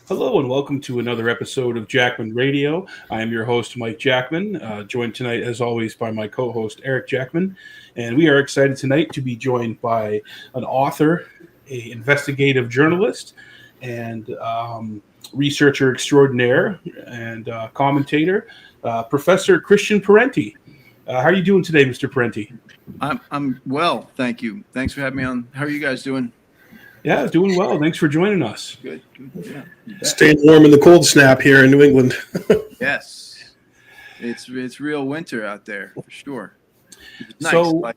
Hello and welcome to another episode of Jackman Radio. I am your host, Mike Jackman, joined tonight, as always, by my co-host, Eric Jackman. And we are excited tonight to be joined by an author, an investigative journalist, and researcher extraordinaire and commentator, Professor Christian Parenti. How are you doing today, Mr. Parenti? I'm well, thank you. Thanks for having me on. How are you guys doing? Yeah, doing well. Thanks for joining us. Good. Yeah. Staying warm in the cold snap here in New England. Yes, it's real winter out there for sure. It's nice. So,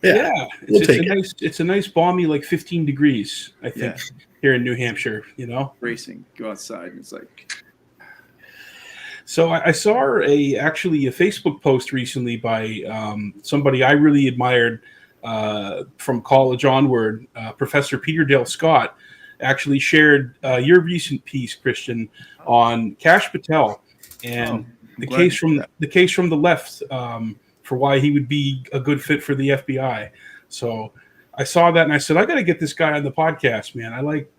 it's a nice balmy, like 15 degrees, I think, here in New Hampshire. Racing. Go outside and it's like. So I saw actually a Facebook post recently by somebody I really admired. From college onward, Professor Peter Dale Scott actually shared your recent piece, Christian, on Kash Patel and the case from the left for why he would be a good fit for the FBI. So I saw that and I said, I got to get this guy on the podcast, man. I like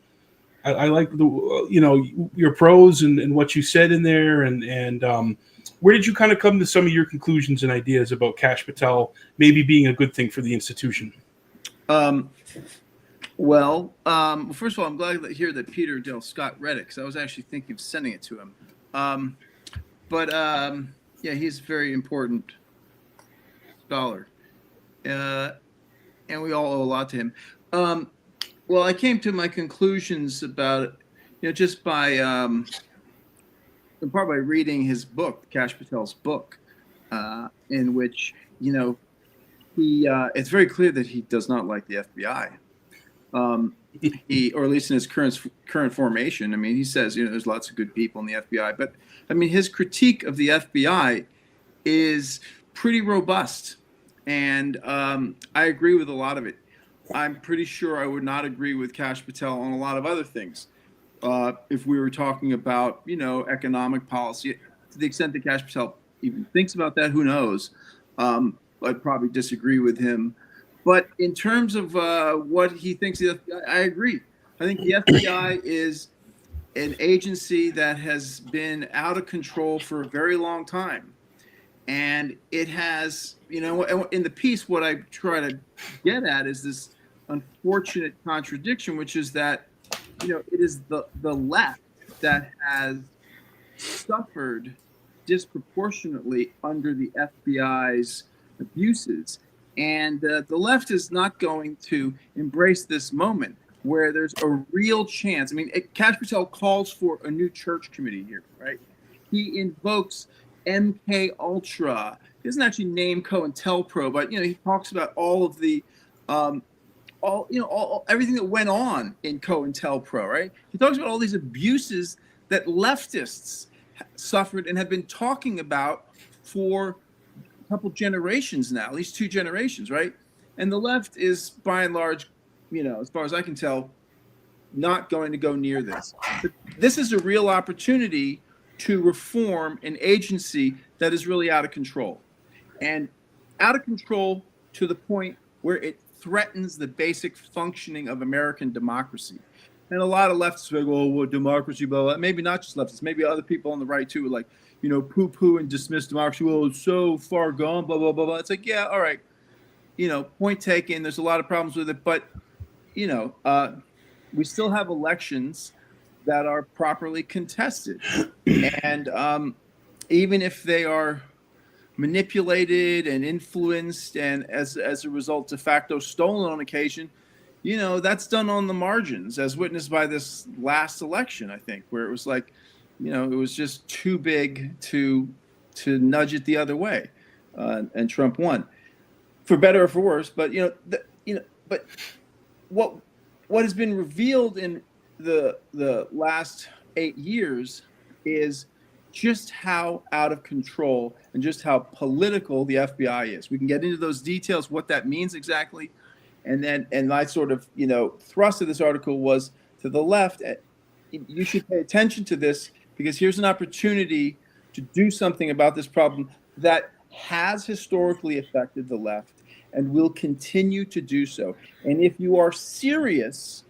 the your prose and what you said in there and where did you kind of come to some of your conclusions and ideas about Kash Patel maybe being a good thing for the institution? Well, first of all, I'm glad to hear that Peter Dale Scott read it because I was actually thinking of sending it to him. He's a very important scholar, and we all owe a lot to him. Well, I came to my conclusions about it, just by in part by reading his book, Kash Patel's book, in which, he it's very clear that he does not like the FBI. Or at least in his current formation. I mean, he says, there's lots of good people in the FBI, but I mean, his critique of the FBI is pretty robust. And I agree with a lot of it. I'm pretty sure I would not agree with Kash Patel on a lot of other things. If we were talking about, economic policy, to the extent that Kash Patel even thinks about that, who knows? I'd probably disagree with him. But in terms of what he thinks of the FBI, I agree. I think the FBI is an agency that has been out of control for a very long time. And it has, in the piece, what I try to get at is this unfortunate contradiction, which is that it is the left that has suffered disproportionately under the FBI's abuses. And the left is not going to embrace this moment where there's a real chance. I mean, Kash Patel calls for a new church committee here, right? He invokes MK Ultra. He doesn't actually name COINTELPRO, but he talks about all of the everything that went on in COINTELPRO, right? He talks about all these abuses that leftists suffered and have been talking about for a couple generations now, at least 2 generations, right? And the left is, by and large, as far as I can tell, not going to go near this. But this is a real opportunity to reform an agency that is really out of control. And out of control to the point where it threatens the basic functioning of American democracy. And a lot of leftists say, well, democracy, blah, blah. Maybe not just leftists, maybe other people on the right too, like, poo-poo and dismiss democracy. Well, it's so far gone, blah, blah, blah, blah. It's like, yeah, all right. Point taken. There's a lot of problems with it. But, we still have elections that are properly contested. And even if they are manipulated and influenced and as a result de facto stolen on occasion, that's done on the margins, as witnessed by this last election, I think, where it was like, it was just too big to nudge it the other way, and Trump won, for better or for worse. But but what has been revealed in the last 8 years is just how out of control and just how political the FBI is. We can get into those details, what that means exactly. And my sort of, thrust of this article was to the left. You should pay attention to this because here's an opportunity to do something about this problem that has historically affected the left and will continue to do so. And if you are serious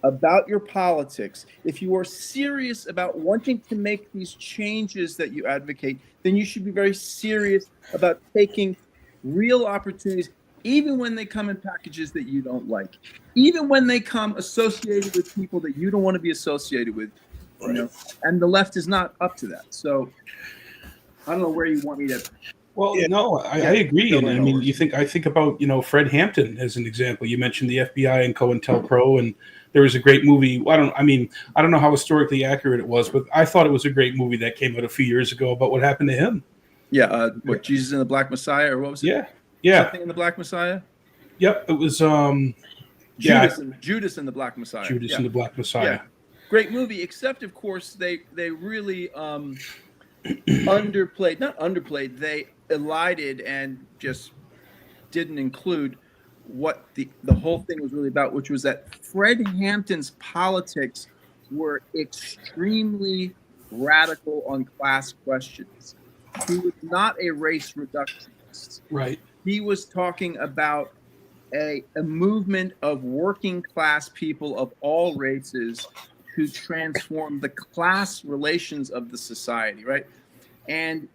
about your politics, if you are serious about wanting to make these changes that you advocate, then you should be very serious about taking real opportunities, even when they come in packages that you don't like, even when they come associated with people that you don't want to be associated with, you know, and the left is not up to that. So I don't know where you want me to. Well, Yeah. no, I agree, and I mean, I think about Fred Hampton as an example. You mentioned the FBI and COINTELPRO, and there was a great movie. I don't know how historically accurate it was, but I thought it was a great movie that came out a few years ago about what happened to him. Yeah, what, Jesus and the Black Messiah, or what was it? Yeah, Something in the Black Messiah. Yep, it was Judas and the Black Messiah. Judas and the Black Messiah. Yeah. Great movie, except of course they really underplayed. They elided and just didn't include what the whole thing was really about, which was that Fred Hampton's politics were extremely radical on class questions. He was not a race reductionist. Right. He was talking about a movement of working class people of all races to transform the class relations of the society, right? And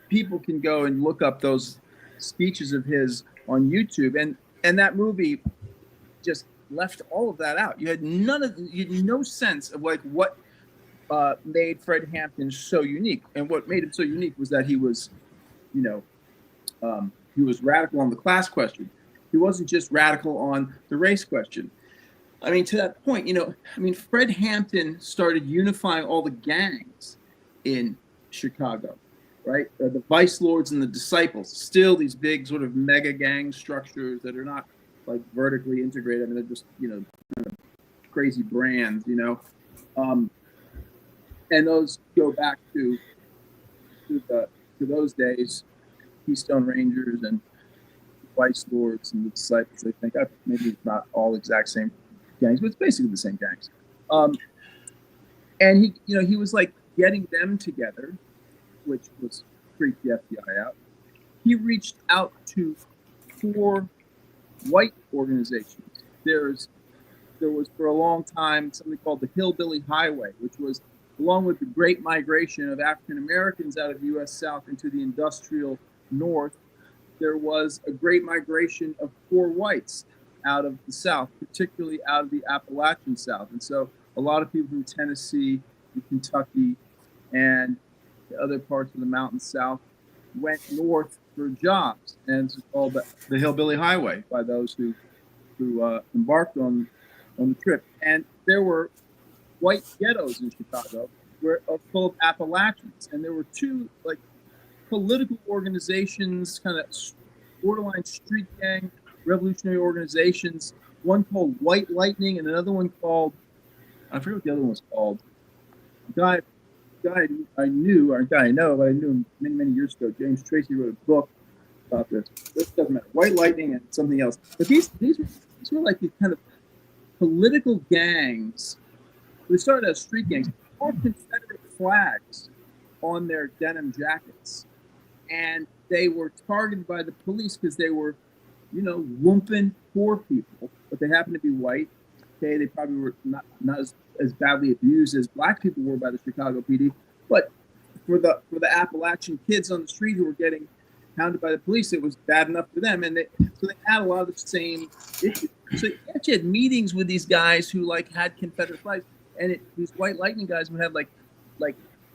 people can go and look up those speeches of his on YouTube, and that movie just left all of that out. You had no sense of like what made Fred Hampton so unique, and what made him so unique was that he was, he was radical on the class question. He wasn't just radical on the race question. I mean, to that point, Fred Hampton started unifying all the gangs in Chicago, right? The Vice Lords and the Disciples, still these big sort of mega gang structures that are not like vertically integrated. I mean, they're just, kind of crazy brands, and those go back to those days, Keystone Rangers and Vice Lords and the Disciples. I think maybe it's not all exact same gangs, but it's basically the same gangs. And he was like getting them together, which was freaked the FBI out. He reached out to 4 white organizations. There was for a long time something called the Hillbilly Highway, which was along with the Great Migration of African Americans out of the U.S. South into the industrial North. There was a great migration of poor whites out of the South, particularly out of the Appalachian South. And so a lot of people from Tennessee and Kentucky and the other parts of the Mountain South went north for jobs. And it's called the Hillbilly Highway by those who embarked on the trip. And there were white ghettos in Chicago full of Appalachians. And there were 2 like political organizations, kind of borderline street gang revolutionary organizations, one called White Lightning and another one called, I forget what the other one was called. A guy I know, but I knew him many years ago. James Tracy wrote a book about this. This doesn't matter. White Lightning and something else. But these were like these kind of political gangs. They started as street gangs, or Confederate flags on their denim jackets. And they were targeted by the police because they were, lumpen poor people, but they happened to be white. Okay, they probably were not as badly abused as black people were by the Chicago PD. But for the Appalachian kids on the street who were getting hounded by the police, it was bad enough for them, and so they had a lot of the same issues. So you actually had meetings with these guys who like had Confederate flags, and these White Lightning guys would have like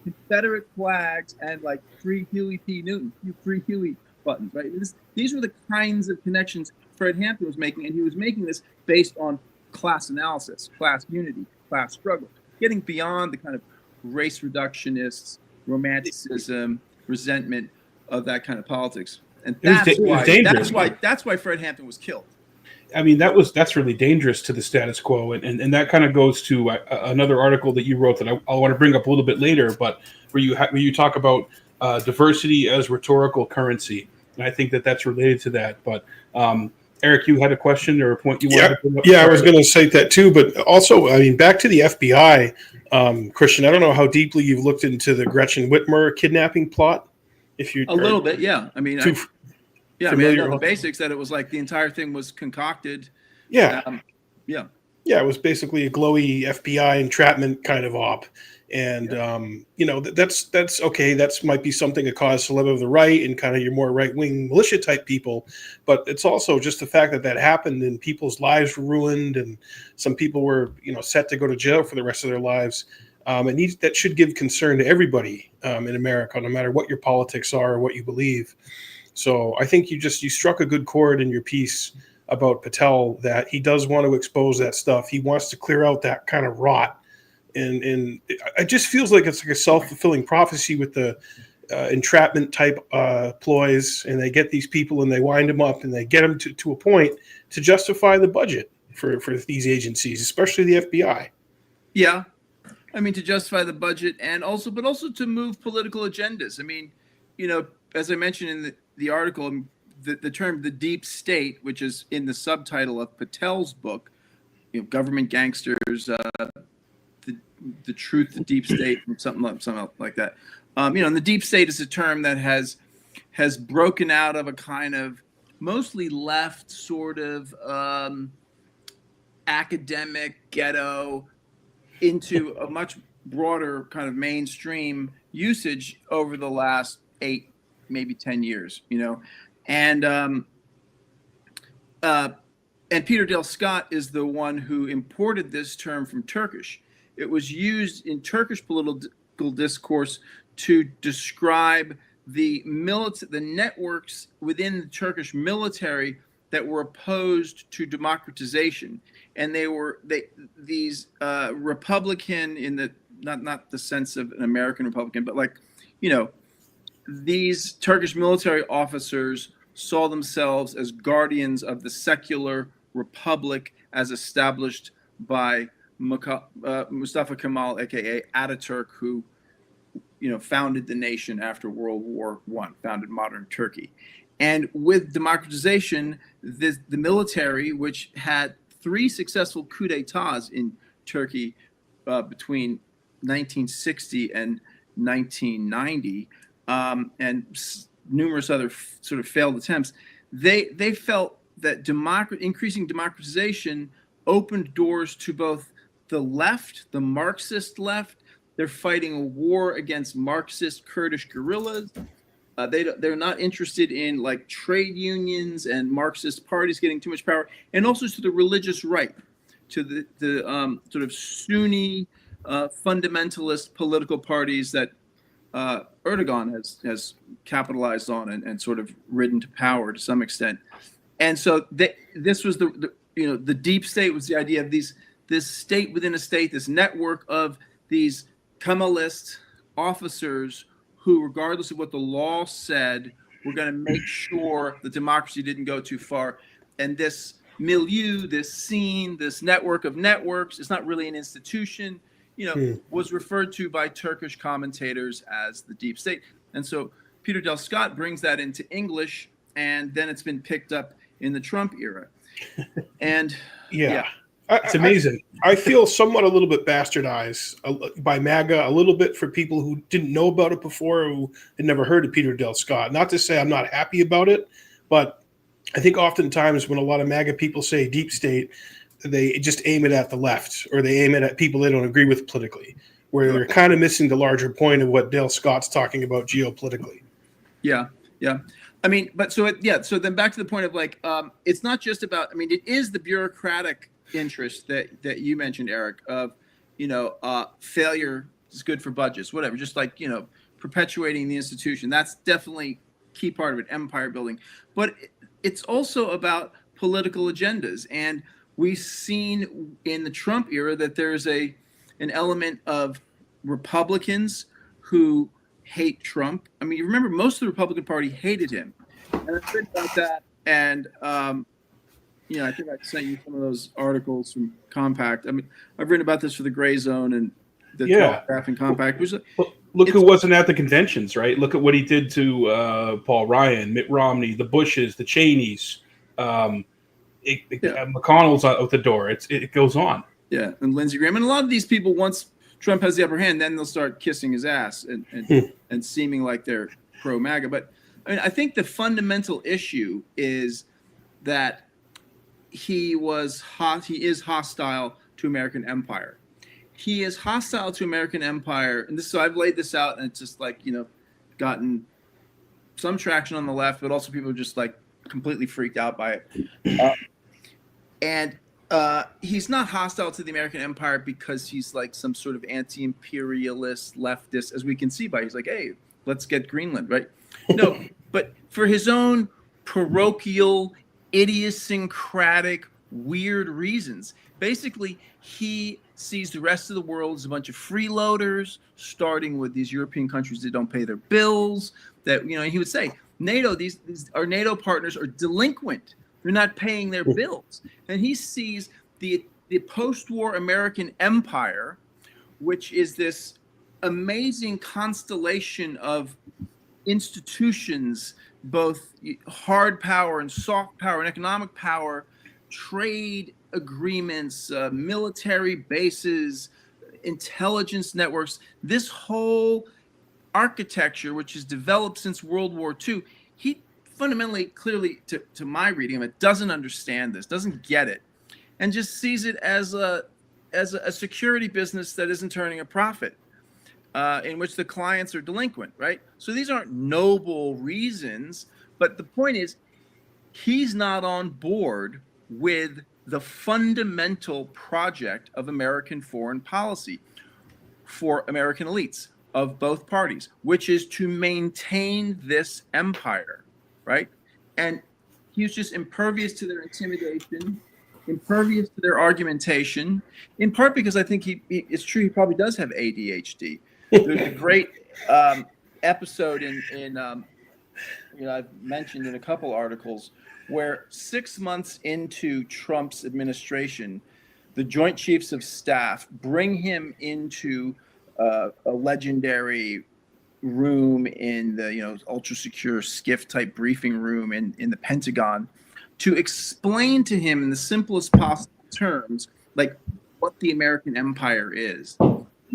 Confederate flags and like free Huey P. Newton, free Huey buttons, right? These were the kinds of connections Fred Hampton was making, and he was making this based on class analysis, class unity, class struggle, getting beyond the kind of race reductionists, romanticism, resentment of that kind of politics. And that's why Fred Hampton was killed. I mean, that's really dangerous to the status quo, and that kind of goes to another article that you wrote that I want to bring up a little bit later, but where you talk about diversity as rhetorical currency, and I think that's related to that. But Eric, you had a question or a point you wanted to bring up? Yeah, I was going to cite that too, but also, I mean, back to the FBI, Christian. I don't know how deeply you've looked into the Gretchen Whitmer kidnapping plot. If you a little bit, yeah. I mean, I know the basics, that it was like the entire thing was concocted. Yeah. Yeah. Yeah, it was basically a glowy FBI entrapment kind of op. And, that's okay. That's might be something a cause célèbre of the right and kind of your more right wing militia type people. But it's also just the fact that that happened and people's lives were ruined and some people were, set to go to jail for the rest of their lives. That should give concern to everybody in America, no matter what your politics are or what you believe. So I think you struck a good chord in your piece about Patel, that he does want to expose that stuff. He wants to clear out that kind of rot. And it just feels like it's like a self-fulfilling prophecy with the entrapment type ploys. And they get these people and they wind them up and they get them to a point to justify the budget for these agencies, especially the FBI. Yeah. I mean, to justify the budget but also to move political agendas. I mean, as I mentioned in the article, the term the deep state, which is in the subtitle of Patel's book, government gangsters, the truth, the deep state, something like that. And the deep state is a term that has broken out of a kind of mostly left sort of academic ghetto into a much broader kind of mainstream usage over the last 8, maybe 10 years, and Peter Dale Scott is the one who imported this term from Turkish. It was used in Turkish political discourse to describe the networks within the Turkish military that were opposed to democratization, and these Republican in the not the sense of an American Republican, but these Turkish military officers saw themselves as guardians of the secular republic as established by Mustafa Kemal, aka Ataturk, who founded the nation after World War I, founded modern Turkey. And with democratization, the military, which had 3 successful coups d'états in Turkey between 1960 and 1990, and numerous other sort of failed attempts, they felt that increasing democratization opened doors to both the left, the Marxist left. They're fighting a war against Marxist Kurdish guerrillas. They're not interested in trade unions and Marxist parties getting too much power, and also to the religious right, to the sort of Sunni fundamentalist political parties that Erdogan has capitalized on and sort of ridden to power to some extent. And so this was the deep state was the idea of this state within a state, this network of these Kemalist officers who, regardless of what the law said, were going to make sure the democracy didn't go too far. And this milieu, this scene, this network of networks, it's not really an institution, was referred to by Turkish commentators as the deep state. And so Peter Dale Scott brings that into English, and then it's been picked up in the Trump era. And yeah. It's amazing. I feel somewhat a little bit bastardized by MAGA, a little bit for people who didn't know about it before, who had never heard of Peter Dale Scott. Not to say I'm not happy about it, but I think oftentimes when a lot of MAGA people say deep state, they just aim it at the left, or they aim it at people they don't agree with politically, where they're kind of missing the larger point of what Dale Scott's talking about geopolitically. Yeah. I mean, but so then back to the point of it's not just about, it is the bureaucratic interest that you mentioned, Eric, of failure is good for budgets, whatever, just perpetuating the institution. That's definitely key part of it, empire building. But it's also about political agendas, and we've seen in the Trump era that there's an element of Republicans who hate Trump. You remember most of the Republican Party hated him, and I've written about that, and I think I sent you some of those articles from Compact. I've written about this for the Gray Zone and the Telegraph and Compact. Look who wasn't at the conventions, right? Look at what he did to Paul Ryan, Mitt Romney, the Bushes, the Cheneys, McConnell's out the door. It goes on. Yeah, and Lindsey Graham. And a lot of these people, once Trump has the upper hand, then they'll start kissing his ass and seeming like they're pro-MAGA. But I think the fundamental issue is that he is hostile to American empire. He is hostile to American empire, and so I've laid this out, and it's just like, gotten some traction on the left, but also people are just like completely freaked out by it. And he's not hostile to the American empire because he's like some sort of anti-imperialist leftist, as we can see by he's like, hey, let's get Greenland, right? No, but for his own parochial, idiosyncratic, weird reasons. Basically, he sees the rest of the world as a bunch of freeloaders, starting with these European countries that don't pay their bills. That, he would say, NATO, these our NATO partners are delinquent. They're not paying their bills. And he sees the post-war American empire, which is this amazing constellation of institutions, both hard power and soft power and economic power, trade agreements, military bases, intelligence networks, this whole architecture, which has developed since World War II, he fundamentally, clearly, to my reading of it, doesn't understand this, doesn't get it, and just sees it as a security business that isn't turning a profit, in which the clients are delinquent, right? So these aren't noble reasons, but the point is, he's not on board with the fundamental project of American foreign policy for American elites of both parties, which is to maintain this empire, right? And he's just impervious to their intimidation, impervious to their argumentation, in part because I think it's true, he probably does have ADHD. There's a great episode in I've mentioned in a couple articles, where 6 months into Trump's administration, the Joint Chiefs of Staff bring him into a legendary room in the ultra secure SCIF type briefing room in the Pentagon to explain to him in the simplest possible terms like what the American empire is.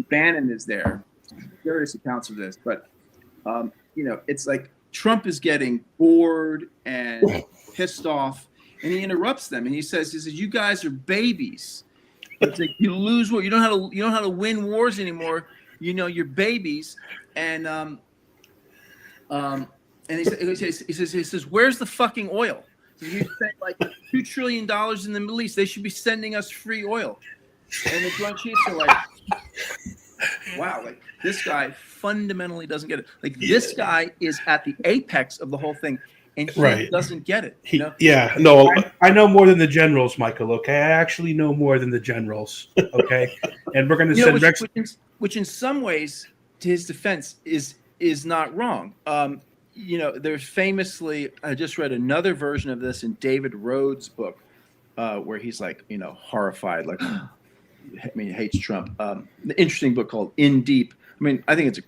Bannon is there, various accounts of this, but it's like Trump is getting bored and pissed off, and he interrupts them, and he says, "You guys are babies. It's like you lose war. You don't know how to win wars anymore. You're babies." And he says, "Where's the fucking oil? You spent like $2 trillion in the Middle East. They should be sending us free oil." And the Joint Chiefs are like, "Wow, like this guy fundamentally doesn't get it. Like this guy is at the apex of the whole thing, and he doesn't get it." I know more than the generals, Michael. Okay, I actually know more than the generals. Okay, and we're going to send Rex, which in some ways, to his defense, is not wrong. There's famously, I just read another version of this in David Rhodes' book, where he's like, horrified, like, he hates Trump. The interesting book called In Deep. I think it's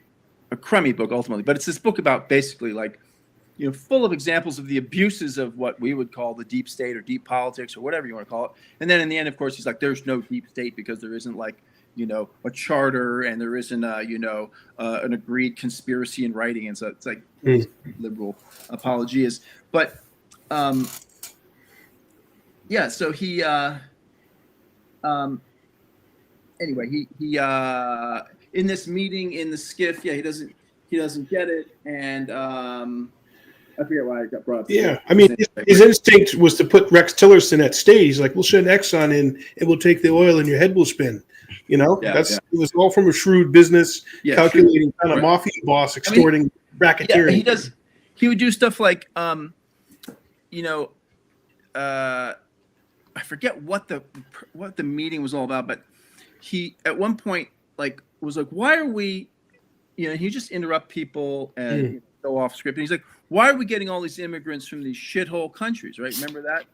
a crummy book ultimately, but it's this book about basically like, full of examples of the abuses of what we would call the deep state or deep politics or whatever you want to call it. And then in the end, of course, he's like, there's no deep state because there isn't like, a charter and there isn't an agreed conspiracy in writing. And so it's like liberal apologias. But so he anyway, he in this meeting in the SCIF, he doesn't get it, and I forget why I got brought up. Yeah, his instinct was to put Rex Tillerson at stage. He's like, we'll send Exxon in, and we'll take the oil, and your head will spin. It was all from a shrewd business, calculating kind of mafia boss extorting racketeering. Yeah, he would do stuff like, I forget what the meeting was all about, but he at one point was like, why are we, he just interrupt people and go off script, and he's like, why are we getting all these immigrants from these shithole countries, right? Remember that?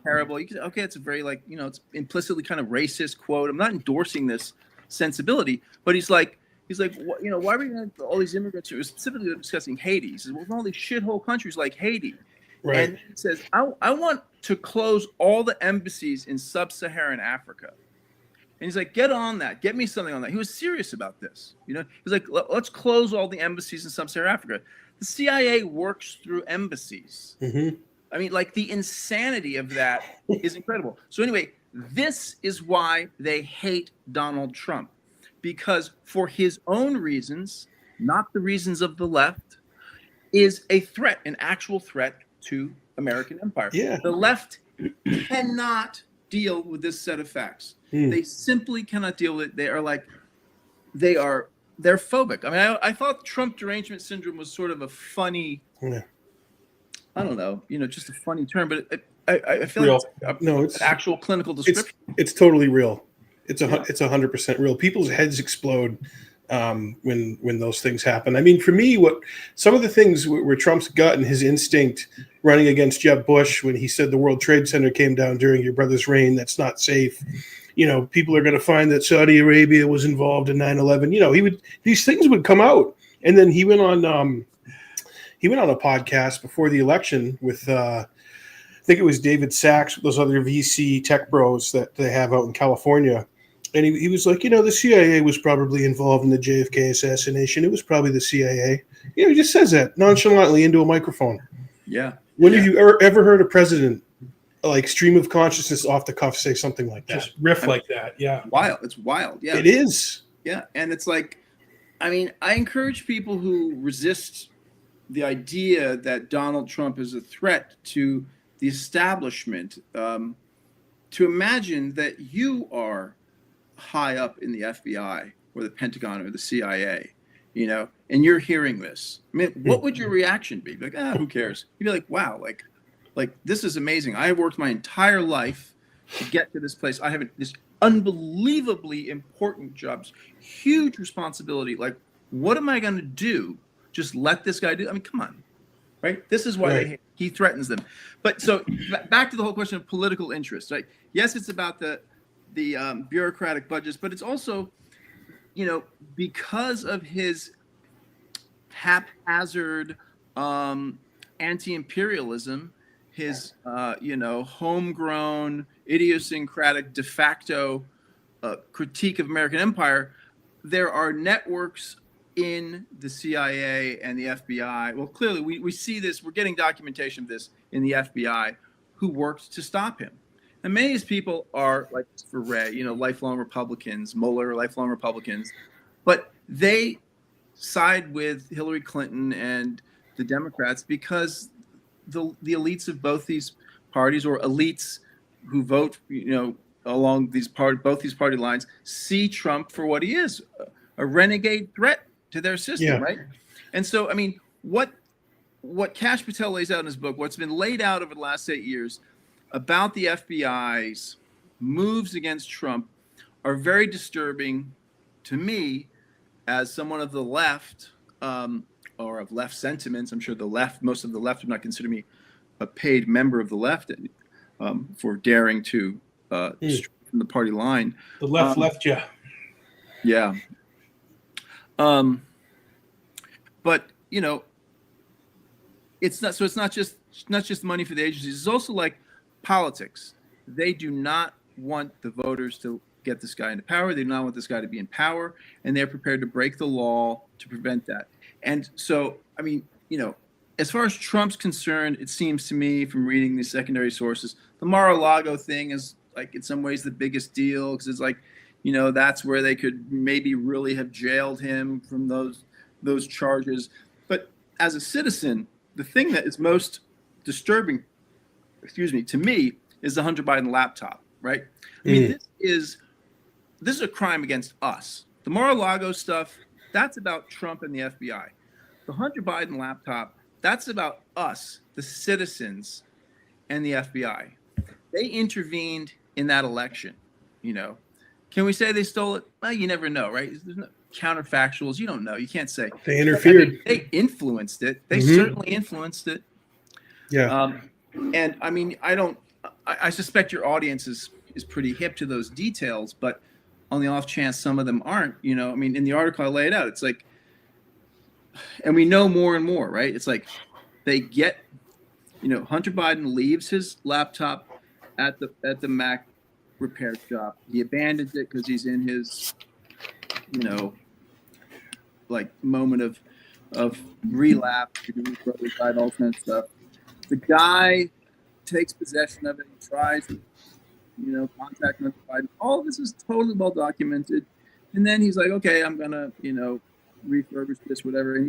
Terrible. Okay, it's a very it's implicitly kind of racist quote. I'm not endorsing this sensibility, but he's like, why are we getting all these immigrants? He was specifically discussing Haiti. He says, well, all these shithole countries like Haiti. Right. And he says, I want to close all the embassies in sub-Saharan Africa. And he's like, get on that. Get me something on that. He was serious about this. He's like, let's close all the embassies in sub-Saharan Africa. The CIA works through embassies. Mm-hmm. I mean, like the insanity of that is incredible. So anyway, this is why they hate Donald Trump, because for his own reasons, not the reasons of the left, is a threat, an actual threat to American empire. Yeah. The left cannot deal with this set of facts. They simply cannot deal with it. They are like, they're phobic. I mean, I thought Trump derangement syndrome was sort of a funny, I don't know, just a funny term, but I feel Real. like it's an actual clinical description. It's totally real. It's 100% real. People's heads explode when those things happen. I mean, for me, what some of the things where Trump's gut and his instinct running against Jeb Bush when he said the World Trade Center came down during your brother's reign, that's not safe. People are going to find that Saudi Arabia was involved in 9/11. These things would come out, and then he went on a podcast before the election with I think it was David Sachs with those other VC tech bros that they have out in California. And he was like, the CIA was probably involved in the JFK assassination. It was probably the CIA. He just says that nonchalantly into a microphone. Yeah. When have you ever heard a president like stream of consciousness off the cuff say something like that? Just riff like that. Yeah. Wild. It's wild. Yeah. It is. Yeah. And it's like, I mean, I encourage people who resist the idea that Donald Trump is a threat to the establishment to imagine that you are high up in the FBI or the Pentagon or the CIA, and you're hearing this. I mean, what would your reaction be? Like, who cares? You'd be like, wow, like this is amazing. I have worked my entire life to get to this place. I have this unbelievably important job, huge responsibility. Like, what am I going to do? Just let this guy do? I mean, come on, right? This is why he threatens them. But so back to the whole question of political interest, right? Yes, it's about the bureaucratic budgets, but it's also, because of his haphazard anti-imperialism, his homegrown, idiosyncratic, de facto critique of American empire, there are networks in the CIA and the FBI. Well, clearly we see this, we're getting documentation of this in the FBI, who worked to stop him. And many of these people are, like for Ray, lifelong Republicans, Mueller, lifelong Republicans, but they side with Hillary Clinton and the Democrats because the elites of both these parties, or elites who vote, along both these party lines, see Trump for what he is, a renegade threat to their system, right? And so, I mean, what Kash Patel lays out in his book, what's been laid out over the last 8 years about the FBI's moves against Trump are very disturbing to me as someone of the left, or of left sentiments. I'm sure most of the left would not consider me a paid member of the left for daring to stray from the party line. The left left you. Yeah. But it's not just money for the agencies. It's also like politics. They do not want the voters to get this guy into power. They do not want this guy to be in power, and they're prepared to break the law to prevent that. And so, I mean, as far as Trump's concerned, it seems to me from reading these secondary sources, the Mar-a-Lago thing is like in some ways the biggest deal, because it's like, that's where they could maybe really have jailed him from those charges. But as a citizen, the thing that is most disturbing, to me, is the Hunter Biden laptop, right? I mean, this is a crime against us. The Mar-a-Lago stuff, that's about Trump and the FBI. The Hunter Biden laptop, that's about us, the citizens, and the FBI. They intervened in that election, Can we say they stole it? Well, you never know, right? There's no counterfactuals. You don't know. You can't say. They interfered. I mean, they influenced it. They certainly influenced it. Yeah. And I mean, I suspect your audience is pretty hip to those details, but on the off chance some of them aren't, I mean, in the article I lay it out, it's like, and we know more and more, right? It's like they get, Hunter Biden leaves his laptop at the Mac repair shop. He abandons it because he's in his, like moment of relapse, all that stuff. The guy takes possession of it. He tries to, contact Hunter Biden. All of this is totally well documented. And then he's like, okay, I'm gonna, refurbish this, whatever. And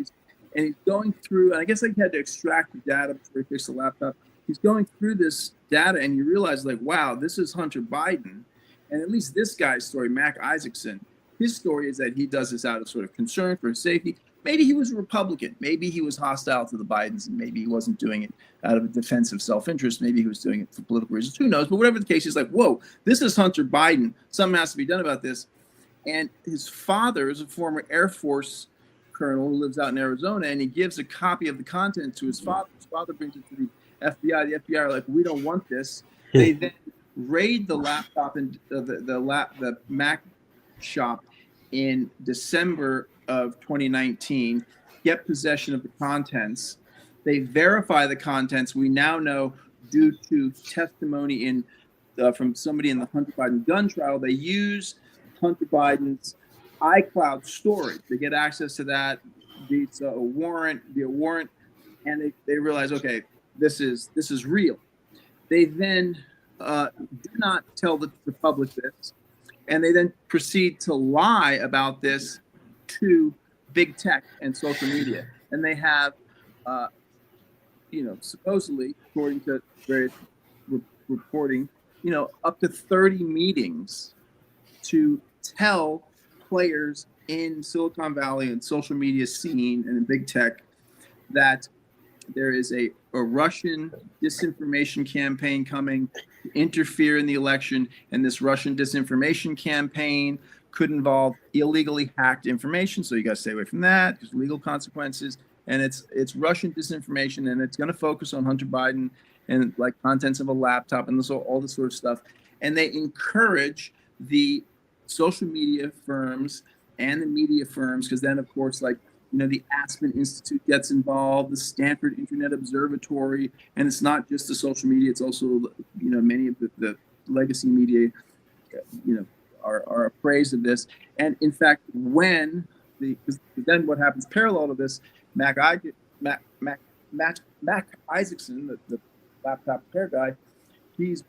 he's going through, and I guess he had to extract the data before he fixed the laptop. He's going through this data, and you realize, like, wow, this is Hunter Biden. And at least this guy's story, Mac Isaacson, his story is that he does this out of sort of concern for his safety. Maybe he was a Republican. Maybe he was hostile to the Bidens, and maybe he wasn't doing it out of a defensive self-interest. Maybe he was doing it for political reasons. Who knows? But whatever the case, he's like, whoa, this is Hunter Biden. Something has to be done about this. And his father is a former Air Force colonel who lives out in Arizona, and he gives a copy of the content to his father. His father brings it to the FBI. The FBI are like, we don't want this. They then raid the laptop and the Mac shop in December of 2019, get possession of the contents. They verify the contents. We now know, due to testimony from somebody in the Hunter Biden gun trial, they use Hunter Biden's iCloud storage. They get access to that via a warrant, and they realize, okay, this is real. They then do not tell the public this, and they then proceed to lie about this to big tech and social media. And they have, supposedly, according to various reporting, up to 30 meetings to tell players in Silicon Valley and social media scene and in big tech that there is a Russian disinformation campaign coming to interfere in the election, and this Russian disinformation campaign could involve illegally hacked information. So you got to stay away from that. There's legal consequences, and it's Russian disinformation, and it's going to focus on Hunter Biden and like contents of a laptop and all this sort of stuff. And they encourage the social media firms and the media firms, because then, of course, the Aspen Institute gets involved, the Stanford Internet Observatory, and it's not just the social media, it's also, many of the legacy media, are appraised of this. And in fact, then what happens parallel to this, Mac Isaacson, the laptop repair guy, he's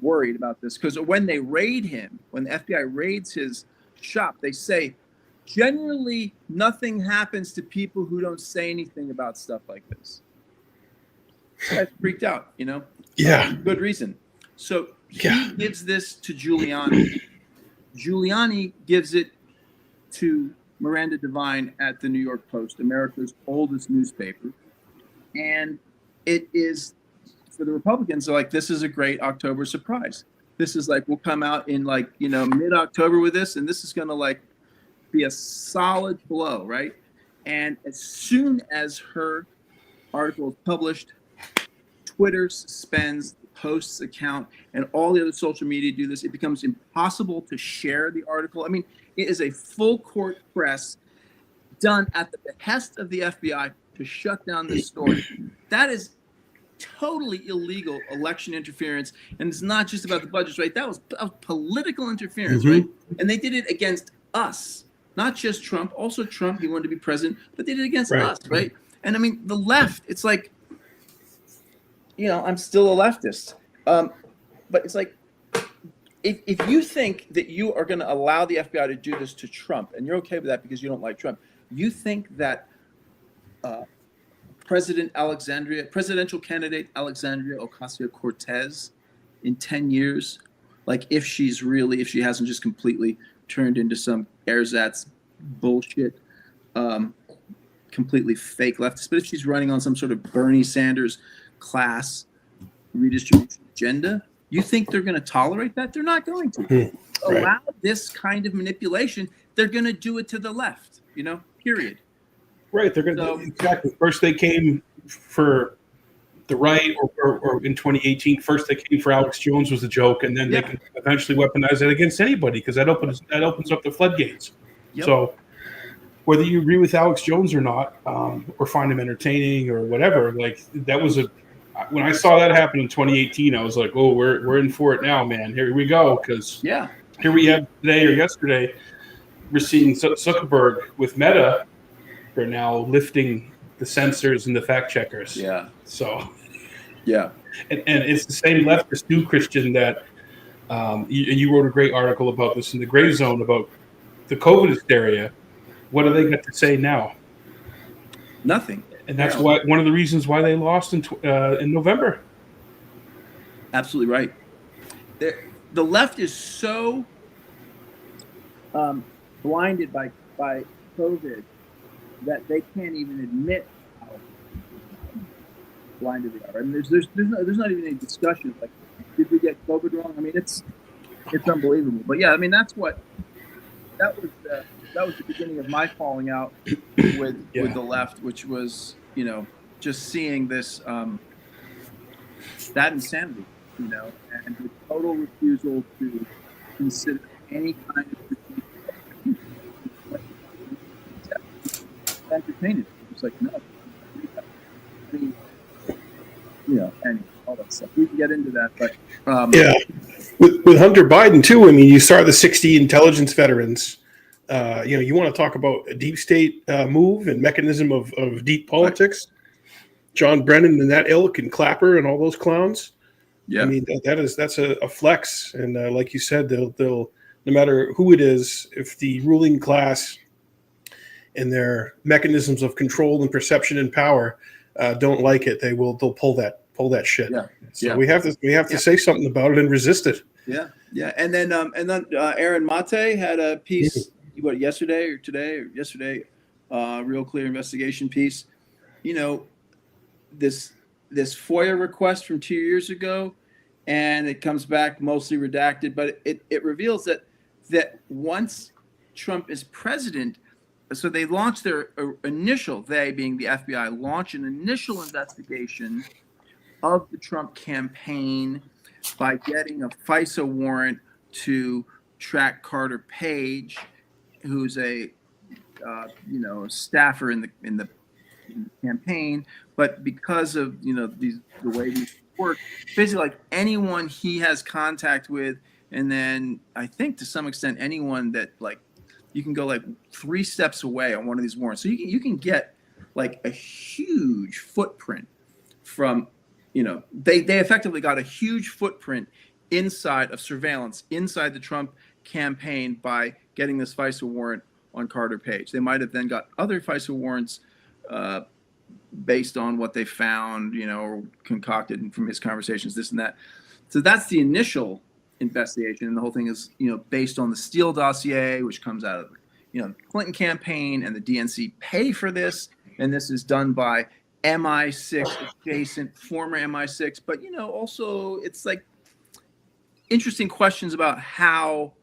worried about this, because when they raid him, when the FBI raids his shop, they say, generally, nothing happens to people who don't say anything about stuff like this. This guy's freaked out, Yeah. Good reason. So he gives this to Giuliani. Giuliani gives it to Miranda Devine at the New York Post, America's oldest newspaper. And it is, for the Republicans, they're like, this is a great October surprise. This is like, we'll come out in mid-October with this, and this is going to be a solid blow, right? And as soon as her article is published, Twitter suspends the Post's account, and all the other social media do this. It becomes impossible to share the article. I mean, it is a full court press done at the behest of the FBI to shut down this story. That is totally illegal election interference, and it's not just about the budgets, right? That was political interference, right? And they did it against us. Not just Trump, also Trump, he wanted to be president, but they did it against us, right? And I mean, the left, it's like, I'm still a leftist. But it's like, if you think that you are going to allow the FBI to do this to Trump, and you're okay with that because you don't like Trump, you think that presidential candidate Alexandria Ocasio-Cortez in 10 years, if she hasn't just completely turned into some ersatz bullshit, completely fake leftist, but if she's running on some sort of Bernie Sanders class redistribution agenda, you think they're going to tolerate that? They're not going to. Allow this kind of manipulation, they're going to do it to the left, period. Right. They're going to, exactly. First they came for the right, or in 2018, first they came for Alex Jones was a joke, and then they can eventually weaponize it against anybody, because that opens up the floodgates. So whether you agree with Alex Jones or not, or find him entertaining or whatever, that was when I saw that happen in 2018, I was like, oh, we're in for it now, man. Here we go, because here we have today or yesterday, we're seeing Zuckerberg with Meta. They're now lifting the censors and the fact checkers. Yeah. So Yeah. And it's the same leftist too, Christian, that you wrote a great article about this in the Gray Zone about the COVID hysteria. What do they got to say now? Nothing. And that's why one of the reasons why they lost in November. Absolutely right. The left is so blinded by COVID that they can't even admit how blinded they are. I mean, there's not even any discussion like, did we get COVID wrong? I mean, it's unbelievable. But yeah, I mean, that was the beginning of my falling out with the left, which was, you know, just seeing this that insanity, you know, and the total refusal to consider any kind of critique, entertain it. It's like, no, I mean, you know, and all that stuff. We can get into that, but yeah, with Hunter Biden too. I mean, you saw the 60 intelligence veterans. You know, you want to talk about a deep state move and mechanism of deep politics. John Brennan and that ilk and Clapper and all those clowns. Yeah, I mean that's a flex, and like you said, they'll no matter who it is, if the ruling class and their mechanisms of control and perception and power don't like it, they'll pull that shit. Yeah. So yeah. we have to say something about it and resist it. Yeah, yeah, and then Aaron Mate had a piece, what, yesterday or today or yesterday, real clear investigation piece. You know, this FOIA request from 2 years ago, and it comes back mostly redacted, but it reveals that once Trump is president, so they launched their initial, they being the FBI, launched an initial investigation of the Trump campaign by getting a FISA warrant to track Carter Page, who's a staffer in the campaign, but because of the way these work, basically like anyone he has contact with, and then I think to some extent anyone that like you can go like 3 steps away on one of these warrants, so you can get like a huge footprint from. They effectively got a huge footprint inside of surveillance inside the Trump campaign by getting this FISA warrant on Carter Page. They might have then got other FISA warrants based on what they found, or concocted from his conversations, this and that. So that's the initial investigation, and the whole thing is, based on the Steele dossier, which comes out of, the Clinton campaign, and the DNC pay for this, and this is done by MI6 adjacent, former MI6, but also it's like interesting questions about how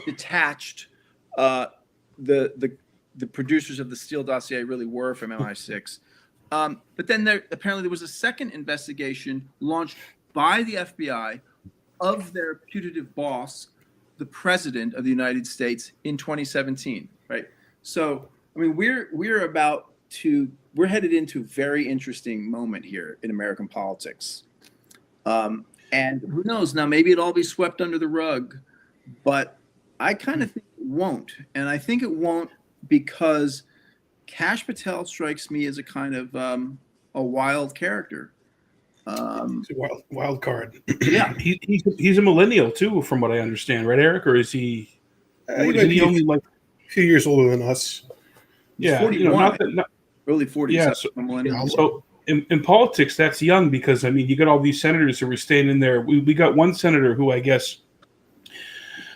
detached the producers of the Steele dossier really were from MI6. But then apparently there was a second investigation launched by the FBI of their putative boss, the president of the United States, in 2017. Right. So I mean, we're headed into a very interesting moment here in American politics. And who knows, now maybe it'll all be swept under the rug, but I kind of think it won't. And I think it won't because Kash Patel strikes me as a kind of a wild character. It's a wild card. Yeah, he's a millennial too, from what I understand, right, Eric? Or is he? Isn't he only like a few years older than us? Yeah, 41, early 40s. Yeah, so in politics, that's young because I mean, you got all these senators who were staying in there. We got one senator who I guess,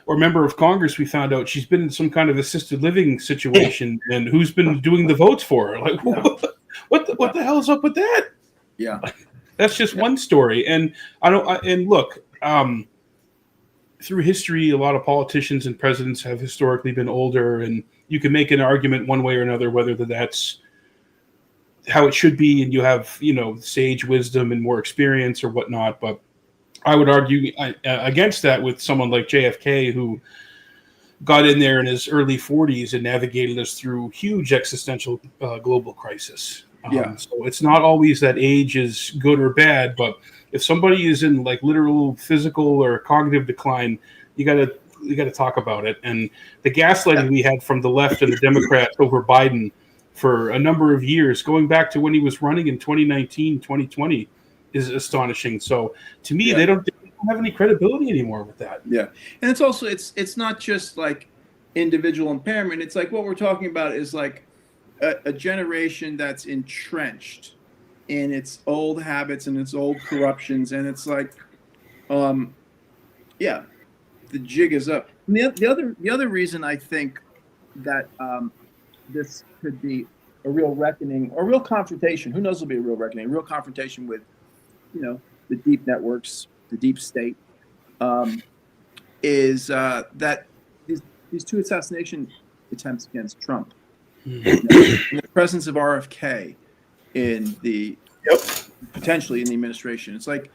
or member of Congress, we found out she's been in some kind of assisted living situation, and who's been doing the votes for her? Like, what the hell's up with that? Yeah. That's just one story, and look, through history, a lot of politicians and presidents have historically been older, and you can make an argument one way or another whether that's how it should be, and you have sage wisdom and more experience or whatnot. But I would argue against that with someone like JFK, who got in there in his early 40s and navigated us through huge existential global crisis. So it's not always that age is good or bad, but if somebody is in like literal physical or cognitive decline, you gotta talk about it. And the gaslighting we had from the left and the Democrats over Biden for a number of years, going back to when he was running in 2019, 2020, is astonishing. So to me, Yeah. they don't have any credibility anymore with that. Yeah, and it's also it's not just like individual impairment. It's like what we're talking about is like a generation that's entrenched in its old habits and its old corruptions, and it's like, yeah, the jig is up. And the other reason I think that this could be a real reckoning or a real confrontation. Who knows? It'll be a real reckoning, a real confrontation with, the deep networks, the deep state. Is that these two assassination attempts against Trump, in the presence of RFK in the potentially in the administration. It's like,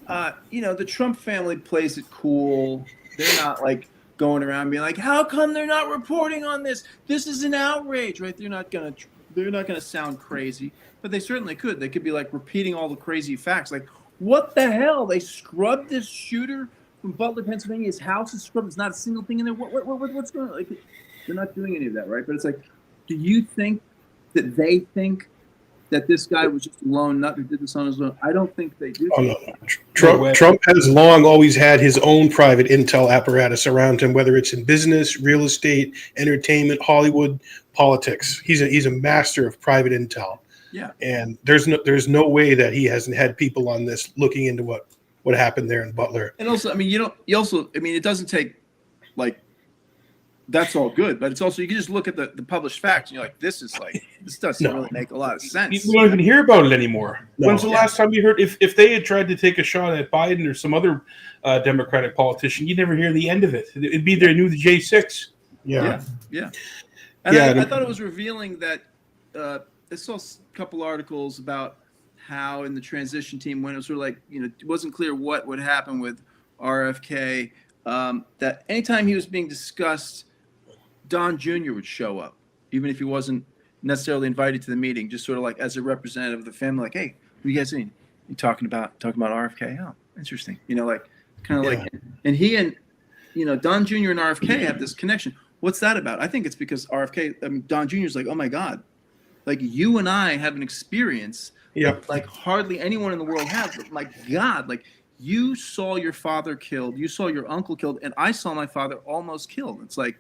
the Trump family plays it cool. They're not like going around being like, how come they're not reporting on this? This is an outrage, right? They're not gonna sound crazy, but they certainly could. They could be like repeating all the crazy facts, like, what the hell? They scrubbed this shooter from Butler, Pennsylvania. His house is scrubbed. There's not a single thing in there. What's going on? Like, they're not doing any of that, right? But it's like, do you think that they think that this guy was just a lone nut who did this on his own? I don't think they do. Oh, no. Trump has long always had his own private intel apparatus around him, whether it's in business, real estate, entertainment, Hollywood, politics. He's a master of private intel. Yeah. And there's no way that he hasn't had people on this looking into what happened there in Butler. And also, it doesn't take, like, that's all good, but it's also, you can just look at the published facts and you're like, this doesn't really make a lot of sense. People don't even hear about it anymore. No. When's the last time you heard, if they had tried to take a shot at Biden or some other Democratic politician, you'd never hear the end of it. It'd be their new J6. Yeah. And I thought it was revealing that I saw a couple articles about how in the transition team, when it was sort of like, it wasn't clear what would happen with RFK, that anytime he was being discussed, Don Jr. would show up, even if he wasn't necessarily invited to the meeting, just sort of like as a representative of the family, like, hey, what you guys doing? You talking about RFK? Oh, interesting. And he and, Don Jr. and RFK have this connection. What's that about? I think it's because Don Jr. is like, oh my God, like you and I have an experience that, like, hardly anyone in the world has. But my God, like, you saw your father killed, you saw your uncle killed, and I saw my father almost killed. It's like,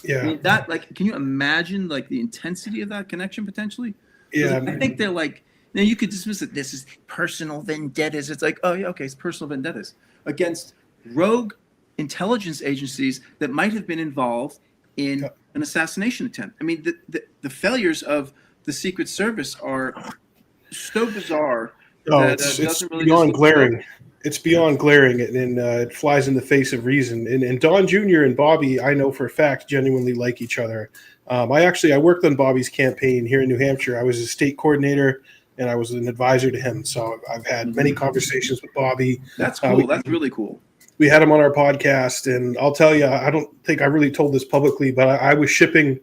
that, like, can you imagine like the intensity of that connection potentially? Yeah, I think they're like, you could dismiss it. This is personal vendettas. It's like, oh yeah, okay, it's personal vendettas against rogue intelligence agencies that might have been involved in an assassination attempt. I mean, the failures of the Secret Service are so bizarre. It's beyond glaring. It's beyond glaring, and it flies in the face of reason. And Don Jr. and Bobby, I know for a fact, genuinely like each other. I worked on Bobby's campaign here in New Hampshire. I was a state coordinator, and I was an advisor to him. So I've had many conversations with Bobby. That's cool. That's really cool. We had him on our podcast, and I'll tell you, I don't think I really told this publicly, but I was shipping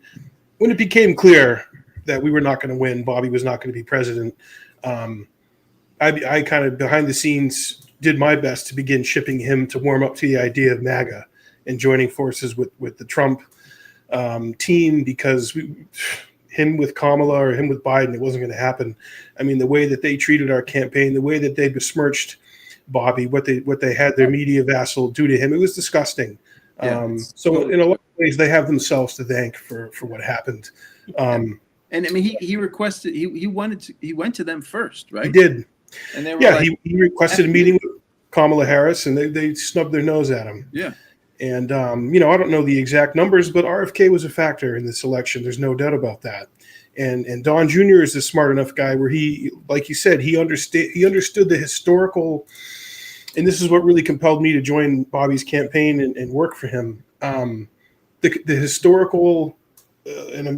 when it became clear that we were not going to win. Bobby was not going to be president. I kind of behind the scenes did my best to begin shipping him to warm up to the idea of MAGA and joining forces with the Trump team, because him with Kamala or him with Biden, it wasn't going to happen. I mean, the way that they treated our campaign, the way that they besmirched Bobby, what they had their media vassal do to him, it was disgusting. So in a lot of ways, they have themselves to thank for what happened. And I mean, he requested, he went to them first, right? He did. And they were he requested a meeting with Kamala Harris, and they snubbed their nose at him. Yeah. And, I don't know the exact numbers, but RFK was a factor in this election. There's no doubt about that. And Don Jr. is a smart enough guy where he, like you said, he understood the historical, and this is what really compelled me to join Bobby's campaign and work for him. The historical, and I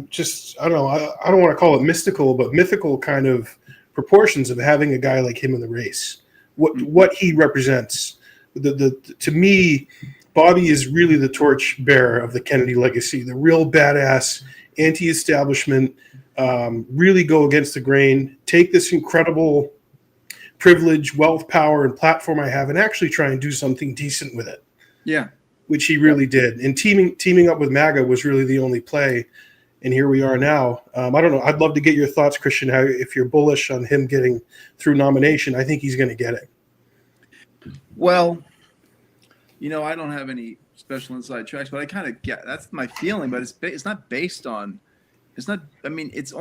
don't know, I don't want to call it mystical, but mythical kind of proportions of having a guy like him in the race. What he represents. To me, Bobby is really the torch bearer of the Kennedy legacy, the real badass, anti-establishment, really go against the grain, take this incredible privilege, wealth, power, and platform I have and actually try and do something decent with it. Yeah. Which he really did. And teaming up with MAGA was really the only play. and here we are now. I don't know. I'd love to get your thoughts, Christian. How, if you're bullish on him getting through nomination, I think he's going to get it. Well, I don't have any special inside tracks, but I kind of get that's my feeling. But it's not based on. It's not. I mean, it's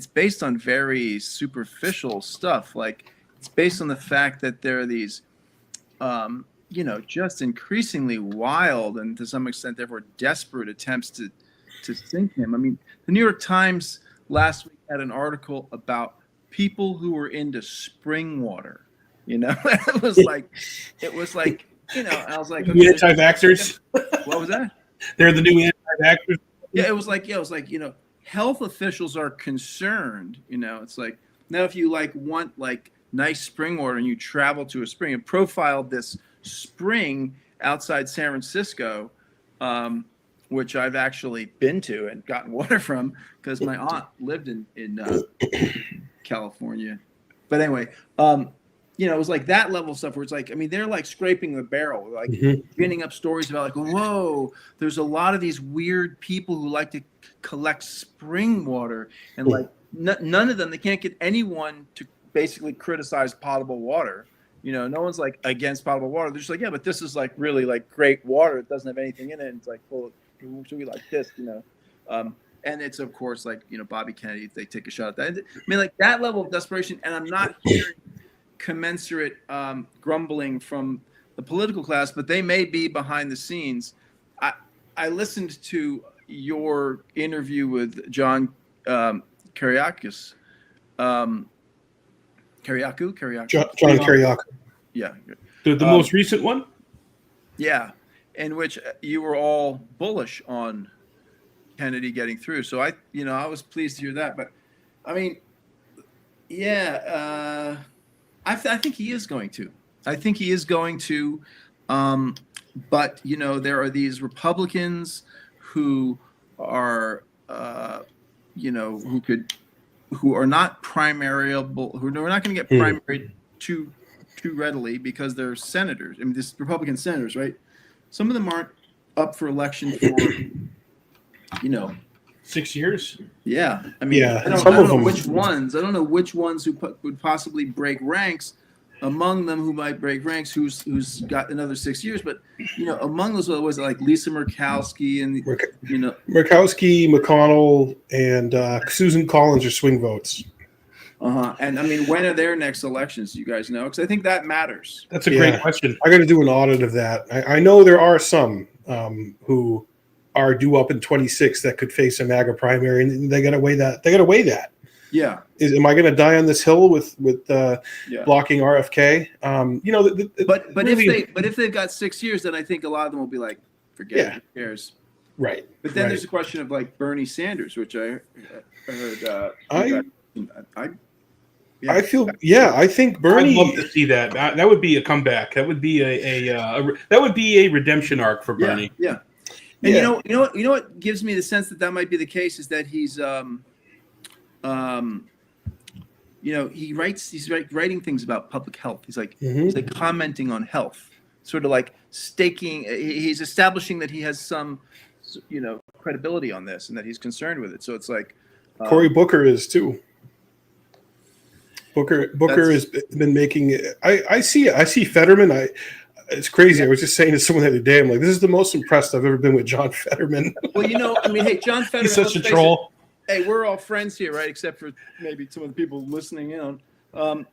based on very superficial stuff. Like it's based on the fact that there are these, just increasingly wild and to some extent, therefore, desperate attempts to sink him. I mean, the New York Times last week had an article about people who were into spring water. It was like, I was like, okay, anti-vaxxers. What was that? They're the new anti-vaxxers. Yeah, it was like, health officials are concerned. It's like now if you want nice spring water and you travel to a spring and profiled this spring outside San Francisco, which I've actually been to and gotten water from because my aunt lived in California. But anyway, it was like that level of stuff where it's like, I mean, they're like scraping the barrel, like spinning up stories about whoa, there's a lot of these weird people who like to collect spring water and none of them, they can't get anyone to basically criticize potable water. No one's like against potable water. They're just like, yeah, but this is like really like great water. It doesn't have anything in it. And it's like, well, should we like this, and it's of course like, Bobby Kennedy, they take a shot at that. I mean, like that level of desperation. And I'm not hearing commensurate grumbling from the political class, but they may be behind the scenes. I listened to your interview with John Kiriakis. John Kiriakis. Yeah. The most recent one? Yeah. In which you were all bullish on Kennedy getting through. So I was pleased to hear that. But I mean, yeah, I think he is going to. But there are these Republicans who are, who are not primariable, who are not going to get primaried too readily because they're senators. I mean, this Republican senators, right? Some of them aren't up for election for, 6 years. Yeah, I mean, yeah, I don't know which ones. I don't know which ones who would possibly break ranks. Among them, who might break ranks, who's got another 6 years. But among those was like Lisa Murkowski and Murkowski, McConnell, and Susan Collins are swing votes. And I mean, when are their next elections? Do you guys know? Because I think that matters. That's a great question. I got to do an audit of that. I know there are some who are due up in 26 that could face a MAGA primary, and they got to weigh that. Yeah. Am I going to die on this hill with blocking RFK? But if they've got 6 years, then I think a lot of them will be like, forget it, who cares? Right. But then there's a question of like Bernie Sanders, which I heard. I think Bernie. I'd love to see that. That would be a comeback. That would be a redemption arc for Bernie. Yeah. And you know what gives me the sense that might be the case is that he's he's writing things about public health. He's like commenting on health, sort of like he's establishing that he has some credibility on this and that he's concerned with it. So it's like Cory Booker is too. Booker has been making. I see Fetterman. It's crazy. I was just saying to someone the other day, I'm like, this is the most impressed I've ever been with John Fetterman. Well, hey, John Fetterman. He's such a troll. Hey, we're all friends here, right? Except for maybe some of the people listening in on. I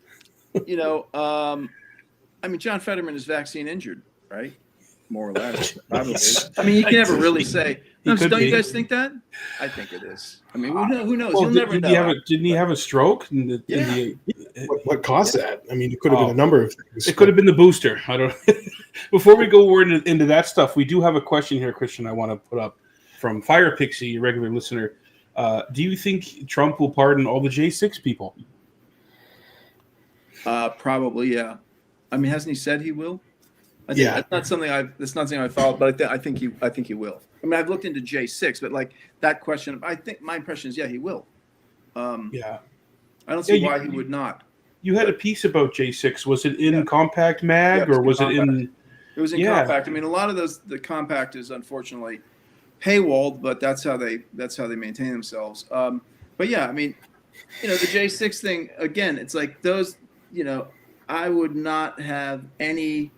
mean, John Fetterman is vaccine injured, right? More or less. Probably. I mean, you can never really say. No, don't you guys think that? I think it is. I mean, who knows? You'll never know. Didn't he have a stroke? What caused that? I mean, it could have been a number of things. It could have been the booster. I don't. Before we go into that stuff, we do have a question here, Christian. I want to put up from Fire Pixie, a regular listener. Do you think Trump will pardon all the J6 people? Probably, yeah. I mean, hasn't he said he will? That's not something I've followed, but I think he will. I mean, I've looked into J6, but like that question, I think my impression is, he will. I don't see why he would not. You had a piece about J6. Was it in Compact Mag or was it in? It was in Compact. I mean, a lot of the Compact is unfortunately paywalled, but that's how they maintain themselves. But yeah, I mean, the J6 thing again. It's like those. I would not have any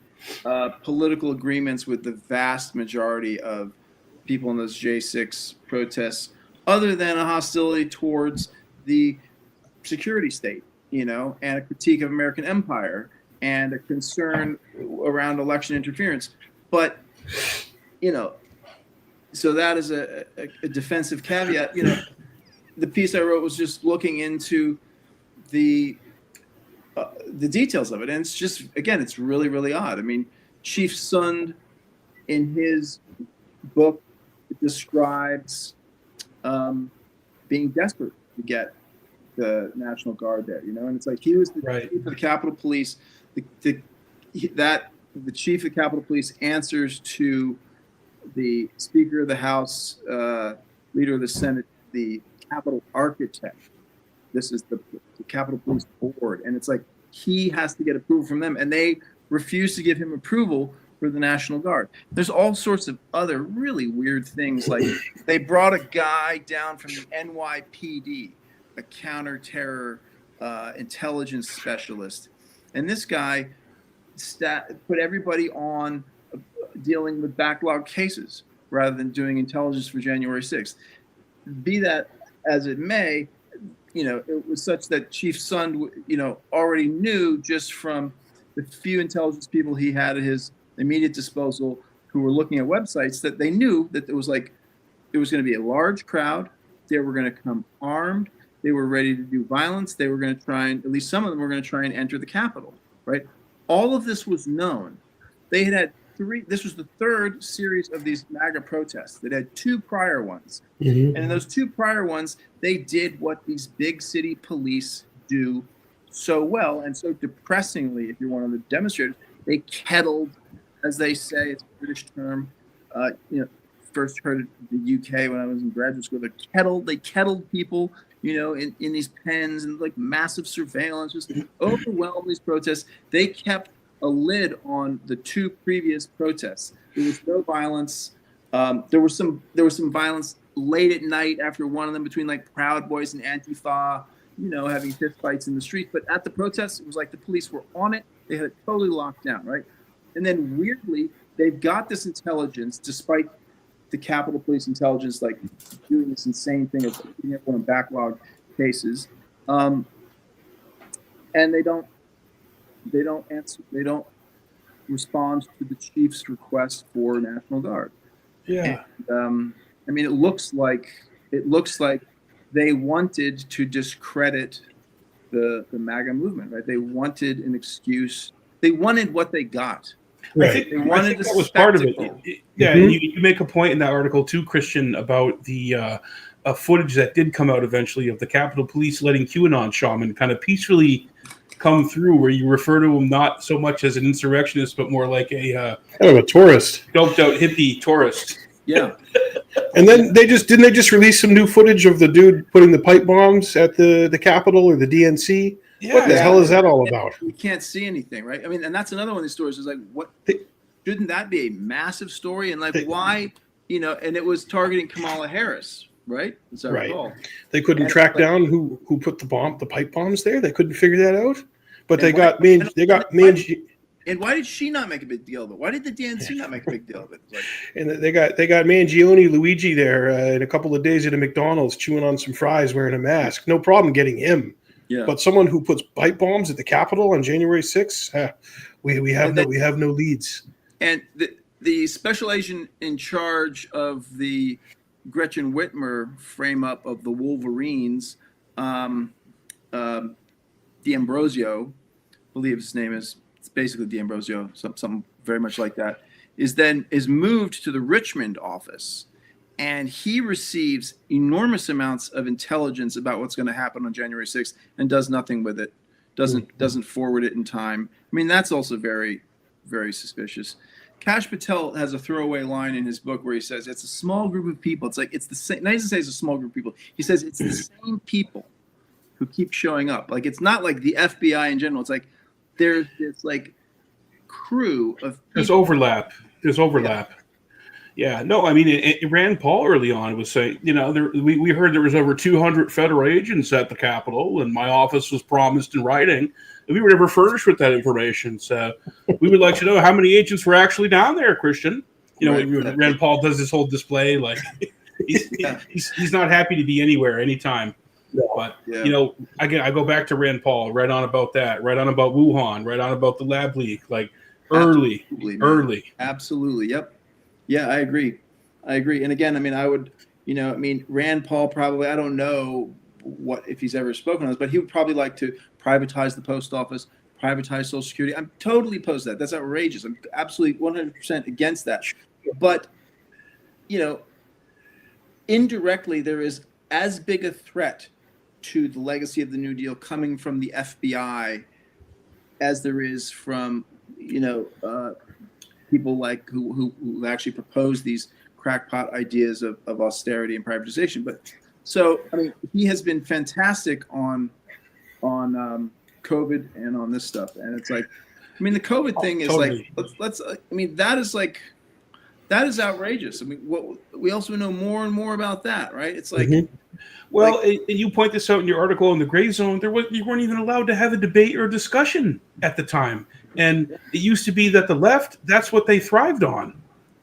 political agreements with the vast majority of people in those J6 protests, other than a hostility towards the security state, and a critique of American empire and a concern around election interference. But, so that is a defensive caveat. The piece I wrote was just looking into the details of it, and it's just, again, it's really, really odd. I mean, Chief Sund in his book describes being desperate to get the National Guard there, and it's like he was the chief of the Capitol Police. The chief of the Capitol Police answers to the Speaker of the House, Leader of the Senate, the Capitol Architect. This is the Capitol Police Board, and it's like he has to get approval from them, and they refuse to give him approval for the National Guard. There's all sorts of other really weird things, like they brought a guy down from the NYPD, a counter-terror intelligence specialist, and this guy put everybody on dealing with backlog cases rather than doing intelligence for January 6th. Be that as it may, it was such that Chief Sund, already knew just from the few intelligence people he had at his immediate disposal who were looking at websites, that they knew that it was going to be a large crowd. They were going to come armed. They were ready to do violence. They were going to try and, at least some of them were going to try and enter the Capitol, right? All of this was known. They had this was the third series of these MAGA protests. They had two prior ones. Mm-hmm. And in those two prior ones, they did what these big city police do so well and so depressingly, if you're one of the demonstrators. They kettled, as they say, it's a British term. First heard it in the UK when I was in graduate school. They kettled people, in these pens, and like massive surveillance, just overwhelmed these protests. They kept a lid on the two previous protests. There was no violence. There was some violence late at night after one of them between like Proud Boys and Antifa, having fist fights in the streets. But at the protests, it was like the police were on it. They had it totally locked down, right? And then weirdly, they've got this intelligence, despite the Capitol Police intelligence like doing this insane thing of putting everyone in backlog cases, and they don't answer. They don't respond to the chief's request for National Guard. Yeah. And, I mean, it looks like they wanted to discredit the MAGA movement, right? They wanted an excuse. They wanted what they got. Right. I think that was part of it. Yeah, mm-hmm. You make a point in that article too, Christian, about the footage that did come out eventually of the Capitol Police letting QAnon shaman kind of peacefully come through, where you refer to him not so much as an insurrectionist, but more like a kind of a tourist, doped out hippie tourist. Yeah. And then they just release some new footage of the dude putting the pipe bombs at the Capitol or the DNC. Yeah, what the hell is that all about? You can't see anything, right? I mean, and that's another one of these stories. Is like, what shouldn't that be a massive story? And like, why? And it was targeting Kamala Harris, right? As I recall. They couldn't track down who put the pipe bombs there. They couldn't figure that out. But they got And why did she not make a big deal of it? Why did the DNC not make a big deal of it? Like, and they got Mangione Luigi there in a couple of days at a McDonald's chewing on some fries wearing a mask. No problem getting him. Yeah. But someone who puts pipe bombs at the Capitol on January 6th, we have no leads. And the special agent in charge of the Gretchen Whitmer frame-up of the Wolverines, D'Ambrosio, I believe his name is. It's basically D'Ambrosio, something very much like that. Is moved to the Richmond office, and he receives enormous amounts of intelligence about what's going to happen on January 6th and does nothing with it. Doesn't forward it in time. I mean, that's also very, very suspicious. Kash Patel has a throwaway line in his book where he says it's a small group of people. It's like it's the same. Not even say it's a small group of people. He says it's the same people who keep showing up. Like, it's not like the FBI in general. It's like there's this like crew of people. There's overlap. Yeah, no, I mean, Rand Paul early on was saying, we heard there was over 200 federal agents at the Capitol, and my office was promised in writing, and we were never furnished with that information. So we would like to know how many agents were actually down there, Christian. Right. Rand Paul does this whole display, like Yeah. he's not happy to be anywhere, anytime. But Yeah. again, I go back to Rand Paul, right on about that, right on about Wuhan, right on about the lab leak, like early. Absolutely. Yep. Yeah, I agree. And again, I mean, Rand Paul probably, I don't know what if he's ever spoken on this, but he would probably like to privatize the post office, privatize Social Security. I'm totally opposed to that. That's outrageous. I'm absolutely 100% against that. But, indirectly, there is as big a threat to the legacy of the New Deal coming from the FBI as there is from, people like who actually propose these crackpot ideas of austerity and privatization. But so, I mean, he has been fantastic on COVID and on this stuff. And it's like, I mean, the COVID thing is totally. That is outrageous. I mean, we also know more and more about that, right? It's like, well, you point this out in your article in the Gray Zone. You weren't even allowed to have a debate or discussion at the time. And it used to be that the left, that's what they thrived on.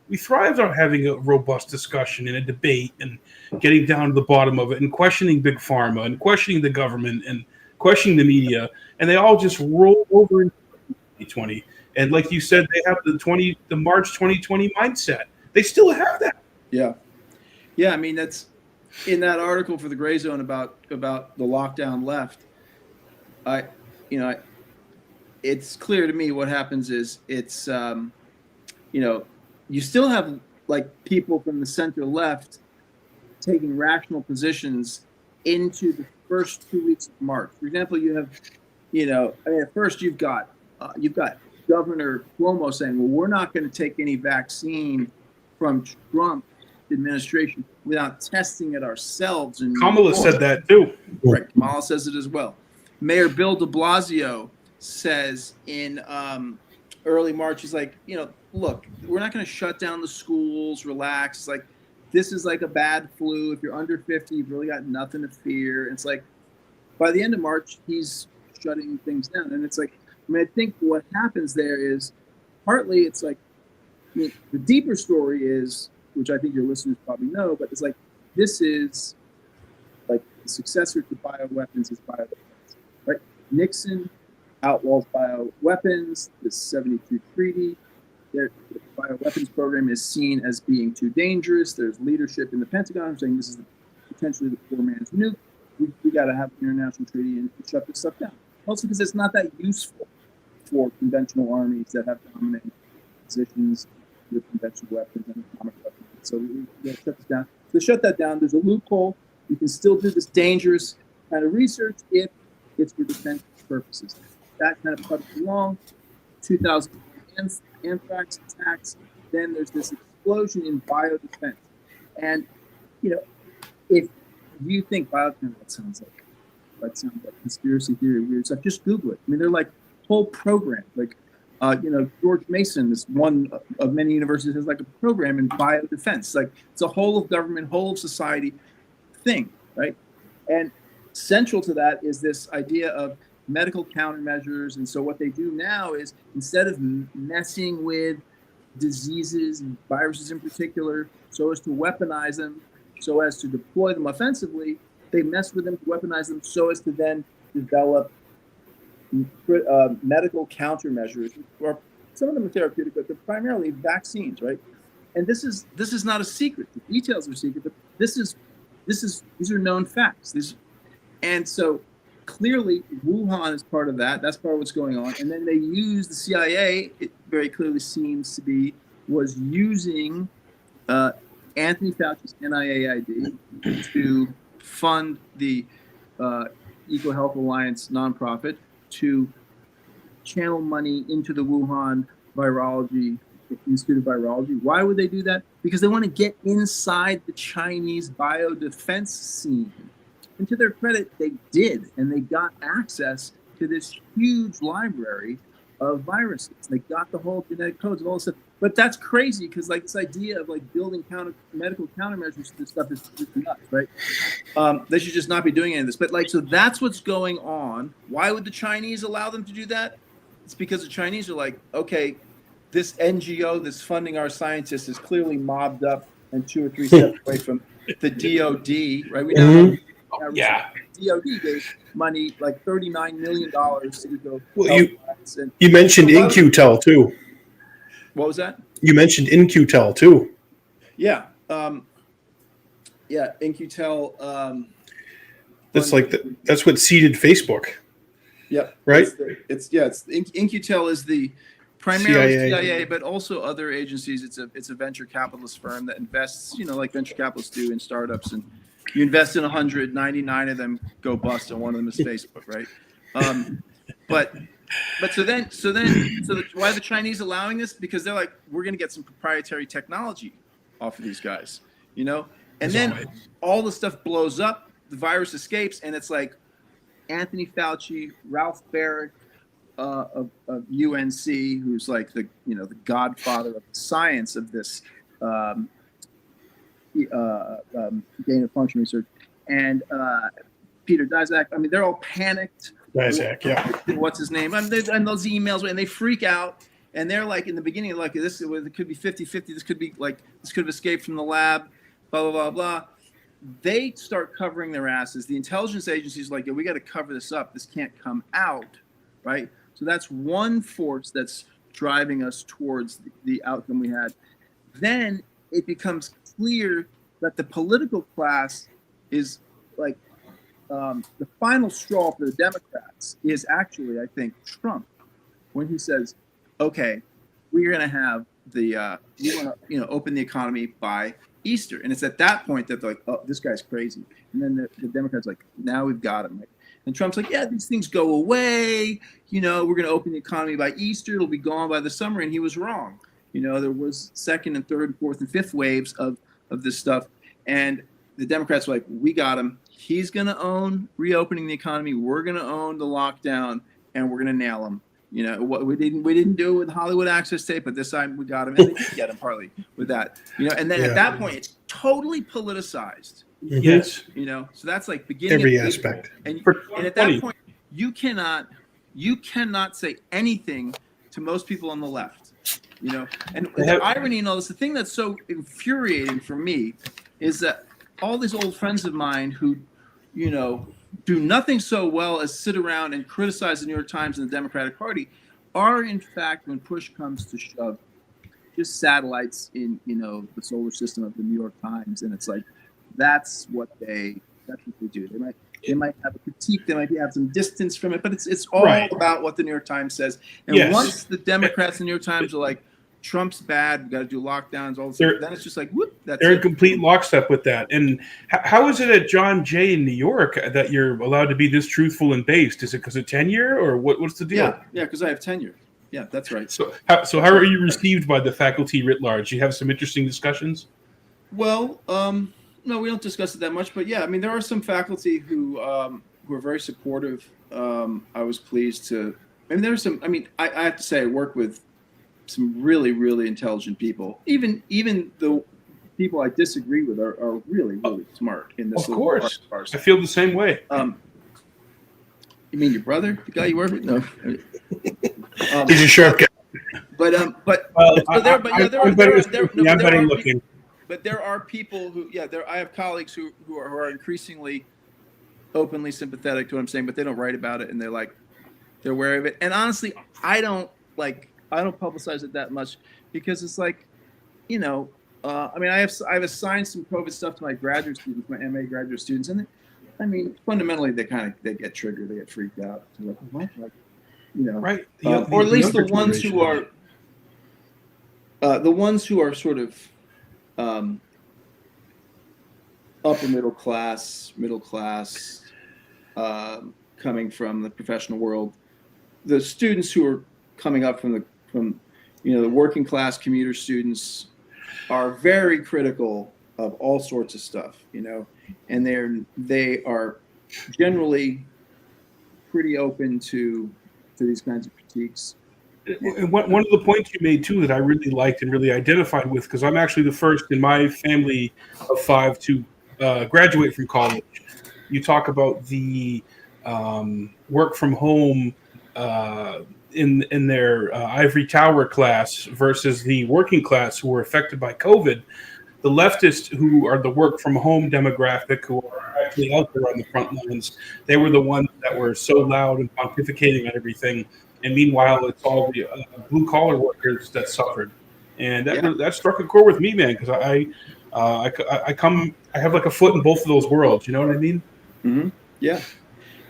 We thrived on having a robust discussion and a debate and getting down to the bottom of it and questioning Big Pharma and questioning the government and questioning the media. And they all just roll over in 2020. And like you said, they have the March 2020 mindset. They still have that. Yeah. Yeah, I mean, that's in that article for the Gray Zone about the lockdown left. It's clear to me what happens is it's you still have like people from the center left taking rational positions into the first 2 weeks of March. For example, you have at first you've got Governor Cuomo saying, well, we're not going to take any vaccine from Trump administration without testing it ourselves. And Kamala said that too. Right, Kamala says it as well. Mayor Bill de Blasio says in early March, he's like, look, we're not going to shut down the schools, relax. It's like, this is like a bad flu. If you're under 50, you've really got nothing to fear. And it's like, by the end of March, he's shutting things down. And it's like, I think what happens there is partly it's like, the deeper story is, which I think your listeners probably know, but it's like, this is like the successor to bioweapons is bioweapons, right? Nixon outlaws bioweapons, the 72 treaty. The bioweapons program is seen as being too dangerous. There's leadership in the Pentagon saying this is potentially the poor man's nuke. We got to have an international treaty and shut this stuff down. Also because it's not that useful for conventional armies that have dominant positions with conventional weapons and atomic weapons. So we got to shut this down. So shut that down. There's a loophole. You can still do this dangerous kind of research if it's for defense purposes. That kind of puts along. 2000 anthrax attacks. Then there's this explosion in biodefense. And, if you think biodefense, that sounds like conspiracy theory, weird stuff, just Google it. I mean, they're like whole programs. Like, George Mason, this one of many universities, has like a program in biodefense. Like, it's a whole of government, whole of society thing, right? And central to that is this idea of medical countermeasures. And so what they do now is, instead of messing with diseases and viruses in particular, so as to weaponize them, so as to deploy them offensively, they mess with them to weaponize them so as to then develop medical countermeasures. Or some of them are therapeutic, but they're primarily vaccines, right? And this is not a secret. The details are secret, but these are known facts. And so clearly Wuhan is part of that. That's part of what's going on. And then they use the CIA, it very clearly seems to be, was using Anthony Fauci's NIAID to fund the EcoHealth Alliance nonprofit to channel money into the Wuhan Institute of Virology. Why would they do that? Because they want to get inside the Chinese biodefense scene. And to their credit, they did, and they got access to this huge library of viruses. They got the whole genetic codes and all this stuff. But that's crazy because like this idea of like building medical countermeasures to this stuff is just nuts, right? They should just not be doing any of this. But like, so that's what's going on. Why would the Chinese allow them to do that? It's because the Chinese are like, okay, this NGO that's funding our scientists is clearly mobbed up and 2 or 3 steps away from the DOD, right? We now know Yeah. DOD gave money like $39 million to go. Well, you mentioned InQtel too. What was that? You mentioned InQtel too. Yeah. Yeah, InQtel. That's what seeded Facebook. Yep. Right. InQtel is the primarily CIA, but also other agencies. It's a venture capitalist firm that invests, like venture capitalists do, in startups. And you invest in 100, 99 of them go bust, and one of them is Facebook, right? But why are the Chinese allowing this? Because they're like, we're going to get some proprietary technology off of these guys, And then all the stuff blows up, the virus escapes, and it's like Anthony Fauci, Ralph Barrett of UNC, who's like the godfather of the science of this gain of function research, and Peter Daszak. I mean, they're all panicked. Daszak, yeah. What's his name? And those emails, and they freak out, and they're like, in the beginning, like, it could be 50-50. This could have escaped from the lab. Blah blah blah blah. They start covering their asses. The intelligence agencies are like, we got to cover this up. This can't come out, right? So that's one force that's driving us towards the outcome we had. Then it becomes clear that the political class is like the final straw for the Democrats is actually, I think, Trump, when he says, okay, we're going to have we want to open the economy by Easter. And it's at that point that they're like, oh, this guy's crazy. And then the Democrats are like, now we've got him. And Trump's like, yeah, these things go away. We're going to open the economy by Easter. It'll be gone by the summer. And he was wrong. There was second and third and fourth and fifth waves of this stuff. And the Democrats were like, we got him. He's going to own reopening the economy. We're going to own the lockdown, and we're going to nail him. We didn't do it with Hollywood Access Tape, but this time we got him, and they did get him partly with that. And then at that point, it's totally politicized. Yes. So that's like beginning every aspect. And at that point, you cannot say anything to most people on the left. And the irony in all this, the thing that's so infuriating for me is that all these old friends of mine who, do nothing so well as sit around and criticize the New York Times and the Democratic Party are, in fact, when push comes to shove, just satellites in, the solar system of the New York Times. And it's like, that's what they do. They might have a critique, they might have some distance from it, but it's all about what the New York Times says. And once the Democrats in the New York Times are like, Trump's bad, we got to do lockdowns, all this stuff, then it's just like, whoop, they're in complete lockstep with that. And how is it at John Jay in New York that you're allowed to be this truthful and based? Is it because of tenure, or what's the deal? Yeah, because I have tenure. Yeah, that's right. So how are you received by the faculty writ large? You have some interesting discussions? Well, no, we don't discuss it that much, but yeah, I mean, there are some faculty who are very supportive. I was pleased to. I mean, there's some. I mean, I have to say, I work with some really, really intelligent people. Even the people I disagree with are really, really smart in this. Of course, I feel the same way. You mean your brother, the guy you work with? No, he's a sharp guy. I'm looking. But there are people who, I have colleagues who are increasingly openly sympathetic to what I'm saying, but they don't write about it, and they're aware of it. And honestly, I don't publicize it that much because it's like, I mean, I've assigned some COVID stuff to my graduate students, my MA graduate students, and I mean, fundamentally, they get triggered, they get freaked out. Like, what? Like, right? Or at least the ones who are sort of upper middle class, coming from the professional world. The students who are coming up from the working class commuter students are very critical of all sorts of stuff, and they are generally pretty open to these kinds of critiques. And one of the points you made too that I really liked and really identified with, because I'm actually the first in my family of five to graduate from college. You talk about the work from home in their ivory tower class versus the working class who were affected by COVID. The leftists who are the work from home demographic who are actually out there on the front lines, they were the ones that were so loud and pontificating on everything. And meanwhile, it's all the blue collar workers that suffered. And Yeah. that struck a chord with me, man, because I have like a foot in both of those worlds. You know what I mean? Mm-hmm. Yeah.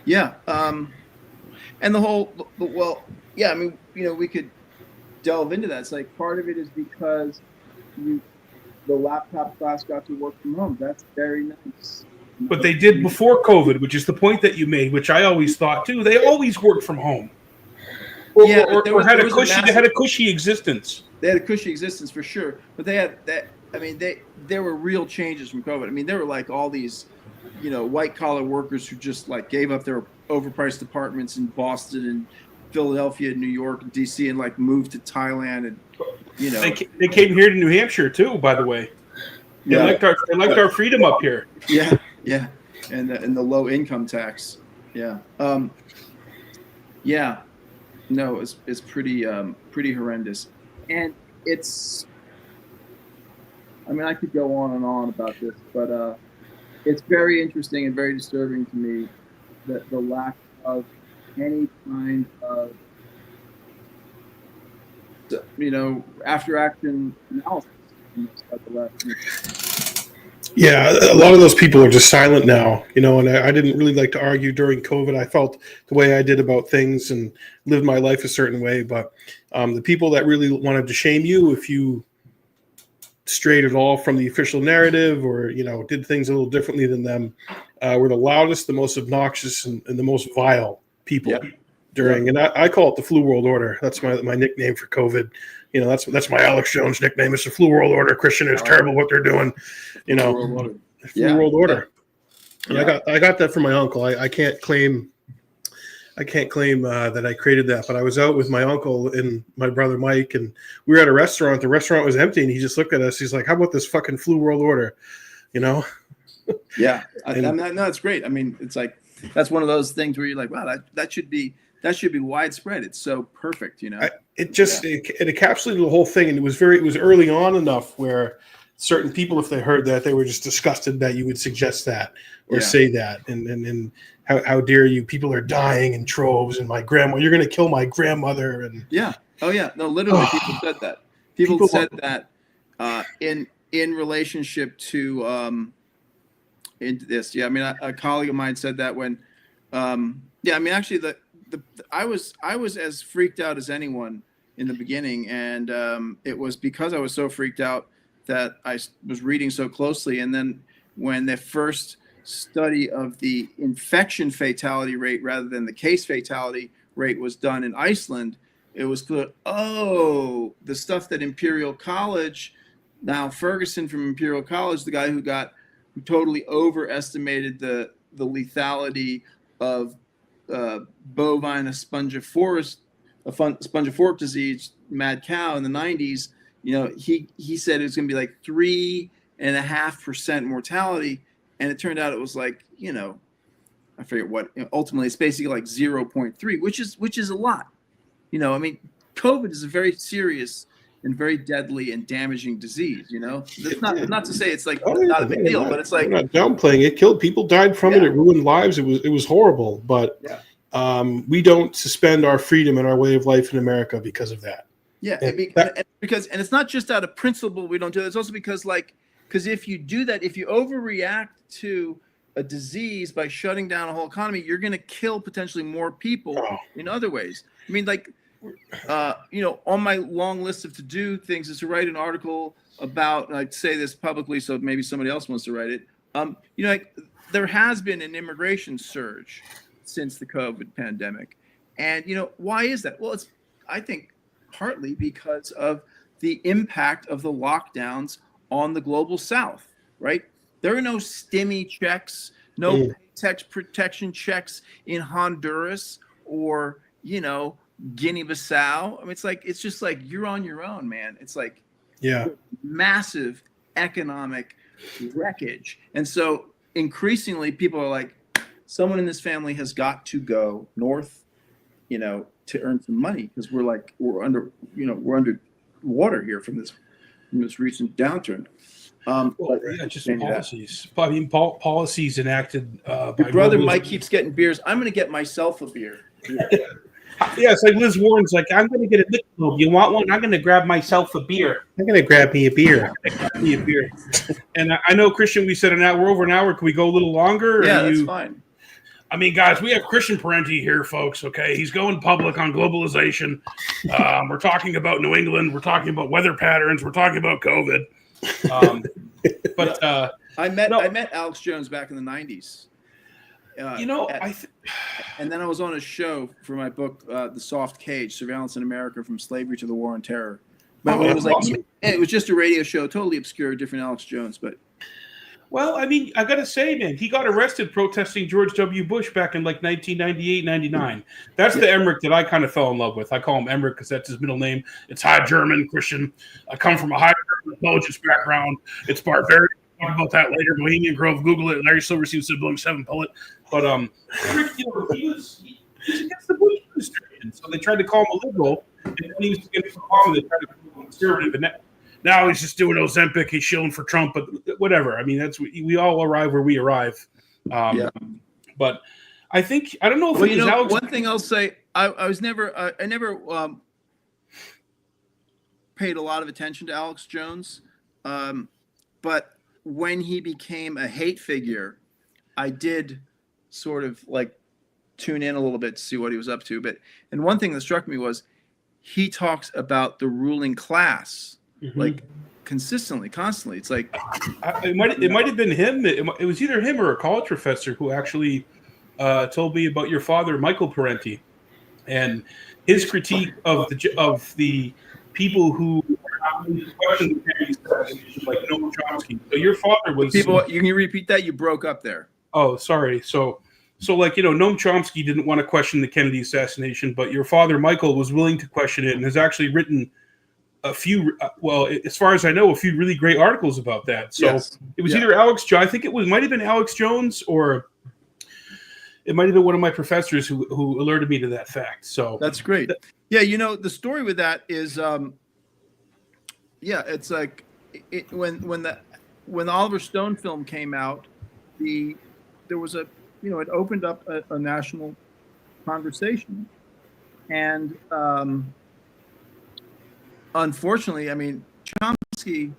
Yeah. And the whole, well, yeah, I mean, we could delve into that. It's like part of it is because the laptop class got to work from home. That's very nice. But they did before COVID, which is the point that you made, which I always thought too. They always worked from home, or had a cushy existence. They had a cushy existence for sure, but they had that. I mean, there were real changes from COVID. I mean, there were like all these, white collar workers who just like gave up their overpriced apartments in Boston and Philadelphia, and New York, and DC, and like moved to Thailand, and they came here to New Hampshire too. By the way, they liked our freedom up here. Yeah, yeah, and the low income tax. Yeah, yeah. No, it's pretty horrendous, and it's. I mean, I could go on and on about this, but it's very interesting and very disturbing to me that the lack of any kind of after action analysis. Yeah, a lot of those people are just silent now, and I didn't really like to argue during COVID. I felt the way I did about things and lived my life a certain way. But the people that really wanted to shame you if you strayed at all from the official narrative or, did things a little differently than them were the loudest, the most obnoxious, and the most vile people during. And I call it the flu world order. That's my nickname for COVID. That's my Alex Jones nickname. It's the flu world order. Christian, it's terrible what they're doing. Flu world order. And I got that from my uncle. I can't claim that I created that, but I was out with my uncle and my brother Mike, and we were at a restaurant. The restaurant was empty, and he just looked at us. He's like, "How about this fucking flu world order?" Yeah, no, it's great. I mean, it's like that's one of those things where you're like, "Wow, that should be widespread." It's so perfect, It encapsulated the whole thing, and it was early on enough where certain people, if they heard that, they were just disgusted that you would suggest that or say that, and how dare you? People are dying in troves, and you're going to kill my grandmother, and no, literally, people said that. People said that in relationship to into this. Yeah, I mean, a colleague of mine said that when, I mean, actually, I was as freaked out as anyone in the beginning, and it was because I was so freaked out that I was reading so closely, and then when the first study of the infection fatality rate rather than the case fatality rate was done in Iceland, it was clear, the stuff that Imperial College, now Ferguson from Imperial College, the guy who totally overestimated the lethality of bovine spongiform disease, mad cow in the 90s, he said it was going to be like 3.5% mortality. And it turned out it was like, I forget what, ultimately it's basically like 0.3, which is a lot. I mean, COVID is a very serious and very deadly and damaging disease. It's not to say it's like not a big deal, but it's like, I'm not downplaying it. Killed people, died from it. It ruined lives. It was horrible. But we don't suspend our freedom and our way of life in America because of that. Yeah, and it's not just out of principle we don't do it. It's also because if you do that, if you overreact to a disease by shutting down a whole economy, you're going to kill potentially more people in other ways. I mean, on my long list of to-do things is to write an article about, and I'd say this publicly, so maybe somebody else wants to write it. There has been an immigration surge since the COVID pandemic. And, why is that? Well, it's, I think, partly because of the impact of the lockdowns on the global South, right? There are no stimmy checks, no paycheck protection checks in Honduras or, Guinea-Bissau. I mean, it's just like you're on your own, man. It's like Yeah. massive economic wreckage. And so increasingly people are like, someone in this family has got to go north, to earn some money, because we're under water here from this recent downturn. Just policies. I mean, policies enacted by your brother globalism. Mike keeps getting beers. I'm going to get myself a beer. Yeah, it's like Liz Warren's like, I'm going to get a Michelob. You want one? I'm going to grab myself a beer. I'm going to grab me a beer. And I know, Christian, we said we're over an hour. Can we go a little longer? Yeah, that's fine. I mean, guys, we have Christian Parenti here, folks, okay? He's going public on globalization. We're talking about New England. We're talking about weather patterns. We're talking about COVID. I met Alex Jones back in the 90s. And then I was on a show for my book, The Soft Cage: Surveillance in America from Slavery to the War on Terror. But it was just a radio show, totally obscure, different Alex Jones. But well, I mean, I got to say, man, he got arrested protesting George W. Bush back in like 1998, 99. That's the Emmerich that I kind of fell in love with. I call him Emmerich because that's his middle name. It's High German, Christian. I come from a High German intelligence background. It's barbaric. We'll talk about that later. Bohemian Grove, Google it. Larry Silverstein, sibling 7 poet. But Emmerich, he was against the Bush administration. So they tried to call him a liberal. And then he was against Obama. They tried to call him a conservative. And now he's just doing Ozempic. He's shilling for Trump, but whatever. I mean, we all arrive where we arrive. But I think, I don't know if Alex. One thing I'll say, I never paid a lot of attention to Alex Jones, but when he became a hate figure, I did sort of like tune in a little bit to see what he was up to. And one thing that struck me was he talks about the ruling class. Like constantly. It's like it might have been him. It was either him or a college professor who actually told me about your father, Michael Parenti, and his critique of the people who questioned the Kennedy assassination, like Noam Chomsky. So your father was people. You can repeat that? You broke up there. Oh, sorry. So like, Noam Chomsky didn't want to question the Kennedy assassination, but your father, Michael, was willing to question it and has actually written a few, as far as I know, a few really great articles about that. So It was either Alex Jones. I think might have been Alex Jones, or it might have been one of my professors who alerted me to that fact. So that's great. The story with that is, it's like when the Oliver Stone film came out, there was it opened up a national conversation, and unfortunately, I mean, Chomsky,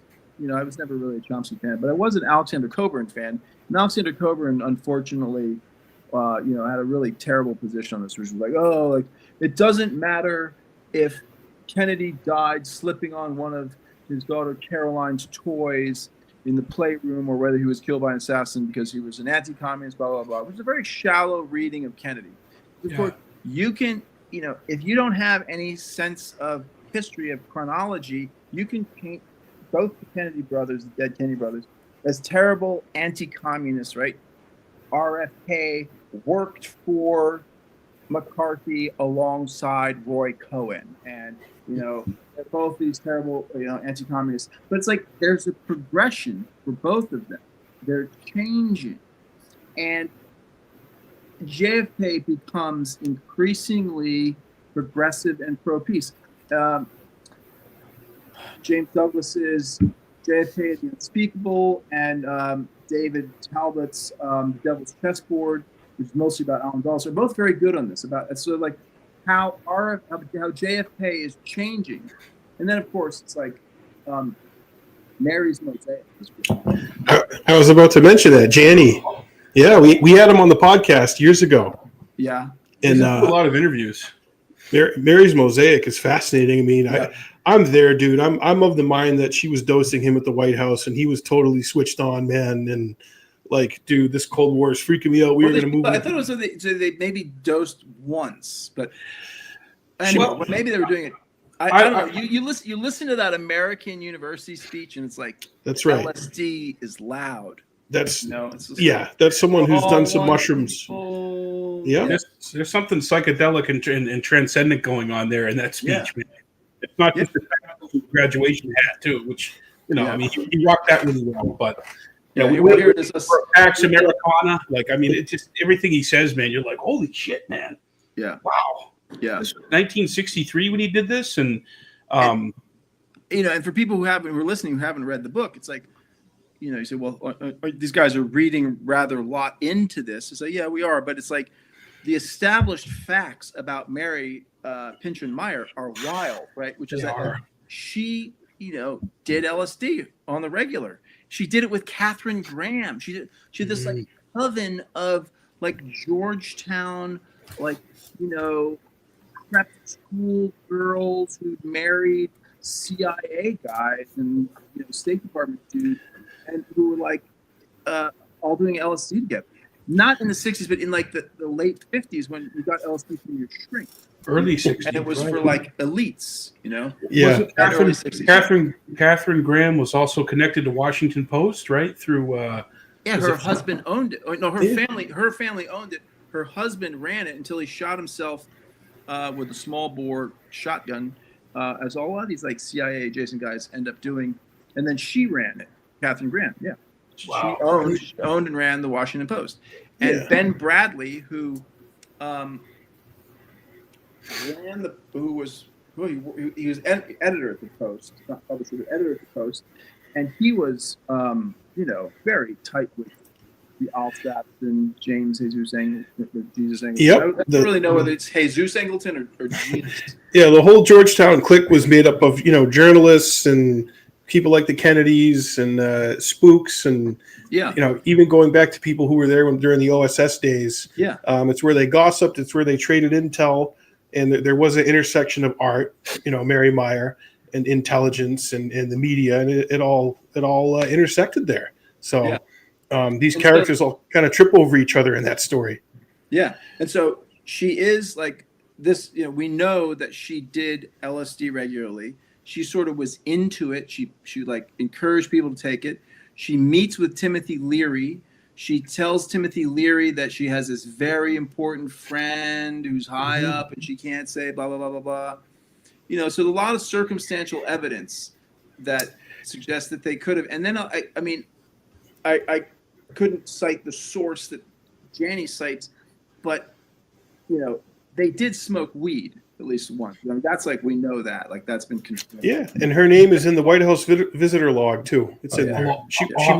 I was never really a Chomsky fan, but I was an Alexander Coburn fan. And Alexander Coburn, unfortunately, had a really terrible position on this, which was like, it doesn't matter if Kennedy died slipping on one of his daughter Caroline's toys in the playroom, or whether he was killed by an assassin because he was an anti-communist, blah, blah, blah. It was a very shallow reading of Kennedy. Of course, you can, if you don't have any sense of history of chronology, you can paint both the Kennedy brothers, the dead Kennedy brothers, as terrible anti-communists, right? RFK worked for McCarthy alongside Roy Cohen, and they're both these terrible anti-communists. But it's like there's a progression for both of them. They're changing, and JFK becomes increasingly progressive and pro-peace. James Douglas's JFK the Unspeakable, and David Talbot's Devil's Chessboard, which is mostly about Alan Dulles, are both very good on this. About sort of like how JFK is changing, and then of course it's like Mary's Mosaic. I was about to mention that Janney. Yeah, we had him on the podcast years ago. Yeah, and a lot of interviews. Mary's Mosaic is fascinating. I mean, I'm there, dude. I'm of the mind that she was dosing him at the White House, and he was totally switched on, man. And like, dude, this Cold War is freaking me out. We were going to move. I thought it was so they maybe dosed once, but maybe they were doing it. I don't know. You listen to that American University speech, and it's like, that's right. LSD is loud. That's that's someone who's done some mushrooms. Yeah. There's something psychedelic and transcendent going on there in that speech, man. It's not just the technical graduation hat too, which I mean, he rocked that really well. But here it is. Pax Americana, like I mean, it's just everything he says, man. You're like, holy shit, man. Yeah. Wow. Yeah. This was 1963 when he did this, and and for people who are listening who haven't read the book, it's like, you say, well, these guys are reading rather a lot into this. It's like, yeah, we are, but it's like the established facts about Mary Pynchon Meyer are wild, right? Which is that she, did LSD on the regular. She did it with Katharine Graham. She did this like coven of like Georgetown, like prep school girls who married CIA guys and State Department dudes, and who were like all doing LSD together. Not in the 60s, but in like the late 50s when you got LSD from your shrink. Early 60s. And it was for like elites, Yeah. Katharine Graham was also connected to Washington Post, right? Through her husband owned it. No, her family owned it. Her husband ran it until he shot himself with a small bore shotgun, as a lot of these like CIA adjacent guys end up doing. And then she ran it, Katharine Graham. Yeah. Wow. She owned and ran the Washington Post. And Ben Bradley, who he was editor at the Post, not publisher, but editor at the Post, and he was very tight with the Alstats and James Jesus Angleton. Yep. I don't really know whether it's Jesus Angleton or Jesus. Yeah, the whole Georgetown clique was made up of journalists and people like the Kennedys and spooks and even going back to people who were there during the OSS days. Yeah, it's where they gossiped. It's where they traded intel, and there was an intersection of art, Mary Meyer, and intelligence and the media, and it all intersected there. So these characters all kind of trip over each other in that story. Yeah, and so she is like this. We know that she did LSD regularly. She sort of was into it. She like encouraged people to take it. She meets with Timothy Leary. She tells Timothy Leary that she has this very important friend who's high up and she can't say blah, blah, blah, blah, blah. So a lot of circumstantial evidence that suggests that they could have. And then I couldn't cite the source that Janney cites, but, they did smoke weed at least once. That's like, we know that, like that's been confirmed. Yeah, and her name is in the White House visitor log too. It's in there.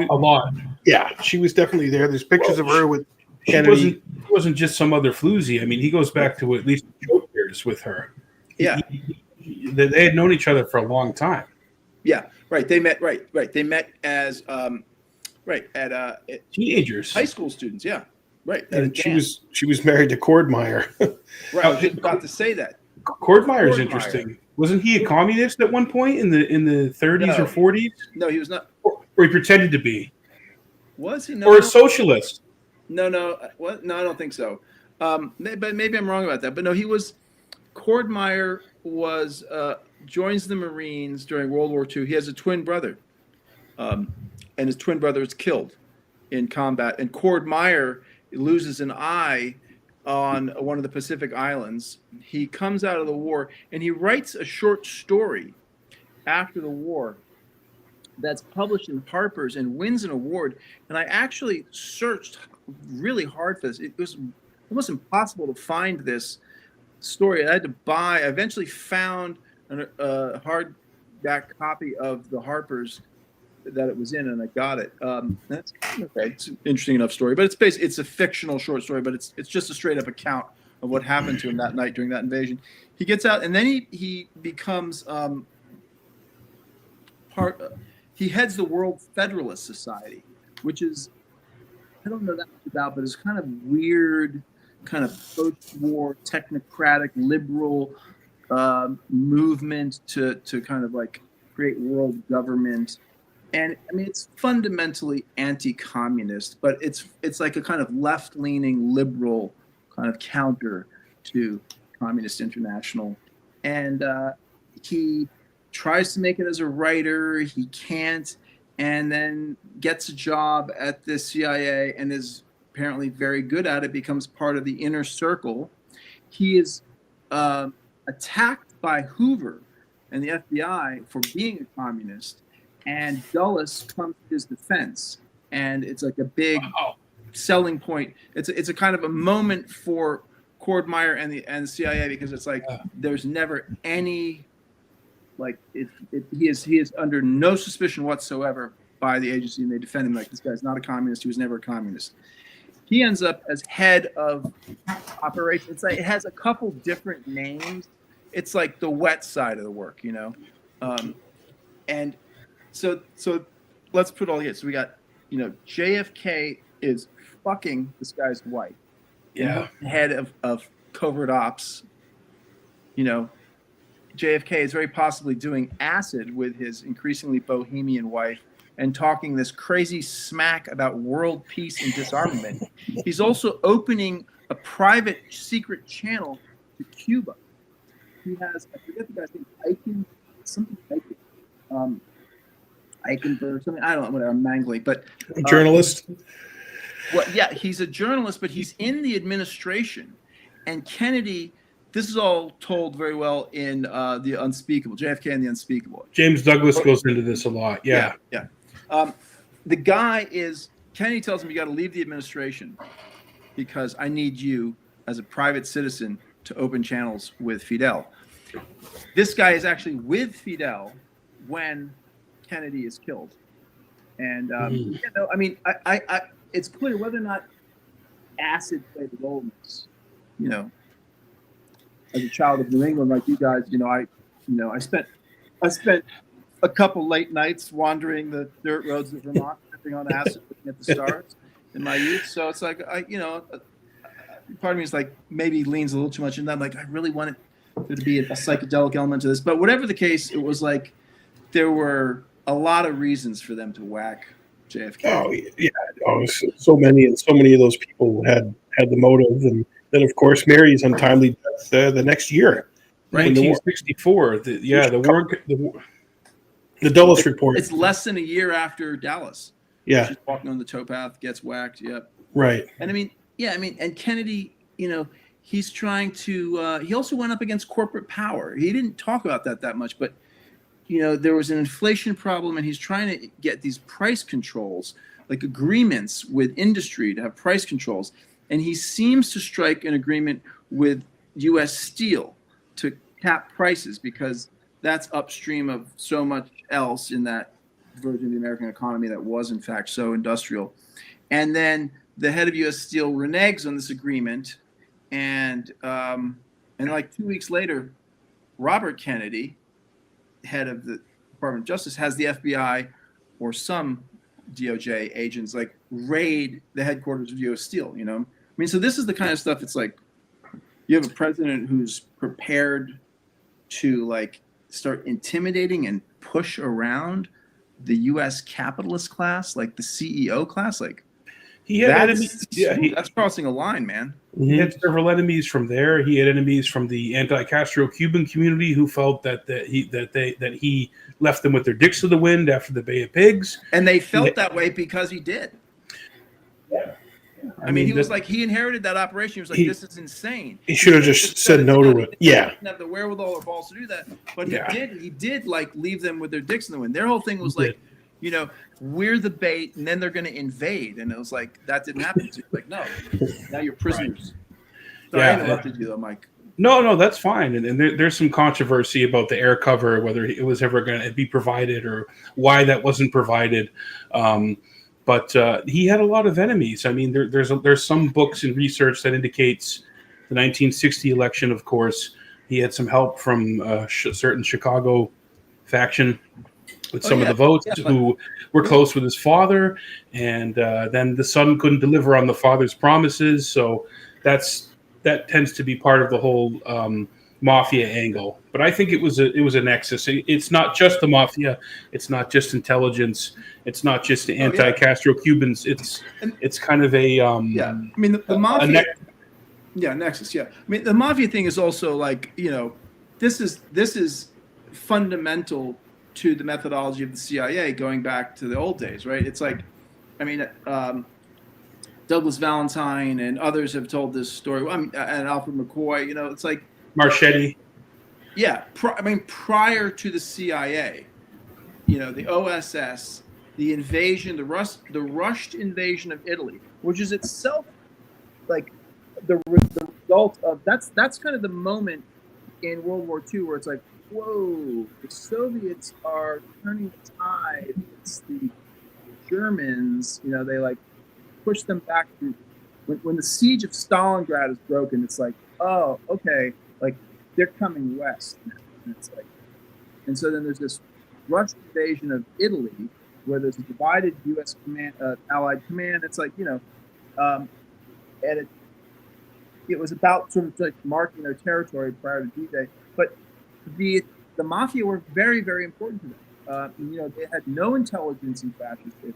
A lot. Yeah, she was definitely there. There's pictures of her with Kennedy. He wasn't just some other floozy. I mean, he goes back to at least 12 years with her. Yeah, they had known each other for a long time. Yeah, right. They met. Right. They met as at teenagers, high school students. Yeah. Right. And she was married to Cordmeyer. Right. I was just about to say that. Cordmeyer's interesting. Wasn't he a communist at one point in the 30s or 40s? No, he was not. Or he pretended to be. Was he? No, or a socialist? No. What? No, I don't think so. But maybe I'm wrong about that. But no, he was. Cordmeyer joins the Marines during World War II. He has a twin brother, and his twin brother is killed in combat. And Cordmeyer loses an eye on one of the Pacific Islands. He comes out of the war and he writes a short story after the war that's published in Harper's and wins an award. And I actually searched really hard for this. It was almost impossible to find this story. I had to buy. I eventually found a hardback copy of the Harper's that it was in, and I got it. That's okay. It's an interesting enough story, but it's a fictional short story, but it's just a straight up account of what happened to him that night during that invasion. He gets out, and then he becomes he heads the World Federalist Society, which is, I don't know that much about, but it's kind of weird, kind of post-war technocratic liberal movement to kind of like create world government. And I mean, it's fundamentally anti-communist, but it's like a kind of left-leaning liberal kind of counter to Communist International. And he tries to make it as a writer. He can't, and then gets a job at the CIA and is apparently very good at it, becomes part of the inner circle. He is attacked by Hoover and the FBI for being a communist, and Dulles comes to his defense, and it's like a big selling point. It's a kind of a moment for Cordmeyer and the CIA, because it's like there's never any he is under no suspicion whatsoever by the agency, and they defend him like this guy's not a communist. He was never a communist. He ends up as head of operations. It's like it has a couple different names. It's like the wet side of the work, you know. And so let's put all together. So we got, you know, JFK is fucking this guy's wife. Yeah. Head of covert ops. You know, JFK is very possibly doing acid with his increasingly bohemian wife and talking this crazy smack about world peace and disarmament. He's also opening a private secret channel to Cuba. He has, I forget the guy's name, Eichenberg, something, I don't know, whatever, I'm mangling, but A journalist. well, yeah, he's a journalist, but he's in the administration. And Kennedy, this is all told very well in The Unspeakable, JFK and The Unspeakable. James Douglas goes into this a lot. Yeah. The guy is, Kennedy tells him, you got to leave the administration because I need you as a private citizen to open channels with Fidel. This guy is actually with Fidel when Kennedy is killed. And, you know, I mean, I it's clear whether or not acid played a role in this, you know. As a child of New England, like you guys, I spent a couple late nights wandering the dirt roads of Vermont, tripping on acid, looking at the stars in my youth. So it's like, part of me is like maybe leans a little too much, and I'm like, I really wanted there to be a psychedelic element to this. But whatever the case, it was like there were a lot of reasons for them to whack JFK. Oh yeah, so many of those people had the motive, and then of course Mary's untimely death the next year, 1964. The Dulles report. It's less than a year after Dallas. Yeah, she's walking on the towpath, gets whacked. Yep. Right. And and Kennedy, he's trying to. He also went up against corporate power. He didn't talk about that much, but there was an inflation problem, and he's trying to get these price controls, like agreements with industry to have price controls. And he seems to strike an agreement with U.S. Steel to cap prices because that's upstream of so much else in that version of the American economy that was, in fact, so industrial. And then the head of U.S. Steel reneges on this agreement. And like 2 weeks later, Robert Kennedy, head of the Department of Justice, has the FBI or some DOJ agents like raid the headquarters of U.S. Steel, so this is the kind of stuff. It's like you have a president who's prepared to like start intimidating and push around the U.S. capitalist class, like the CEO class. Like he had enemies. Yeah, that's crossing a line, man. He had several enemies from there. He had enemies from the anti-Castro Cuban community who felt that he left them with their dicks to the wind after the Bay of Pigs, and they felt that way because he did. Yeah. I mean, he was like, he inherited that operation. He was like, this is insane. He should have just said no to it. Yeah. He didn't have the wherewithal or balls to do that. But he did like leave them with their dicks in the wind. Their whole thing was like, we're the bait and then they're going to invade. And it was like, that didn't happen. So like, no, now you're prisoners. Right. Sorry, I interrupted you though, Mike. No, that's fine. And there's some controversy about the air cover, whether it was ever going to be provided or why that wasn't provided. But he had a lot of enemies. I mean, there's some books and research that indicates the 1960 election, of course, he had some help from a certain Chicago faction with some of the votes who were close with his father. And then the son couldn't deliver on the father's promises. So that tends to be part of the whole mafia angle. But I think it was a nexus. It's not just the mafia. It's not just intelligence. It's not just the anti-Castro Cubans. It's kind of a I mean the mafia. Nexus. Yeah, I mean the mafia thing is also like this is fundamental to the methodology of the CIA going back to the old days, right? It's like, I mean, Douglas Valentine and others have told this story. And Alfred McCoy, it's like, Marchetti. yeah. Prior to the CIA, the OSS, the invasion, the rushed invasion of Italy, which is itself like the result of that's kind of the moment in World War II where it's like, whoa, the Soviets are turning the tide. It's the Germans, they like push them back. When the siege of Stalingrad is broken, it's like, oh, okay, like they're coming west now. And it's like, and so then there's this rushed invasion of Italy where there's a divided U.S. Allied command. It's like, and it was about sort of like marking their territory prior to D-Day. But the mafia were very, very important to them. They had no intelligence in fascist Italy,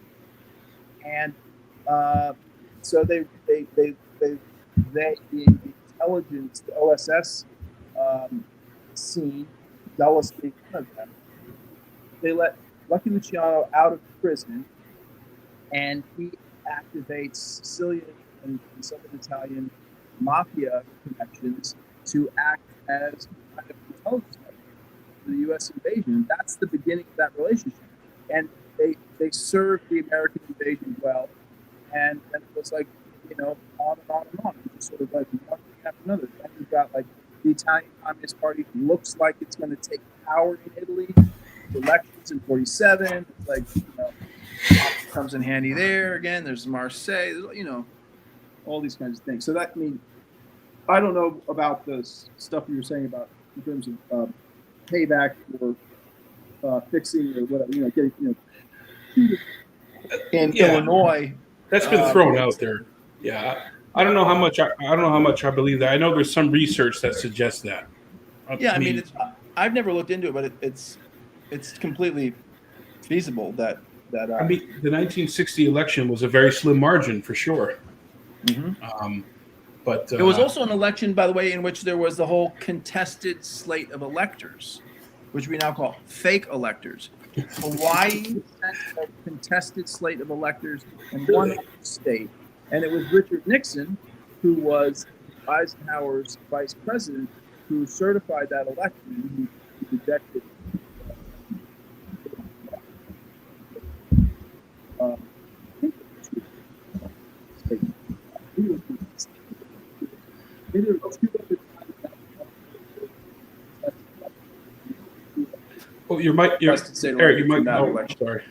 and so they being the intelligence, the OSS scene, Dulles being one of them. They let Lucky Luciano out of prison, and he activates Sicilian and some Italian mafia connections to act as kind of intelligence for the U.S. invasion. That's the beginning of that relationship, and they served the American invasion well, and it was like, on and on and on. It was sort of like one thing after another. Then you've got like the Italian Communist Party looks like it's going to take power in Italy. Elections in 47, it's like, comes in handy there again. There's Marseille, all these kinds of things. So that, I don't know about the stuff you were saying about in terms of payback or fixing or whatever, getting, in Illinois. That's been thrown out there. Yeah, I don't know how much. I don't know how much I believe that. I know there's some research that suggests that. I've never looked into it, but it's completely feasible that. The 1960 election was a very slim margin for sure. Mm-hmm. But it was also an election, by the way, in which there was the whole contested slate of electors, which we now call fake electors. Hawaii had a contested slate of electors in one state, and it was Richard Nixon, who was Eisenhower's vice president, who certified that election. He rejected. Oh, your mic, Eric, you might. Oh, sorry.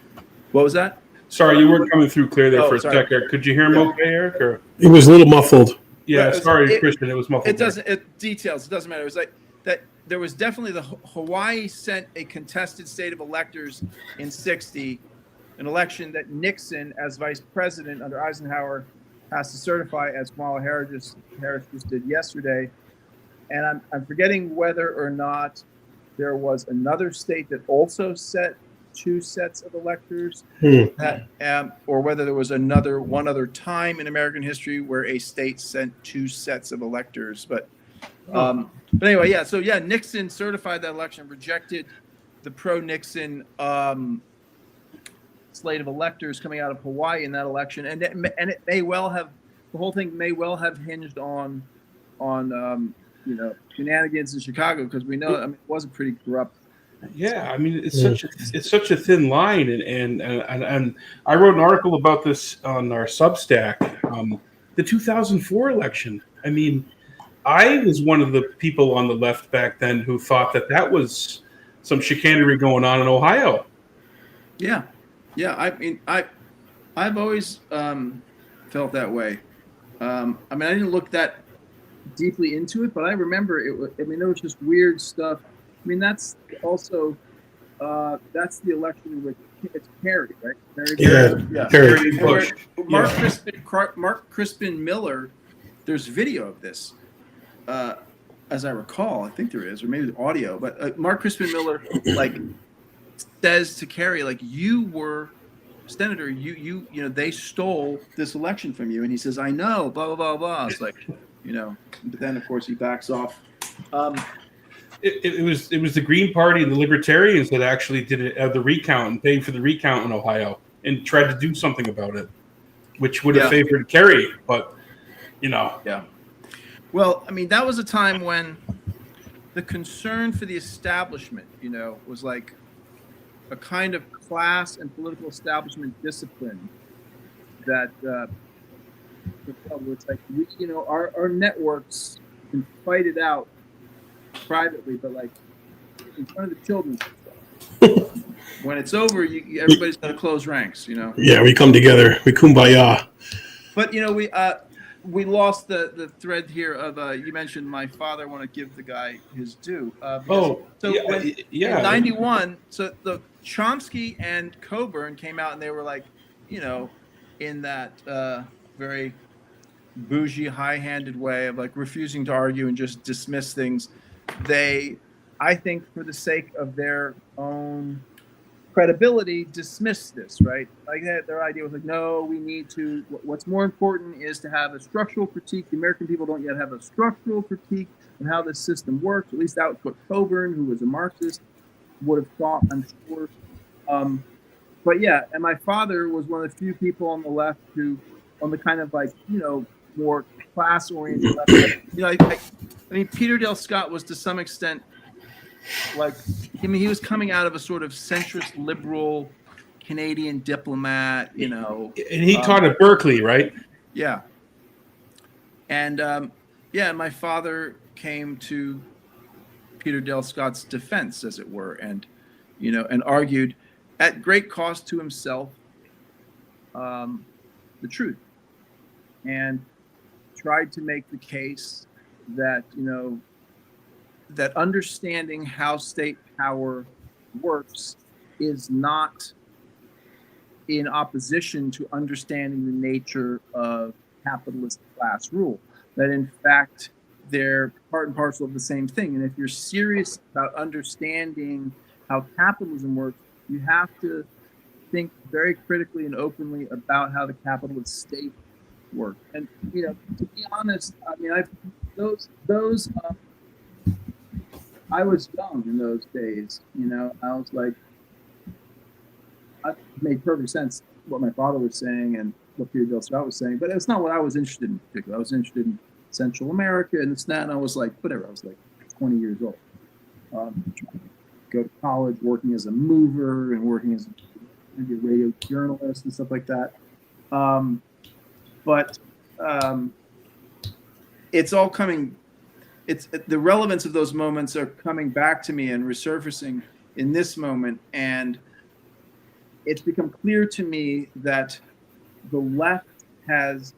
What was that? Sorry, you weren't coming through clear there for a second. Could you hear him okay, Eric? Or? It was a little muffled. Yeah, sorry, Christian, it was muffled. It doesn't. Details. It doesn't matter. It was like that. There was definitely Hawaii sent a contested state of electors in '60, an election that Nixon, as vice president under Eisenhower, has to certify, as Kamala Harris just did yesterday. And I'm forgetting whether or not there was another state that also set two sets of electors, or whether there was one other time in American history where a state sent two sets of electors. But anyway, yeah. So yeah, Nixon certified that election, rejected the pro-Nixon slate of electors coming out of Hawaii in that election, and it may well have, the whole thing may well have hinged on shenanigans in Chicago, because we know it wasn't pretty corrupt. Yeah, it's such a thin line, and I wrote an article about this on our Substack. The 2004 election. I was one of the people on the left back then who thought that was some chicanery going on in Ohio. Yeah. I've always felt that way. I didn't look that deeply into it, but I remember it. There was just weird stuff. That's also that's the election in which it's Kerry, right? Kerry Bush. Mark Crispin Miller. There's video of this, as I recall. I think there is, or maybe the audio. But Mark Crispin Miller says to Kerry, you were senator. You they stole this election from you, and he says, "I know." Blah blah blah blah. It's like, But then of course he backs off. It was the Green Party and the Libertarians that actually did the recount and paid for the recount in Ohio and tried to do something about it. which would have Yeah. favored Kerry, but you know. Yeah. Well, I mean, that was a time when the concern for the establishment, was like a kind of class and political establishment discipline that it's like our networks can fight it out privately, but like in front of the children, when it's over, everybody's got to close ranks, Yeah, we come together, we kumbaya. But we lost the thread here of you mentioned my father. I want to give the guy his due. In '91, so the Chomsky and Coburn came out and they were like, in that very bougie, high-handed way of like refusing to argue and just dismiss things. They, I think, for the sake of their own credibility, dismissed this, right? Like their idea was like, no, we need to. What's more important is to have a structural critique. The American people don't yet have a structural critique of how this system works. At least that was what Coburn, who was a Marxist, would have thought, I'm sure. But yeah, and my father was one of the few people on the left who, on the kind of like more class-oriented left. I mean, Peter Dale Scott was to some extent. Like, he was coming out of a sort of centrist liberal Canadian diplomat, And he taught at Berkeley, right? Yeah. And my father came to Peter Dale Scott's defense, as it were, and argued at great cost to himself the truth, and tried to make the case that that understanding how state power works is not in opposition to understanding the nature of capitalist class rule. That in fact, they're part and parcel of the same thing. And if you're serious about understanding how capitalism works, you have to think very critically and openly about how the capitalist state works. And to be honest, I mean, I was young in those days, I was like, it made perfect sense what my father was saying and what Peter Dale Scott was saying, but it's not what I was interested in particular. I was interested in Central America and this and that, and I was like, whatever, I was like 20 years old. Go to college, working as a mover and working as maybe a radio journalist and stuff like that. But it's all coming. It's the relevance of those moments are coming back to me and resurfacing in this moment, and it's become clear to me that the left has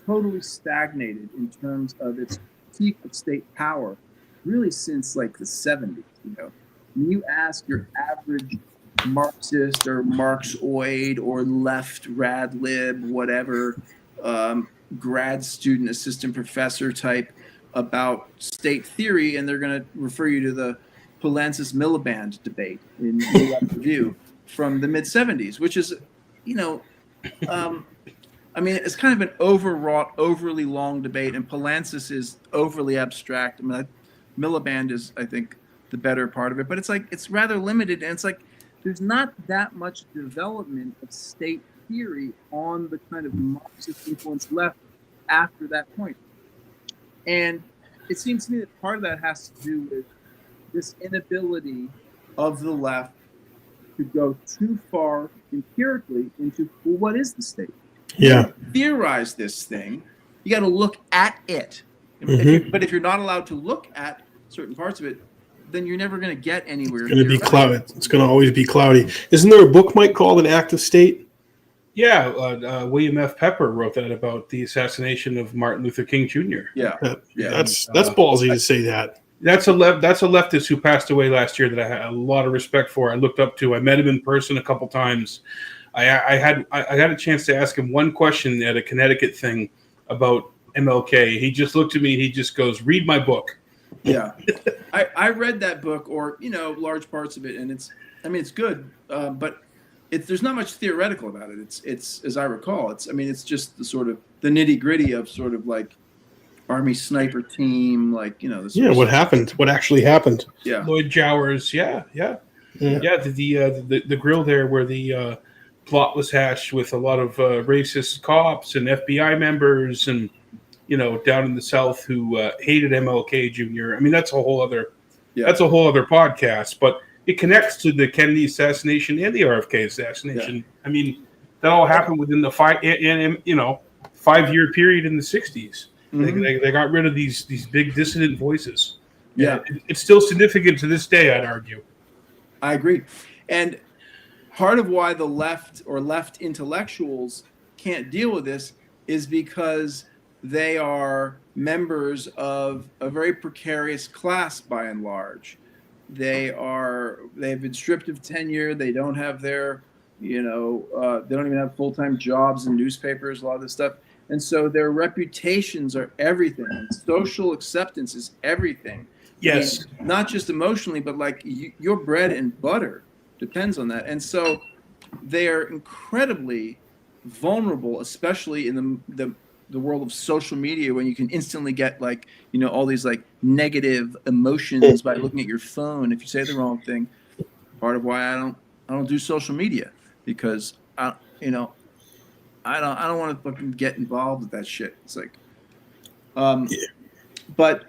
totally stagnated in terms of its critique of state power, really since like the 70s. When you ask your average Marxist or Marxoid or left rad lib, whatever, grad student, assistant professor type about state theory, and they're going to refer you to the Poulantzas-Miliband debate in New Left Review from the mid-'70s, which is, I mean, it's kind of an overwrought, overly long debate, and Poulantzas is overly abstract. I mean, Miliband is, I think, the better part of it, but it's like, it's rather limited, and it's like, there's not that much development of state theory on the kind of Marxist influence left after that point. And it seems to me that part of that has to do with this inability of the left to go too far empirically into, well, what is the state? Yeah. Theorize this thing. You got to look at it. Mm-hmm. But if you're not allowed to look at certain parts of it, then you're never going to get anywhere. It's going to be cloudy. It's going to always be cloudy. Isn't there a book, Mike, called An Active State? Yeah, William F. Pepper wrote that about the assassination of Martin Luther King Jr. Yeah. That's ballsy to say that. That's a leftist who passed away last year that I had a lot of respect for. I looked up to. I met him in person a couple times. I had a chance to ask him one question at a Connecticut thing about MLK. He just looked at me and he just goes, "Read my book." Yeah, I read that book, or large parts of it, and it's good, but there's not much theoretical about it. It's as I recall, it's just the sort of the nitty gritty of sort of like Army sniper team, like what happened? What actually happened? Yeah, Lloyd Jowers. Yeah. The grill there where the plot was hatched with a lot of racist cops and FBI members, and down in the South who hated MLK Jr. I mean, that's a whole other podcast, but it connects to the Kennedy assassination and the RFK assassination. Yeah. I mean, that all happened within the 5-year period in the 60s. Mm-hmm. They got rid of these big dissident voices. Yeah, it's still significant to this day, I'd argue. I agree. And part of why the left or left intellectuals can't deal with this is because they are members of a very precarious class by and large. They've been stripped of tenure. They don't have their, they don't even have full-time jobs in newspapers, a lot of this stuff. And so their reputations are everything. And social acceptance is everything. Yes. I mean, not just emotionally, but like your bread and butter depends on that. And so they are incredibly vulnerable, especially in the world of social media, when you can instantly get all these negative emotions by looking at your phone if you say the wrong thing. Part of why I don't do social media, because I don't want to fucking get involved with that shit. It's but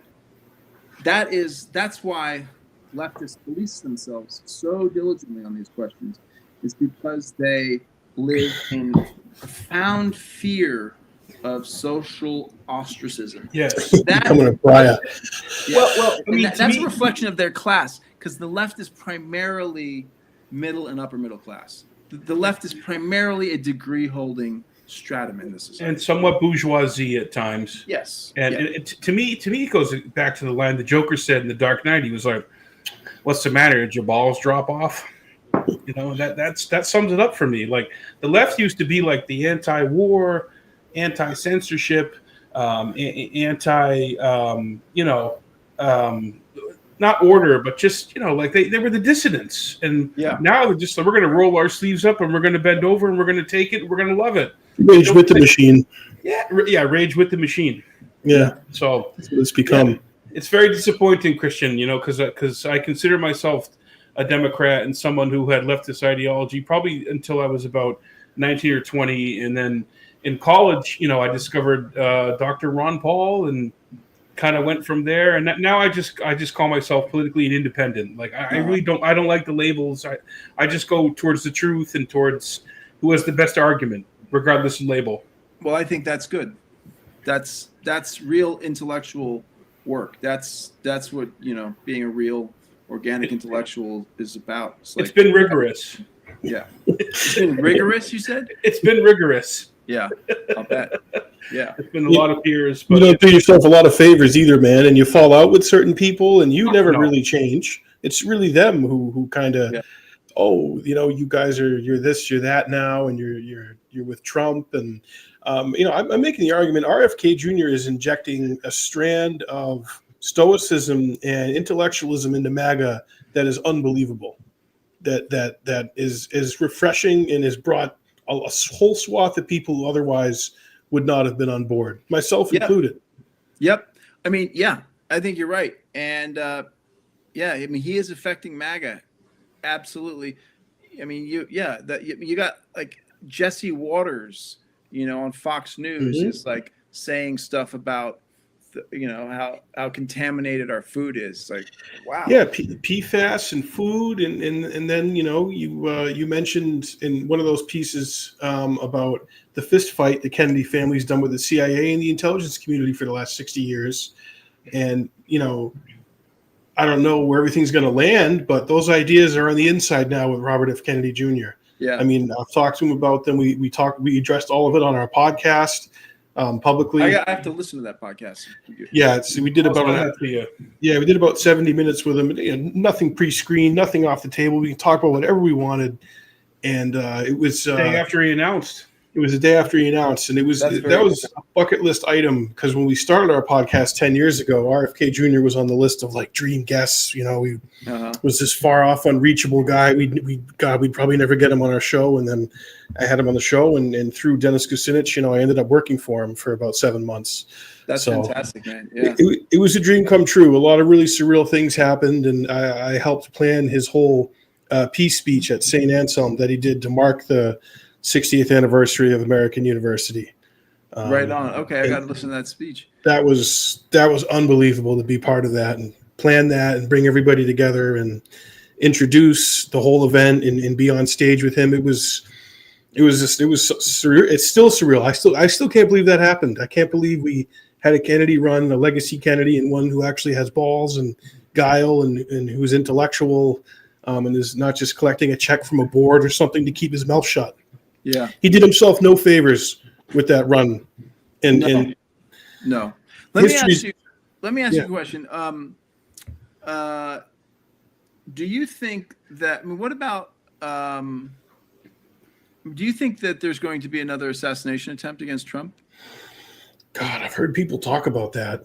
that's why leftists police themselves so diligently on these questions, is because they live in profound fear of social ostracism. Yes, becoming a pariah. Yeah. Well, I mean, that's a reflection of their class, because the left is primarily middle and upper middle class. The left is primarily a degree-holding stratum in this society, and somewhat bourgeoisie at times. Yes, and to me, it goes back to the line the Joker said in The Dark Knight. He was like, "What's the matter? Did your balls drop off?" That sums it up for me. Like, the left used to be like the anti-war, anti-censorship, not order, but just they were the dissidents. And now they're just, we're going to roll our sleeves up and we're going to bend over and we're going to take it and we're going to love it. Rage with the machine. Yeah, rage with the machine. Yeah, so that's what it's become. Yeah, it's very disappointing, Christian. Because I consider myself a Democrat and someone who had leftist ideology probably until I was about 19 or 20, and then in college, I discovered Dr. Ron Paul and kind of went from there. And now I just call myself politically independent. Like, I really don't like the labels. I just go towards the truth and towards who has the best argument, regardless of label. Well, I think that's good. That's real intellectual work. That's what being a real organic intellectual is about. It's been rigorous. Yeah, it's been rigorous. You said it's been rigorous. Yeah, I'll bet. Yeah, it's been a lot of years. But you don't do yourself a lot of favors either, man. And you fall out with certain people, and you never really change. It's really them who kind of, you guys you're this, you're that now, and you're with Trump, and I'm making the argument RFK Jr. is injecting a strand of stoicism and intellectualism into MAGA that is unbelievable. That is refreshing and has brought a whole swath of people who otherwise would not have been on board, myself included. Yep. I mean, I think you're right. And I mean, he is affecting MAGA. Absolutely. I mean, you got like Jesse Waters, on Fox News is like saying stuff about how contaminated our food is. Like, wow. Yeah, PFAS and food, and then you mentioned in one of those pieces about the fist fight the Kennedy family's done with the CIA and the intelligence community for the last 60 years, and I don't know where everything's going to land, but those ideas are on the inside now with Robert F. Kennedy Jr. Yeah, I mean, I've talked to him about them. We addressed all of it on our podcast. Publicly, I have to listen to that podcast. Yeah, we did about 70 minutes with him. Nothing pre-screened, nothing off the table. We can talk about whatever we wanted, and it was the day after he announced. It was the day after he announced, and that was a bucket list item, because when we started our podcast 10 years ago, RFK Jr. was on the list of like dream guests. He was this far off, unreachable guy. We'd probably never get him on our show, and then I had him on the show, and through Dennis Kucinich, I ended up working for him for about 7 months. That's fantastic, man. Yeah, it was a dream come true. A lot of really surreal things happened, and I helped plan his whole peace speech at St. Anselm that he did to mark the 60th anniversary of American University. Right on. Okay, I got to listen to that speech. That was unbelievable to be part of that and plan that and bring everybody together and introduce the whole event and be on stage with him. It was surreal. It's still surreal. I still can't believe that happened. I can't believe we had a Kennedy run, a legacy Kennedy, and one who actually has balls and guile and who's intellectual, and is not just collecting a check from a board or something to keep his mouth shut. Yeah, he did himself no favors with that run. No. Let me ask you a question. Do you think that? I mean, what about? Do you think that there's going to be another assassination attempt against Trump? God, I've heard people talk about that.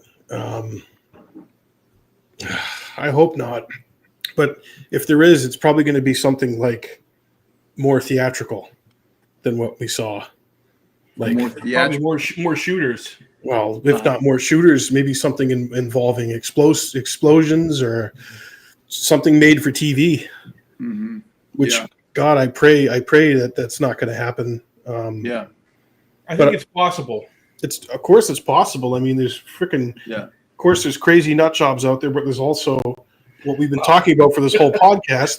I hope not. But if there is, it's probably going to be something like more theatrical than what we saw. Like probably more shooters. Well, if not more shooters, maybe something involving explosions or something made for TV. Mm-hmm. Which God, I pray that that's not going to happen. I think it's possible. Of course it's possible. I mean, there's freaking. Yeah. Of course, there's crazy nut jobs out there, but there's also what we've been talking about for this whole podcast.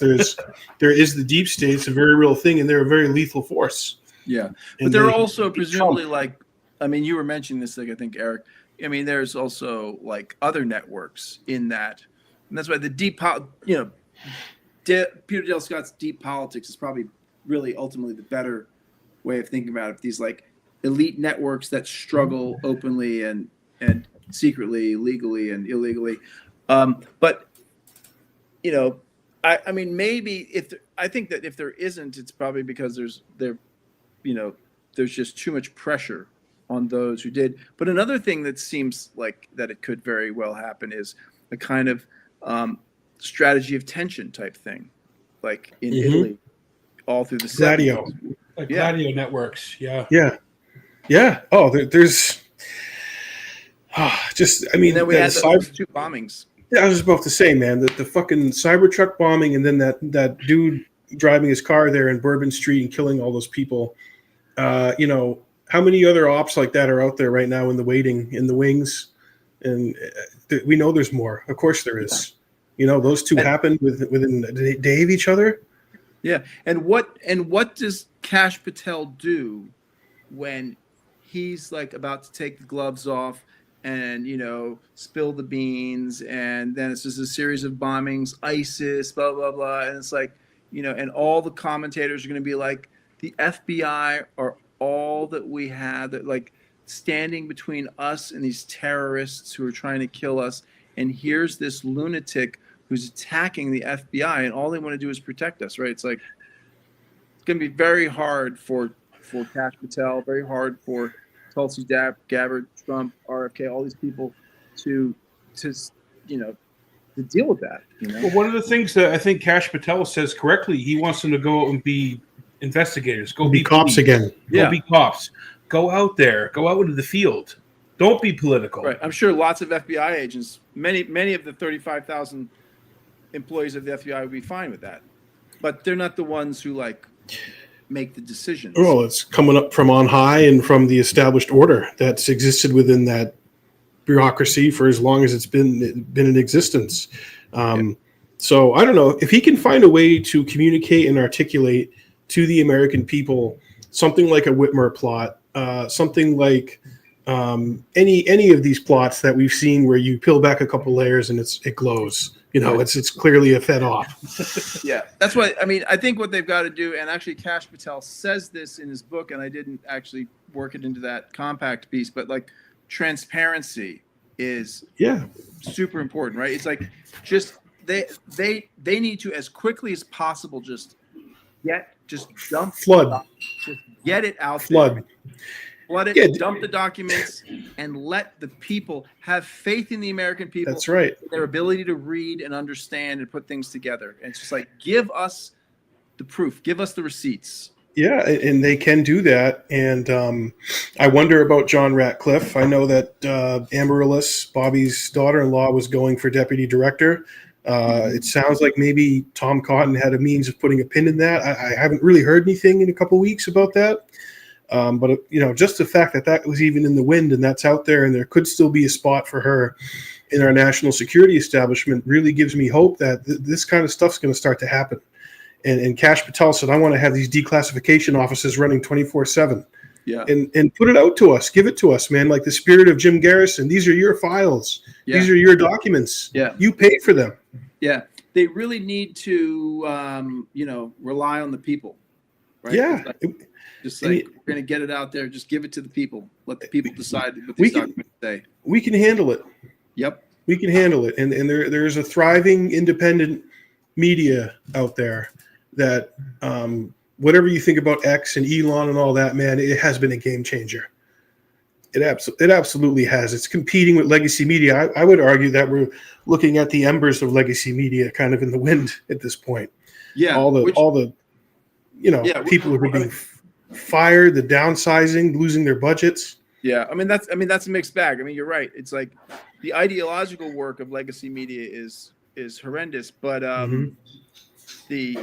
There is the deep state. It's a very real thing, and they're a very lethal force. Yeah, but they're also presumably like, I mean, you were mentioning this, like I think Eric. I mean, there's also like other networks in that, and that's why the Peter Dale Scott's deep politics is probably really ultimately the better way of thinking about it. These like elite networks that struggle openly and secretly, legally and illegally, but you know, I mean, maybe I think that if there isn't, it's probably because there's just too much pressure on those who did. But another thing that seems like that it could very well happen is a kind of strategy of tension type thing, like in Italy, all through the Gladio, 70s. Like Gladio networks. Yeah. Oh, there's just. I mean, and then we had those two bombings. Yeah, I was about to say, man, that the fucking Cybertruck bombing, and then that dude driving his car there in Bourbon Street and killing all those people. How many other ops like that are out there right now in the wings? And we know there's more. Of course there is. Those two happened within a day of each other. Yeah. And what does Kash Patel do when he's like about to take the gloves off and, spill the beans, and then it's just a series of bombings, ISIS, blah, blah, blah. And it's like, and all the commentators are going to be like, the FBI are all that we have, that like standing between us and these terrorists who are trying to kill us. And here's this lunatic who's attacking the FBI, and all they want to do is protect us, right? It's like, it's going to be very hard for Kash Patel, very hard for Tulsi Gabbard, Trump, RFK, all these people to deal with that. Well, one of the things that I think Kash Patel says correctly, he wants them to go out and be investigators, go be cops again. Go be cops. Go out there. Go out into the field. Don't be political. Right. I'm sure lots of FBI agents, many of the 35,000 employees of the FBI would be fine with that, but they're not the ones who like make the decisions. Well, it's coming up from on high and from the established order that's existed within that bureaucracy for as long as it's been in existence. So I don't know if he can find a way to communicate and articulate to the American people something like a Whitmer plot, something like any of these plots that we've seen where you peel back a couple layers and it glows. It's clearly a fed off. Yeah, that's what I mean. I think what they've got to do, and actually Kash Patel says this in his book, and I didn't actually work it into that compact piece, but like transparency is super important, right? It's like just they need to, as quickly as possible, just get it out there. Flood it, dump the documents, and let the people have faith in the American people. That's right. Their ability to read and understand and put things together. And it's just like, give us the proof, give us the receipts. Yeah, and they can do that. And I wonder about John Ratcliffe. I know that Amaryllis, Bobby's daughter-in-law, was going for deputy director. It sounds like maybe Tom Cotton had a means of putting a pin in that. I haven't really heard anything in a couple of weeks about that. But just the fact that was even in the wind and that's out there, and there could still be a spot for her in our national security establishment, really gives me hope that this kind of stuff's going to start to happen. And Kash Patel said, I want to have these declassification offices running 24/7. Yeah. And put it out to us. Give it to us, man. Like the spirit of Jim Garrison. These are your files. Yeah. These are your documents. Yeah. You paid for them. Yeah. They really need to, rely on the people. Right? Yeah. We're going to get it out there. Just give it to the people. Let the people decide what these documents say. We can handle it. Yep. We can handle it. And there's a thriving independent media out there that whatever you think about X and Elon and all that, man, it has been a game changer. It absolutely has. It's competing with legacy media. I would argue that we're looking at the embers of legacy media kind of in the wind at this point. Yeah. All the people who are being fired, the downsizing, losing their budgets. Yeah. That's a mixed bag. You're right. It's like the ideological work of legacy media is horrendous, but the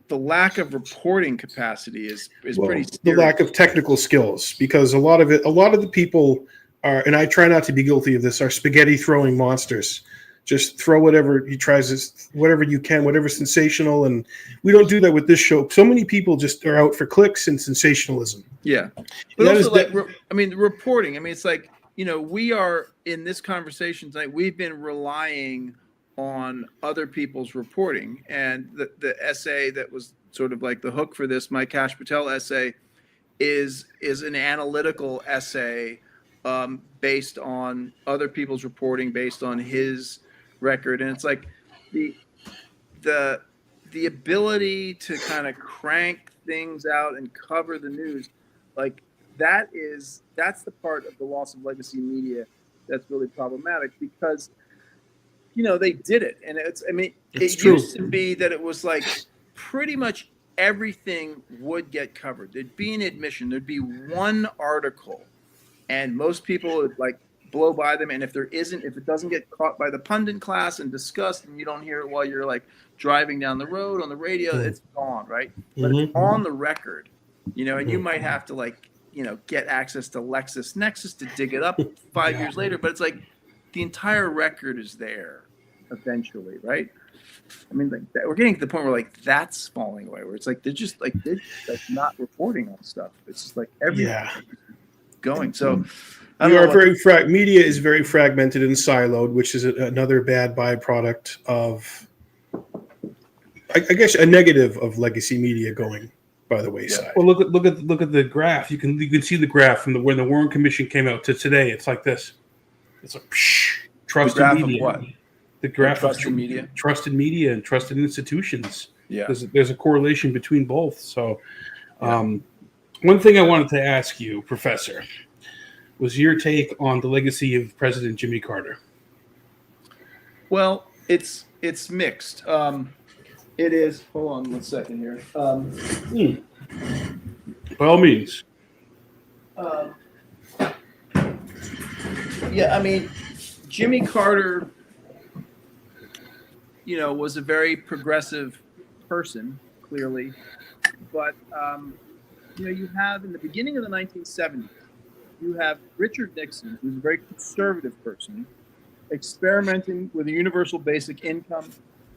lack of reporting capacity is pretty scary. The lack of technical skills, because a lot of the people are, and I try not to be guilty of this, are spaghetti throwing monsters. Just throw whatever he tries, whatever you can, whatever's sensational. And we don't do that with this show. So many people just are out for clicks and sensationalism. Yeah. But also the reporting, it's like, we are in this conversation tonight, we've been relying on other people's reporting, and the essay that was sort of like the hook for this, my Kash Patel essay, is an analytical essay based on other people's reporting, based on his record, and it's like the ability to kind of crank things out and cover the news, like that's the part of the loss of legacy media that's really problematic, because they did it. And it used to be that it was like pretty much everything would get covered. There'd be an admission, there'd be one article, and most people would like blow by them. And if it doesn't get caught by the pundit class and discussed, and you don't hear it while you're like driving down the road on the radio, it's gone, right? But it's on the record, and you might have to get access to LexisNexis to dig it up 5 years later, but it's like the entire record is there eventually, right? We're getting to the point where that's falling away, where it's like they're just not reporting on stuff. It's just like everything going. So media is very fragmented and siloed, which is another bad byproduct of, I guess, a negative of legacy media going by the wayside. Yeah. Well, look at the graph. You can see the graph from when the Warren Commission came out to today. It's like this. It's like trusted media. What? The graph of trusted media and trusted institutions. Yeah. There's a correlation between both. So, one thing I wanted to ask you, Professor, was your take on the legacy of President Jimmy Carter. Well, it's mixed. It is. Hold on 1 second here. By all means. Jimmy Carter, was a very progressive person, clearly. But, you have in the beginning of the 1970s, you have Richard Nixon, who's a very conservative person, experimenting with a universal basic income,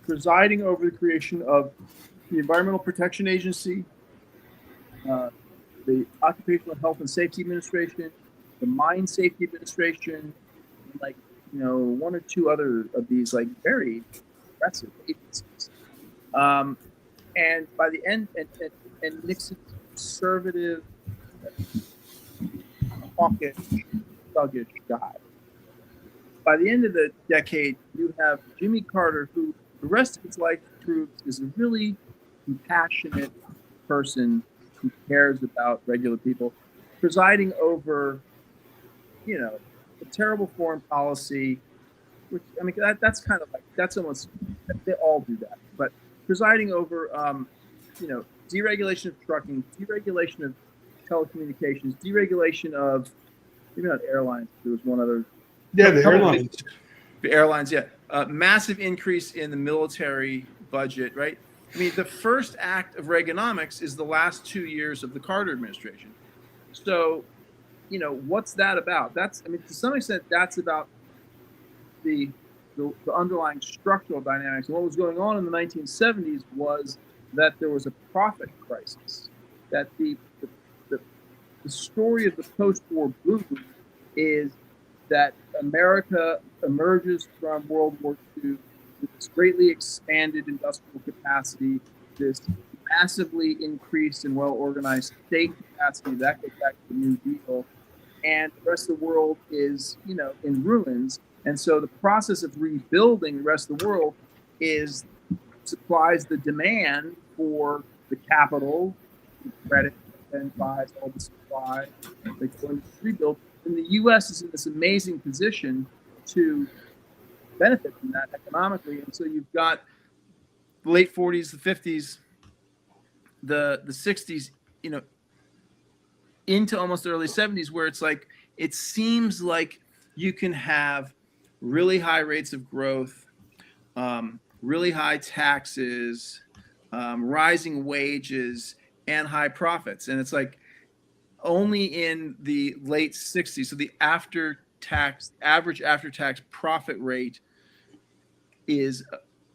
presiding over the creation of the Environmental Protection Agency, the Occupational Health and Safety Administration, the Mine Safety Administration, one or two other of these very progressive agencies. And by the end, and Nixon's conservative, hawkish, thuggish guy. By the end of the decade, you have Jimmy Carter, who the rest of his life proves is a really compassionate person who cares about regular people, presiding over, a terrible foreign policy, which, that's kind of that's almost, they all do that, but presiding over, deregulation of trucking, deregulation of telecommunications, deregulation of, maybe not airlines, there was one other. Yeah, the airlines. The airlines, yeah. Massive increase in the military budget, right? I mean, the first act of Reaganomics is the last 2 years of the Carter administration. So, what's that about? I mean, to some extent, that's about the underlying structural dynamics. And what was going on in the 1970s was that there was a profit crisis. That the story of the post-war boom is that America emerges from World War II with this greatly expanded industrial capacity, this massively increased and well-organized state capacity. That goes back to the New Deal. And the rest of the world is, in ruins. And so the process of rebuilding the rest of the world supplies the demand for the capital, the credit, and buys all the supply that go into rebuild. And the U.S. is in this amazing position to benefit from that economically. And so you've got the late 40s, the 50s, the 60s, into almost the early 70s, where it's like, it seems like you can have really high rates of growth, really high taxes, rising wages, and high profits. And it's like only in the late 60s, so the average after-tax profit rate is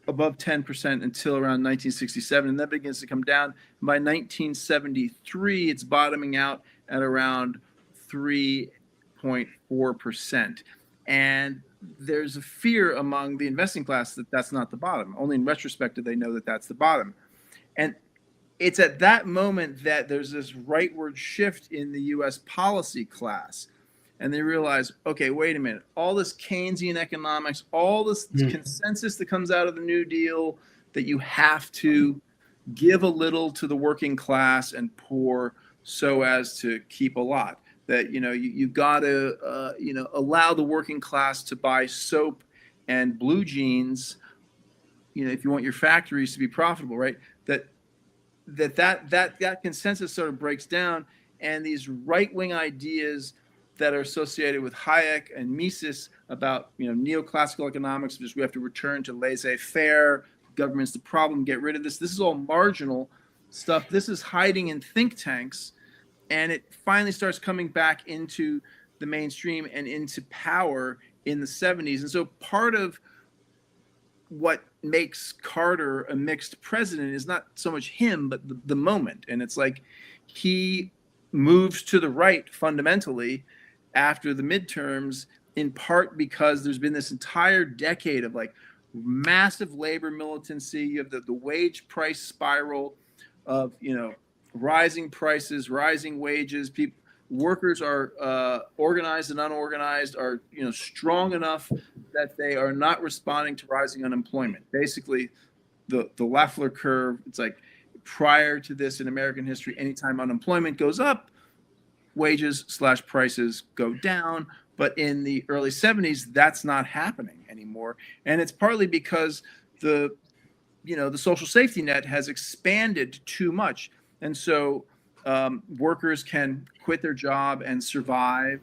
above 10% until around 1967, and that begins to come down. By 1973, it's bottoming out at around 3.4%. And there's a fear among the investing class that that's not the bottom. Only in retrospect do they know that that's the bottom. And it's at that moment that there's this rightward shift in the U.S. policy class. And they realize, okay, wait a minute, all this Keynesian economics, all this consensus that comes out of the New Deal, that you have to give a little to the working class and poor so as to keep a lot. That, you've got to, allow the working class to buy soap and blue jeans, if you want your factories to be profitable, right? That consensus sort of breaks down, and these right-wing ideas that are associated with Hayek and Mises about, neoclassical economics, just we have to return to laissez-faire, government's the problem, get rid of this. This is all marginal stuff. This is hiding in think tanks, and it finally starts coming back into the mainstream and into power in the 70s. And so part of what makes Carter a mixed president is not so much him, but the moment. And it's like he moves to the right fundamentally after the midterms, in part because there's been this entire decade of like massive labor militancy. You have the wage price spiral of, rising prices, rising wages. Workers are organized and unorganized, are strong enough that they are not responding to rising unemployment. Basically, the Lafleur curve. It's like prior to this in American history, anytime unemployment goes up, wages/prices go down. But in the early 70s, that's not happening anymore, and it's partly because the social safety net has expanded too much, and so workers can quit their job and survive.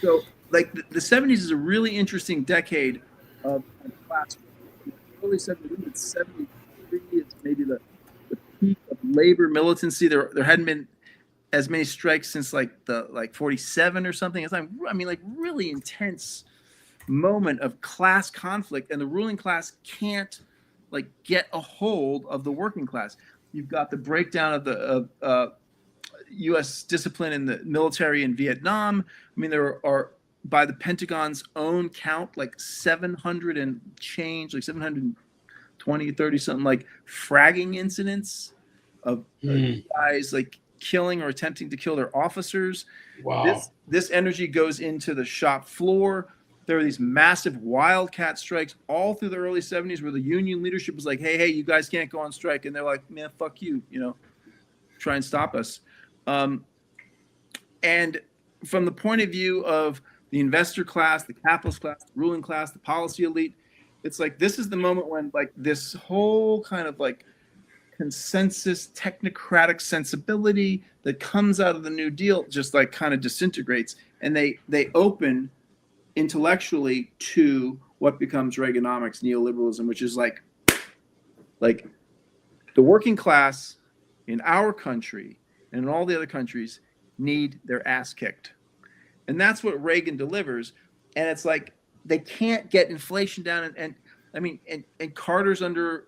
So like the 70s is a really interesting decade of class. Early 70s, 73 is maybe the peak of labor militancy. There hadn't been as many strikes since like 47 or something. It's like, really intense moment of class conflict, and the ruling class can't get a hold of the working class. You've got the breakdown of the U.S. discipline in the military in Vietnam. There are, by the Pentagon's own count, 700 and change, 720, 30 something, fragging incidents of guys killing or attempting to kill their officers. Wow. This energy goes into the shop floor. There are these massive wildcat strikes all through the early 70s where the union leadership was like, hey, you guys can't go on strike. And they're like, man, fuck you, try and stop us. And from the point of view of the investor class, the capitalist class, the ruling class, the policy elite, it's like this is the moment when this whole kind of consensus, technocratic sensibility that comes out of the New Deal just like kind of disintegrates, and they open intellectually to what becomes Reaganomics, neoliberalism, which is like the working class in our country and in all the other countries need their ass kicked. And that's what Reagan delivers. And it's like they can't get inflation down. And Carter's under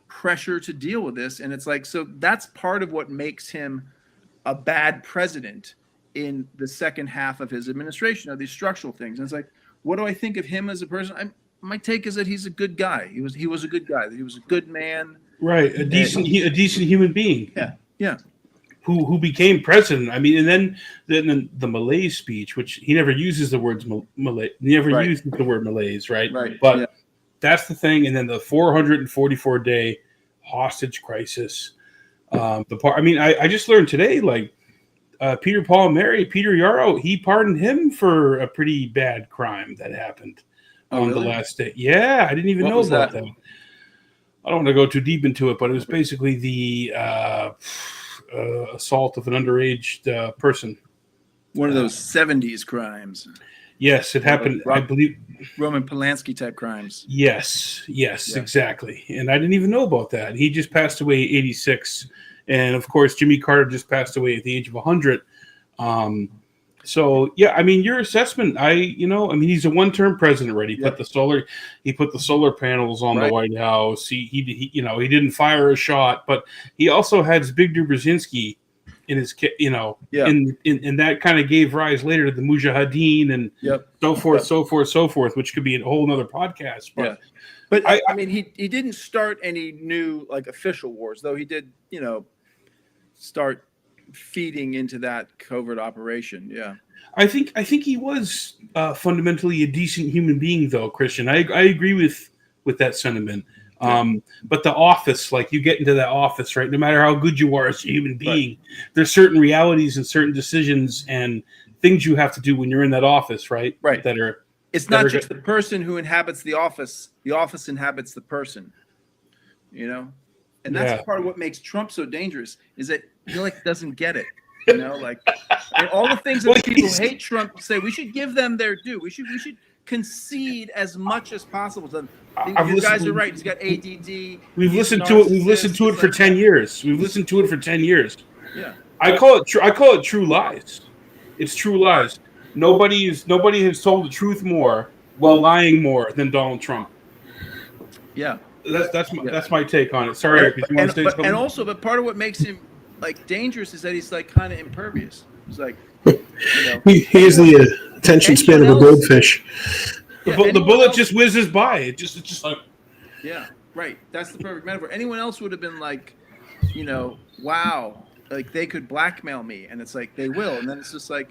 pressure to deal with this. And it's like, so that's part of what makes him a bad president in the second half of his administration, of these structural things. And it's like, what do I think of him as a person? My take is that he's a good guy. He was a good guy. He was a good man. Right. A decent human being. Yeah. Yeah. Who became president. I mean, and then the Malays speech, which he never uses the words Malay, never uses the word Malays, right? Right. But that's the thing. And then the 444-day hostage crisis. I just learned today, like Peter, Paul, and Mary, Peter Yarrow, he pardoned him for a pretty bad crime that happened on the last day. Yeah, I didn't even know about that. I don't want to go too deep into it, but it was basically the assault of an underage person. One of those 70s crimes. Yes, it happened. I believe Roman Polanski type crimes. Yes, exactly. And I didn't even know about that. He just passed away at 86, and of course, Jimmy Carter just passed away at the age of 100. So yeah, I mean, your assessment. He's a one-term president already. He put the solar panels on the White House. He didn't fire a shot, but he also had Zbigniew Brzezinski in his, and that kind of gave rise later to the Mujahideen and so forth, which could be a whole nother podcast. But I mean, he didn't start any new like official wars, though. He did, start feeding into that covert operation. Yeah. I think he was fundamentally a decent human being, though, Christian. I agree with that sentiment. But the office, like you get into that office, right? No matter how good you are as a human being, there's certain realities and certain decisions and things you have to do when you're in that office, right? Right. It's not just the person who inhabits the office inhabits the person, And that's part of what makes Trump so dangerous is that he doesn't get it. And all the things that people who hate Trump say, we should give them their due. We should concede as much as possible to them. You guys are right. He's got ADD. We've listened to it. We've listened to it for 10 years. We've listened to it for 10 years. Yeah. I call it true lies. It's true lies. Nobody has told the truth more while lying more than Donald Trump. Yeah. That's my take on it. Sorry, Eric, you want to say something? And also, but part of what makes him dangerous is that he's kind of impervious. He's he has the attention span of a goldfish. The bullet just whizzes by. It's just like right. That's the perfect metaphor. Anyone else would have been wow, they could blackmail me, and it's like they will, and then it's just like.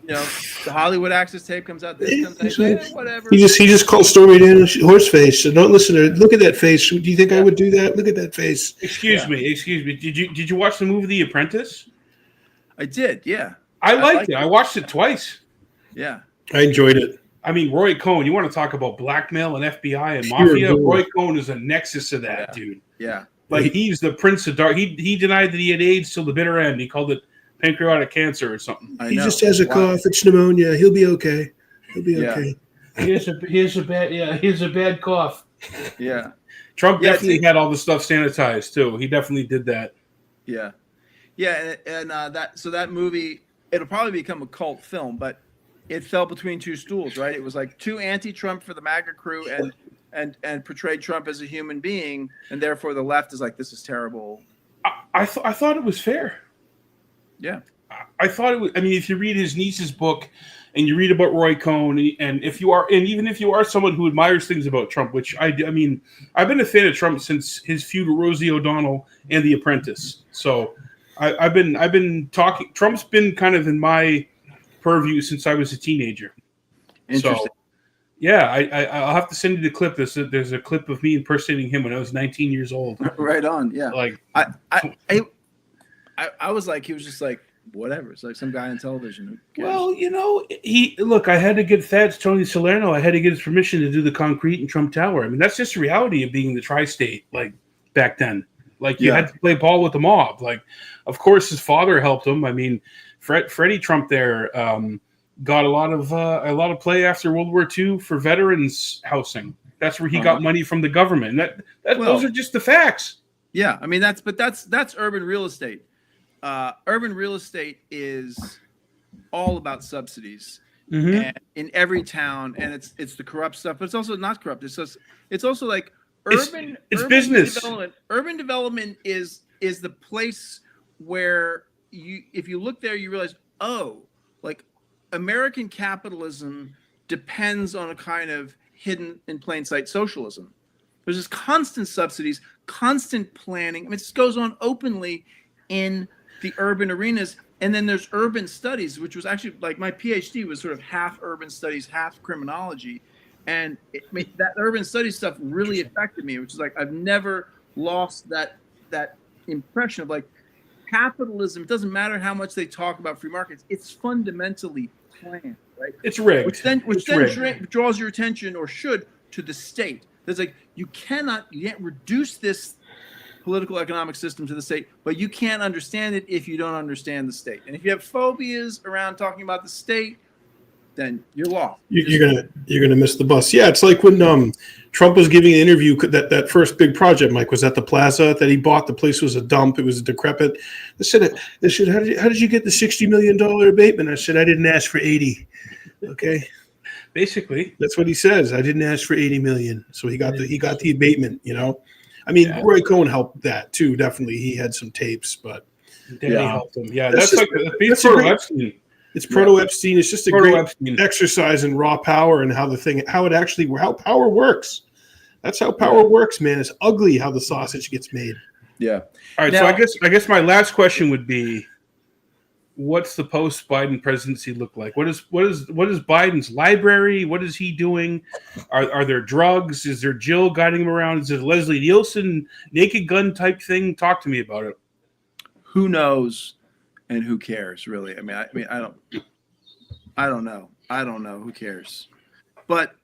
The Hollywood Access tape comes out. This comes out. Whatever. He just called Stormy Daniels horseface. So don't listen to it. Look at that face. Do you think I would do that? Look at that face. Excuse me. Did you watch the movie The Apprentice? I did. Yeah. I liked it. I watched it twice. Yeah. I enjoyed it. I mean, Roy Cohn. You want to talk about blackmail and FBI and mafia? Roy Cohn is a nexus of that, dude. Yeah. Like he's the Prince of Dark. He denied that he had AIDS till the bitter end. He called it pancreatic cancer or something. He just has a cough. It's pneumonia. He'll be okay. Okay. Here's a bad cough. Yeah. Trump definitely had all the stuff sanitized too. He definitely did that. Yeah. Yeah, and that movie, it'll probably become a cult film, but it fell between two stools, right? It was like too anti-Trump for the MAGA crew and portrayed Trump as a human being, and therefore the left is like, this is terrible. I thought it was fair. Yeah, I thought it was. I mean, if you read his niece's book, and you read about Roy Cohn, and even if you are someone who admires things about Trump, which I mean, I've been a fan of Trump since his feud with Rosie O'Donnell and The Apprentice. So I've been talking. Trump's been kind of in my purview since I was a teenager. Interesting. So, yeah, I'll have to send you the clip. There's a clip of me impersonating him when I was 19 years old. Right on. Yeah. Like I was like, he was just like, whatever. It's like some guy on television. Well, I had to get Tony Salerno. I had to get his permission to do the concrete in Trump Tower. I mean, that's just the reality of being the tri-state, like back then. Like you had to play ball with the mob. Like, of course, his father helped him. I mean, Freddie Trump there got a lot of play after World War II for veterans housing. That's where he got money from the government. And those are just the facts. Yeah, I mean that's urban real estate. Urban real estate is all about subsidies, and in every town, and it's the corrupt stuff, but it's also not corrupt. It's also like urban business development. Urban development is the place where if you look there, you realize, oh, like American capitalism depends on a kind of hidden in plain sight socialism. There's this constant subsidies, constant planning. I mean, this goes on openly in the urban arenas. And then there's urban studies, which was actually like my PhD was sort of half urban studies, half criminology. And that urban studies stuff really affected me, which is like I've never lost that impression of like capitalism. It doesn't matter how much they talk about free markets. It's fundamentally planned, right? It's rigged. Which then draws your attention, or should, to the state. There's like you can't reduce this political economic system to the state, but you can't understand it if you don't understand the state. And if you have phobias around talking about the state, then you're lost. You're gonna miss the bus. Yeah, it's like when Trump was giving an interview. That first big project, Mike, was at the plaza that he bought. The place was a dump. It was decrepit. They said, how did you get the $60 million abatement? I said, I didn't ask for 80. Okay. Basically, that's what he says. I didn't ask for 80 million, so he got the abatement. You know, I mean, Roy Cohn helped that too. Definitely, he had some tapes, but Danny helped him. Yeah, that's Epstein. It's proto Epstein. It's just a great exercise in raw power and how power works. That's how power works, man. It's ugly how the sausage gets made. Yeah. All right. Now, so I guess my last question would be, what's the post-Biden presidency look like? What is Biden's library? What is he doing? Are there drugs? Is there Jill guiding him around? Is it a Leslie Nielsen Naked Gun type thing? Talk to me about it. Who knows, and who cares? Really? I mean, I don't know. I don't know. Who cares? But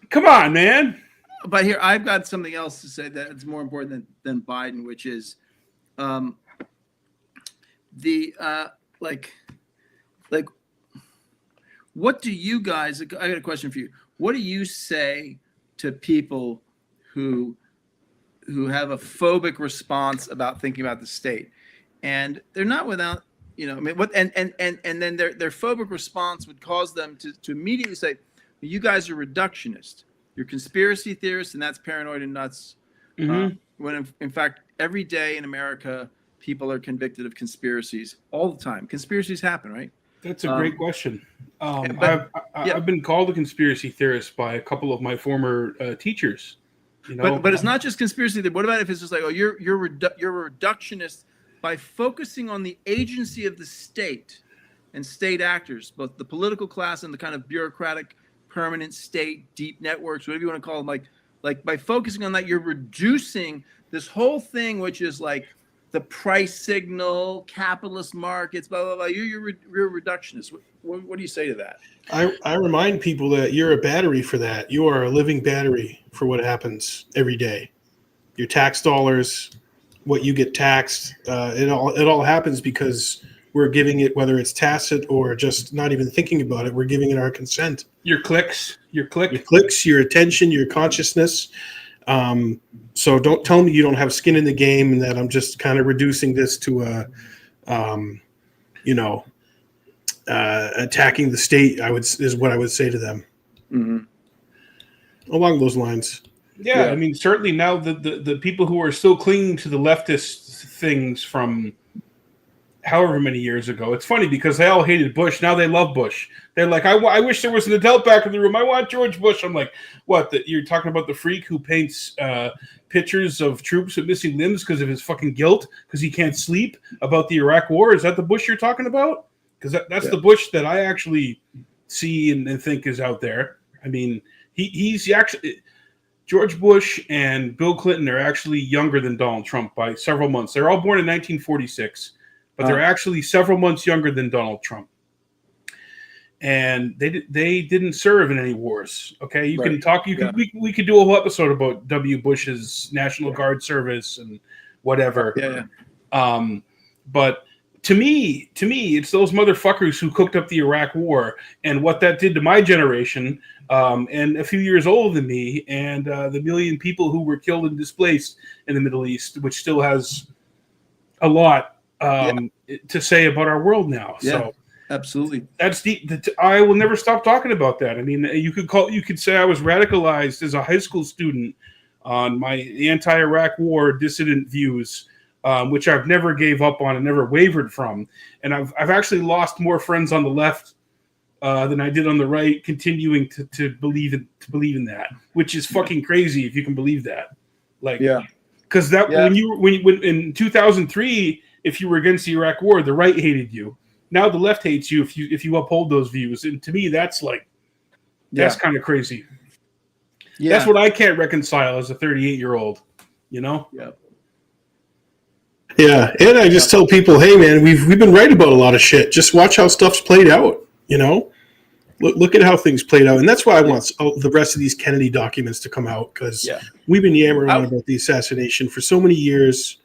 come on, man. But here, I've got something else to say that's more important than Biden, which is like what do you guys, I got a question for you. What do you say to people who have a phobic response about thinking about the state? And they're not without, I mean, what, and then their phobic response would cause them to immediately say, you guys are reductionist. You're conspiracy theorists, and that's paranoid and nuts. When in fact, every day in America, people are convicted of conspiracies all the time. Conspiracies happen, right? That's a great question. I've been called a conspiracy theorist by a couple of my former teachers. But it's not just conspiracy theory. What about if it's just like, oh, you're a reductionist by focusing on the agency of the state and state actors, both the political class and the kind of bureaucratic, permanent state, deep networks, whatever you want to call them. Like by focusing on that, you're reducing this whole thing, which is like the price signal, capitalist markets, blah, blah, blah. You're a reductionist. What do you say to that? I remind people that you're a battery for that. You are a living battery for what happens every day. Your tax dollars, what you get taxed, it all happens because we're giving it, whether it's tacit or just not even thinking about it, we're giving it our consent. Your clicks, your attention, your consciousness. So don't tell me you don't have skin in the game and that I'm just kind of reducing this to attacking the state. Is what I would say to them. Mm-hmm. Along those lines. Yeah, I mean, certainly now the people who are still clinging to the leftist things from however many years ago. It's funny because they all hated Bush. Now they love Bush. They're like, I wish there was an adult back in the room. I want George Bush. I'm like, what? You're talking about the freak who paints pictures of troops with missing limbs because of his fucking guilt because he can't sleep about the Iraq War? Is that the Bush you're talking about? Because that's the Bush that I actually see and think is out there. I mean, he's actually... George Bush and Bill Clinton are actually younger than Donald Trump by several months. They're all born in 1946. But they're actually several months younger than Donald Trump, and they didn't serve in any wars. Okay, can talk. We could do a whole episode about W. Bush's National Guard service and whatever. Yeah. But to me, it's those motherfuckers who cooked up the Iraq War and what that did to my generation, and a few years older than me, and the million people who were killed and displaced in the Middle East, which still has a lot to say about our world now. Yeah, So absolutely. that's I will never stop talking about that. I mean, you could say I was radicalized as a high school student on my anti-Iraq war dissident views. Which I've never gave up on and never wavered from, and I've actually lost more friends on the left than I did on the right, continuing to believe in that, which is fucking crazy if you can believe that. Like, because when in 2003, if you were against the Iraq War, the right hated you. Now the left hates you if you uphold those views, and to me, that's kind of crazy. Yeah. That's what I can't reconcile as a 38-year-old. You know. Yeah. Yeah, and I just tell people, hey man, we've been right about a lot of shit. Just watch how stuff's played out. You know, look at how things played out, and that's why I want the rest of these Kennedy documents to come out, because we've been yammering on about the assassination for so many years,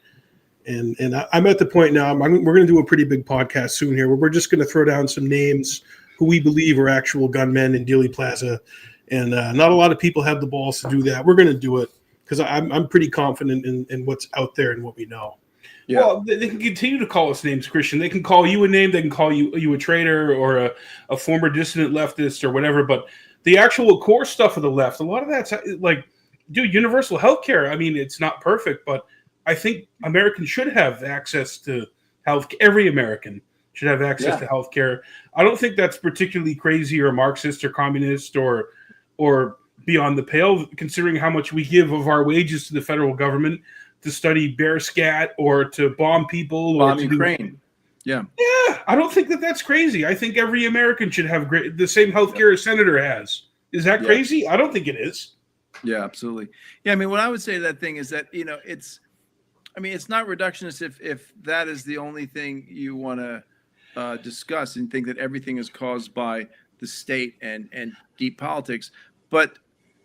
and I'm at the point now. We're going to do a pretty big podcast soon here, where we're just going to throw down some names who we believe are actual gunmen in Dealey Plaza, and not a lot of people have the balls to do that. We're going to do it because I'm pretty confident in what's out there and what we know. Yeah. Well, they can continue to call us names, Christian. They can call you a name. They can call you a traitor or a former dissident leftist or whatever. But the actual core stuff of the left, a lot of that's like, dude, universal health care. I mean, it's not perfect, but I think Americans should have access to health. Every American should have access to health care. I don't think that's particularly crazy or Marxist or communist or beyond the pale, considering how much we give of our wages to the federal government to study bear scat or to bomb people or to Ukraine. Yeah, I don't think that's crazy. I think every American should have the same health care a senator has. Is that crazy? I don't think it is. Yeah, absolutely. Yeah, I mean, what I would say to that thing is that, you know, it's not reductionist if that is the only thing you want to discuss and think that everything is caused by the state and deep politics, but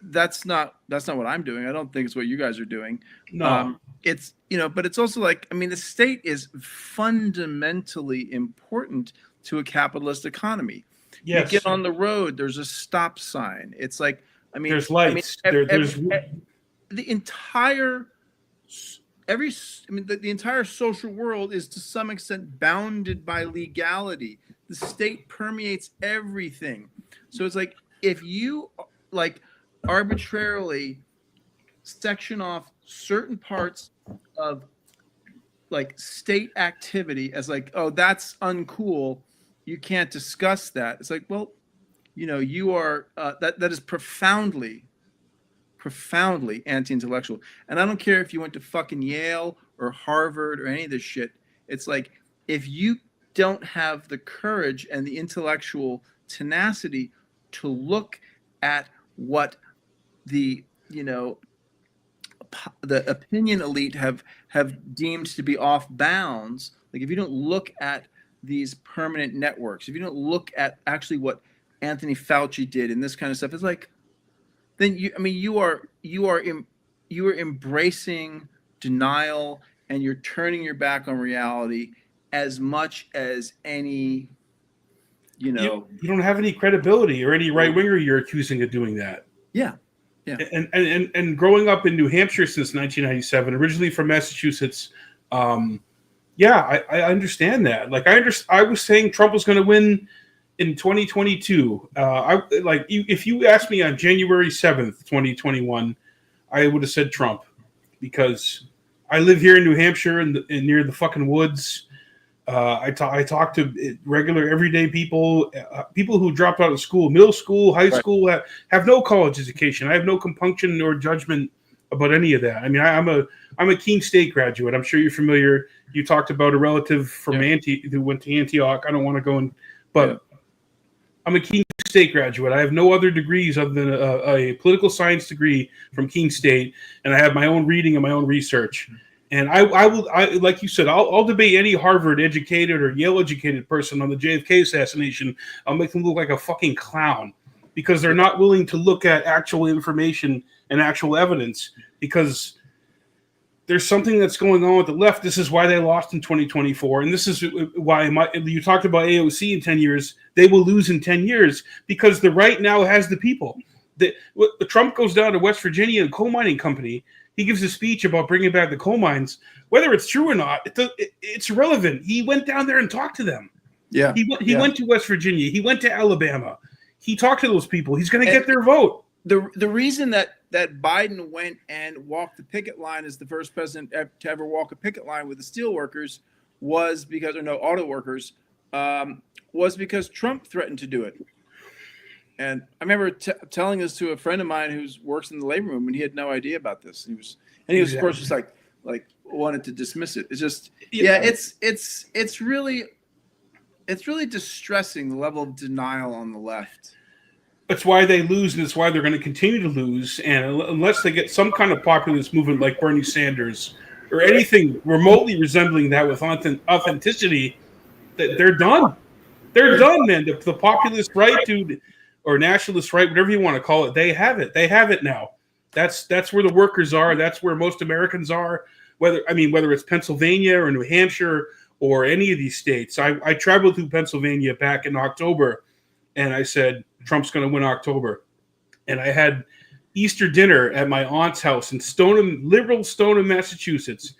that's not what I'm doing. I don't think it's what you guys are doing. No. It's, you know, but it's also like, I mean, the state is fundamentally important to a capitalist ecomy. Yes. You get on the road, there's a stop sign. It's like, I mean, there's lights. The entire social world is to some extent bounded by legality. The state permeates everything. So it's like, if you arbitrarily section off certain parts of like state activity as like, oh, that's uncool, you can't discuss that. It's like, well, you know, you are that is profoundly anti-intellectual. And I don't care if you went to fucking Yale or Harvard or any of this shit. It's like, if you don't have the courage and the intellectual tenacity to look at what the opinion elite have deemed to be off bounds, like if you don't look at these permanent networks, if you don't look at actually what Anthony Fauci did and this kind of stuff, it's like, then you are embracing denial and you're turning your back on reality as much as any, you don't have any credibility or any right winger you're accusing of doing that. Yeah. And growing up in New Hampshire since 1997, originally from Massachusetts, I understand that. Like I was saying Trump was going to win in 2022. If you asked me on January 7th, 2021, I would have said Trump, because I live here in New Hampshire and near the fucking woods. I talk to regular everyday people, people who dropped out of school, middle school, high school, have no college education. I have no compunction or judgment about any of that. I mean, I'm a Keene State graduate. I'm sure you're familiar. You talked about a relative from who went to Antioch. I don't want to go but I'm a Keene State graduate. I have no other degrees other than a political science degree from Keene State, and I have my own reading and my own research. And I will, like you said, I'll debate any Harvard educated or Yale educated person on the JFK assassination. I'll make them look like a fucking clown, because they're not willing to look at actual information and actual evidence. Because there's something that's going on with the left. This is why they lost in 2024. And this is why you talked about AOC in 10 years. They will lose in 10 years because the right now has the people. Trump goes down to West Virginia and coal mining company. He gives a speech about bringing back the coal mines. Whether it's true or not, it's irrelevant. He went down there and talked to them. Yeah. He went to West Virginia. He went to Alabama. He talked to those people. He's going to get their vote. The reason that Biden went and walked the picket line as the first president to ever walk a picket line with the steel workers auto workers, was because Trump threatened to do it. And I remember telling this to a friend of mine who works in the labor movement, and he had no idea about this. He was of course just like wanted to dismiss it. It's just it's really distressing, the level of denial on the left. That's why they lose, and it's why they're going to continue to lose. And unless they get some kind of populist movement like Bernie Sanders or anything remotely resembling that with authenticity, they're done. They're done, man. The populist right, dude, or nationalist right, whatever you want to call it, they have it. They have it now. That's where the workers are. That's where most Americans are. Whether it's Pennsylvania or New Hampshire or any of these states. I traveled through Pennsylvania back in October, and I said, Trump's going to win October. And I had Easter dinner at my aunt's house in liberal Stoneham, Massachusetts.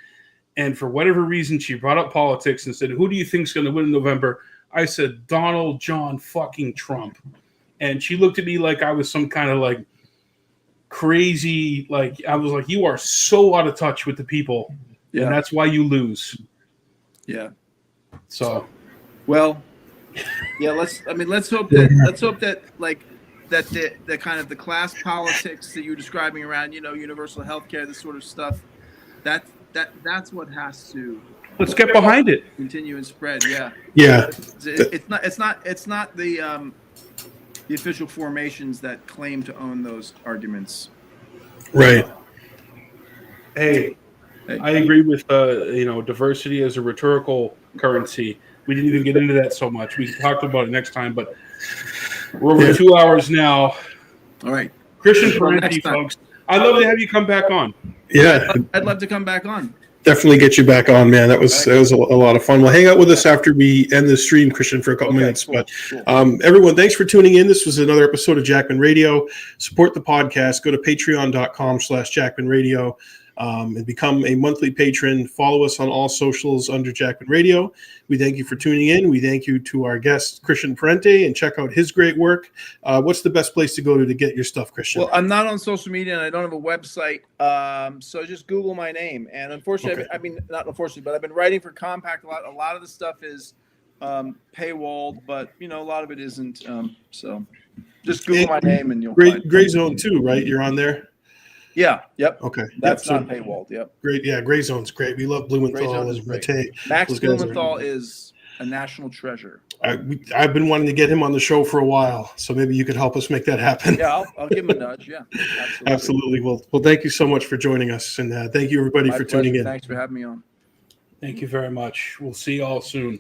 And for whatever reason, she brought up politics and said, who do you think's going to win in November? I said, Donald John fucking Trump. And she looked at me like I was some kind of crazy, I was like, you are so out of touch with the people. Yeah. And that's why you lose. Yeah. So, well, yeah, let's hope that the kind of the class politics that you're describing around, universal health care, this sort of stuff, that's what has to, let's get behind it, continue and spread. Yeah. It's not the official formations that claim to own those arguments. Right. Hey, I agree with diversity as a rhetorical currency. We didn't even get into that so much. We can talk about it next time, but we're over 2 hours now. All right. Christian Parenti, folks. I'd love to have you come back on. Yeah. I'd love to come back on. Definitely get you back on, man. That was a lot of fun. Well, hang out with us after we end the stream, Christian, for a couple minutes. Cool, but cool. Everyone, thanks for tuning in. This was another episode of Jackman Radio. Support the podcast. Go to patreon.com/Jackman Radio. And become a monthly patron. Follow us on all socials under Jackman Radio. We thank you for tuning in. We thank you to our guest, Christian Parenti, and check out his great work. What's the best place to go to get your stuff, Christian? Well, I'm not on social media and I don't have a website. So just Google my name. And unfortunately, not unfortunately, but I've been writing for Compact a lot. A lot of the stuff is paywalled, but a lot of it isn't. So just Google my name and you'll find it. Gray Zone too, right? You're on there? Yeah. Yep. Okay. That's not paywalled. Yep. Great. Yeah. Gray Zone's great. We love Blumenthal and Mate. Max Blumenthal is a national treasure. I've been wanting to get him on the show for a while, so maybe you could help us make that happen. Yeah, I'll give him a nudge. Yeah. Absolutely. Well, thank you so much for joining us, and thank you everybody for tuning in. Thanks for having me on. Thank you very much. We'll see you all soon.